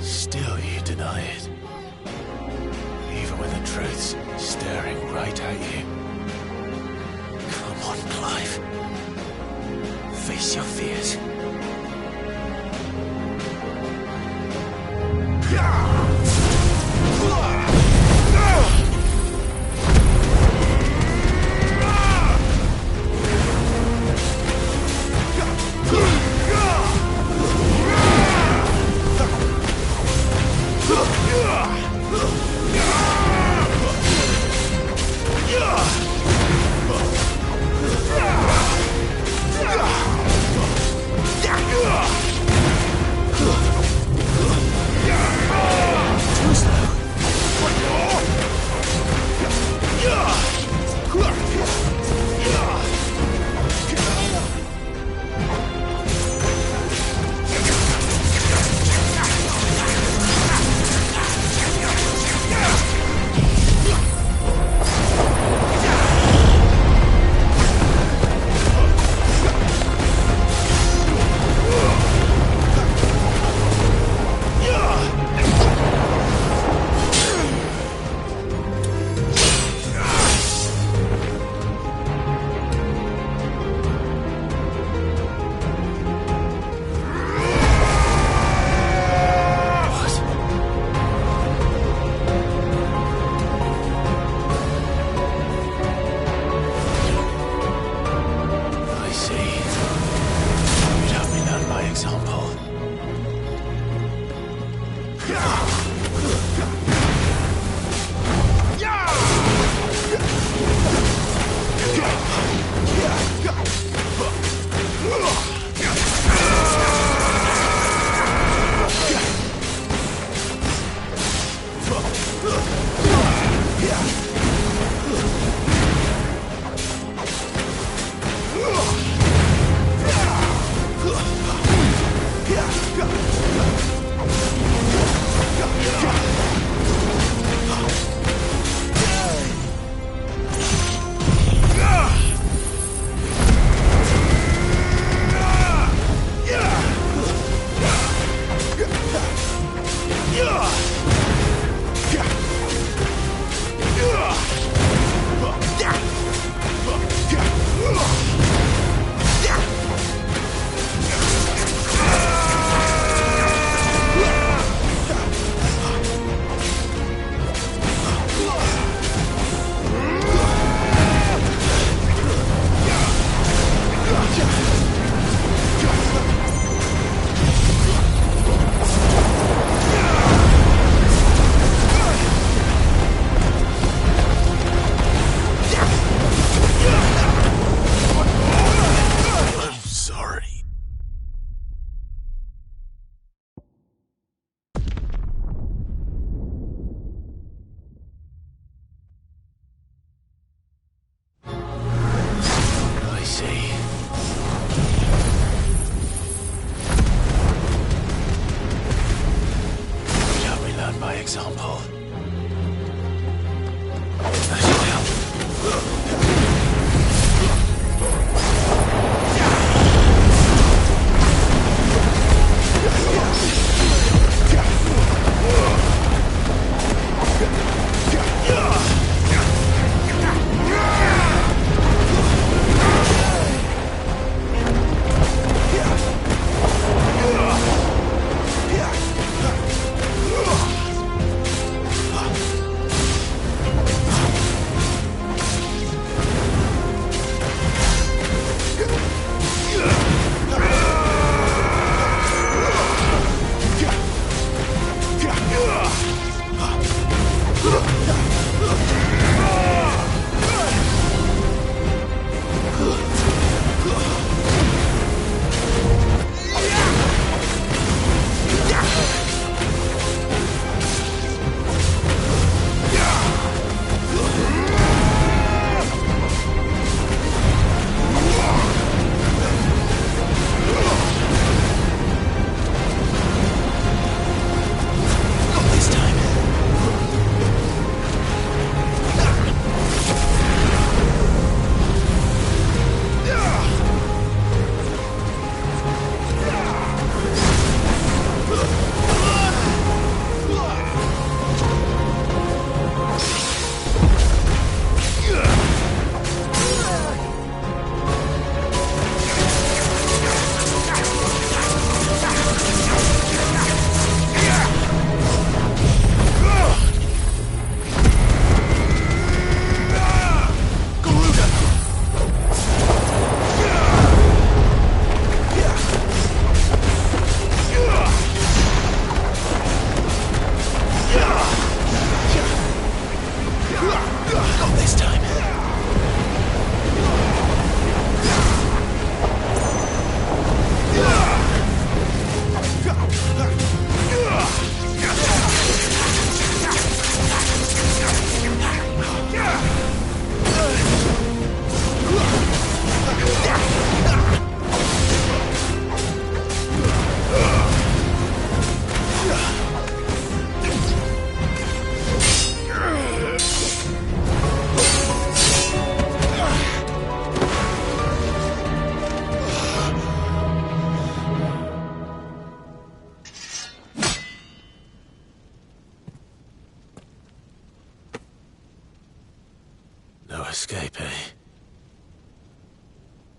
Still you deny it. Even when the truth's staring right at you. Come on, Clive. Face your fears.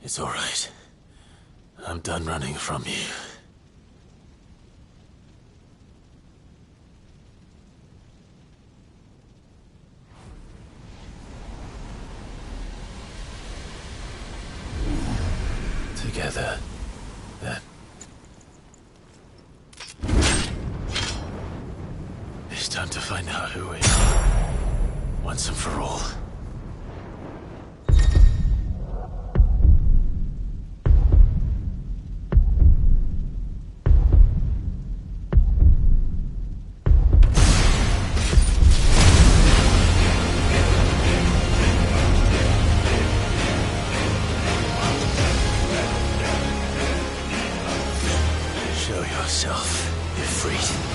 It's all right. I'm done running from you. Together, then. It's time to find out who we are, once and for all. Show yourself, Ifrit.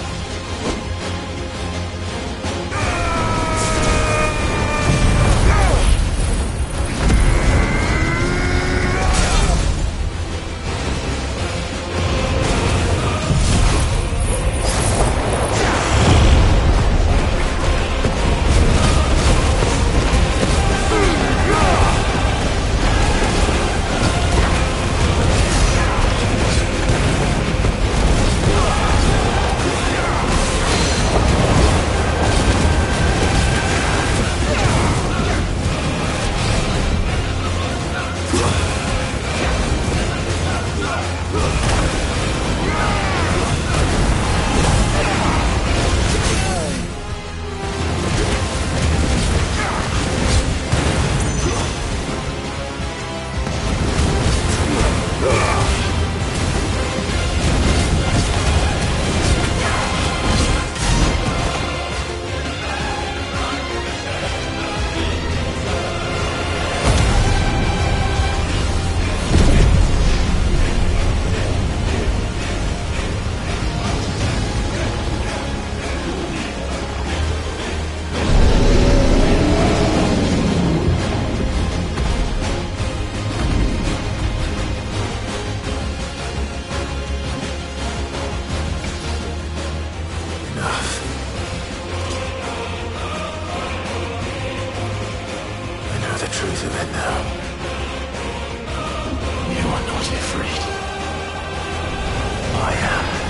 truth of it now. You are not afraid. I am.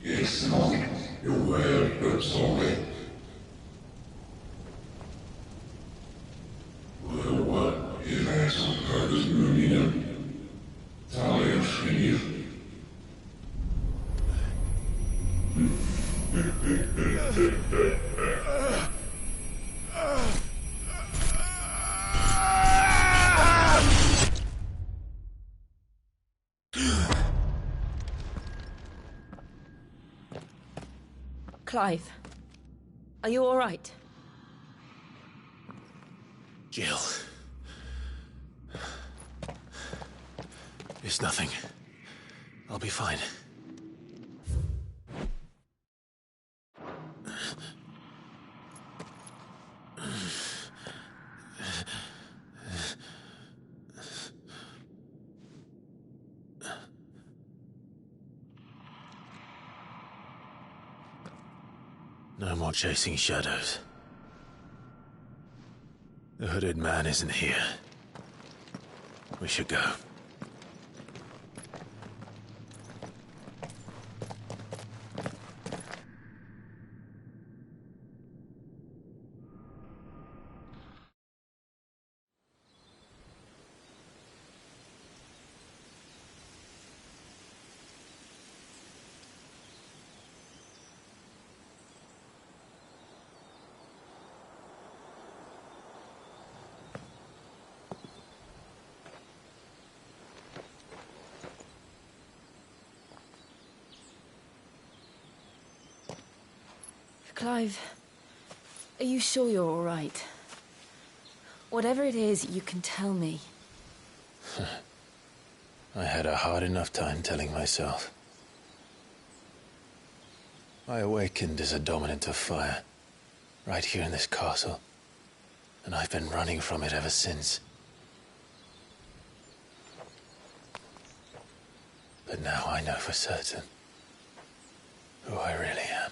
Yes, Monk. You're well, but sorry. Well, what if I some purpose Mumina? Talia Shinir. Clive, are you all right? Jill. It's nothing. I'll be fine. No more chasing shadows. The hooded man isn't here. We should go. Clive, are you sure you're all right? Whatever it is, you can tell me. I had a hard enough time telling myself. I awakened as a dominant of fire, right here in this castle, and I've been running from it ever since. But now I know for certain who I really am.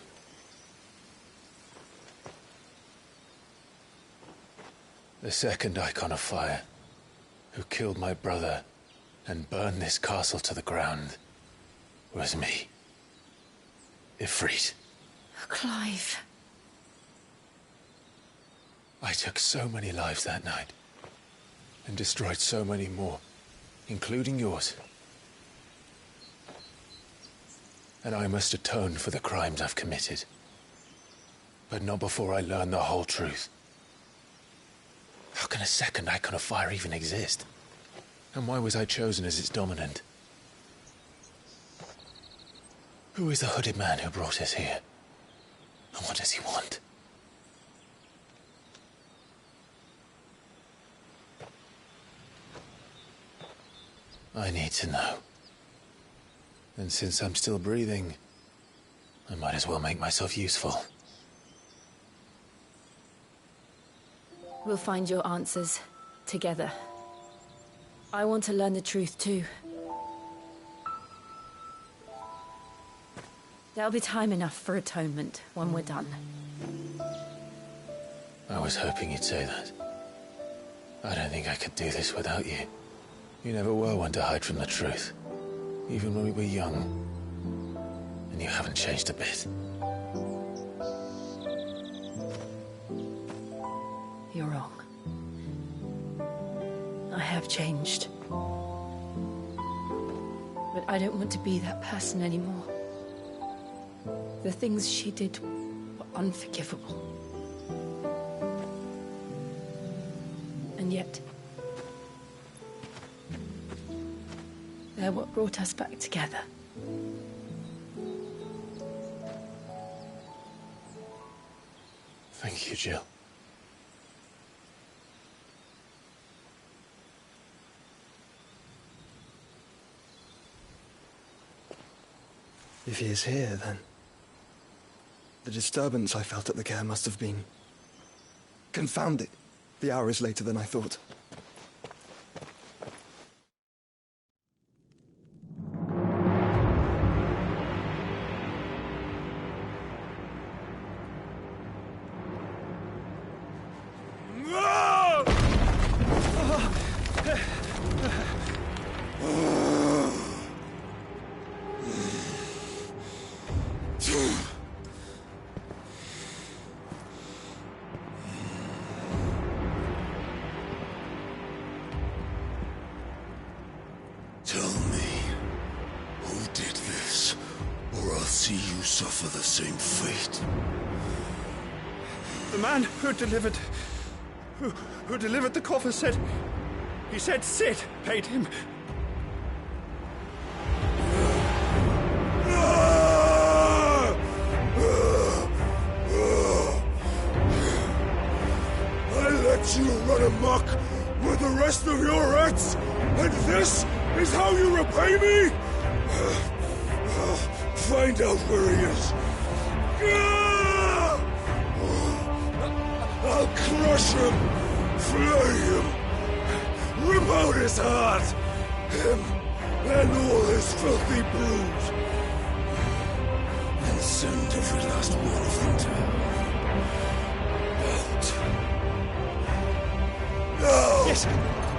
The second icon of fire, who killed my brother and burned this castle to the ground, was me. Ifrit. Clive. I took so many lives that night, and destroyed so many more, including yours. And I must atone for the crimes I've committed. But not before I learn the whole truth. How can a second icon of fire even exist? And why was I chosen as its dominant? Who is the hooded man who brought us here? And what does he want? I need to know. And since I'm still breathing, I might as well make myself useful. We'll find your answers together. I want to learn the truth too. There'll be time enough for atonement when we're done. I was hoping you'd say that. I don't think I could do this without you. You never were one to hide from the truth, even when we were young. And you haven't changed a bit. You're wrong. I have changed. But I don't want to be that person anymore. The things she did were unforgivable. And yet, they're what brought us back together. Thank you, Jill. If he is here, then the disturbance I felt at the care must have been confounded. The hour is later than I thought. Tell me, who did this, or I'll see you suffer the same fate. The man who delivered the coffer said... He said Sid paid him. I let you run amok with the rest of your rats, and this is how you repay me? Find out where he is. I'll crush him, flay him, rip out his heart, him and all his filthy brood. and send every last one of them to hell. No! Yes,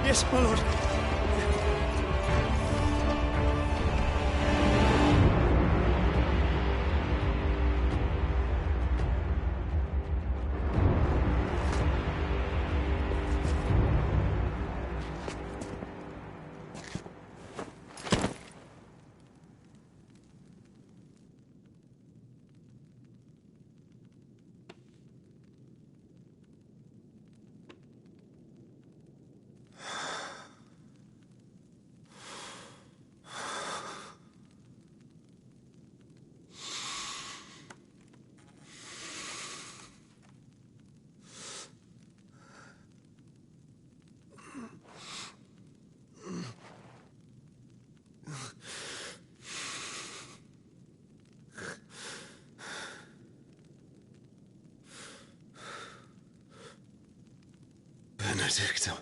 yes, my lord. Benedicta.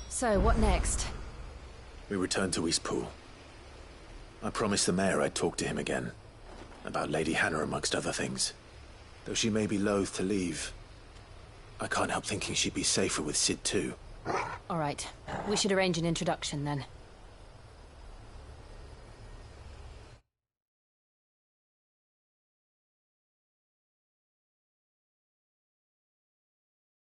So, what next? We return to Eastpool. I promised the mayor I'd talk to him again. About Lady Hannah, amongst other things. Though she may be loath to leave, I can't help thinking she'd be safer with Sid too. All right. We should arrange an introduction then.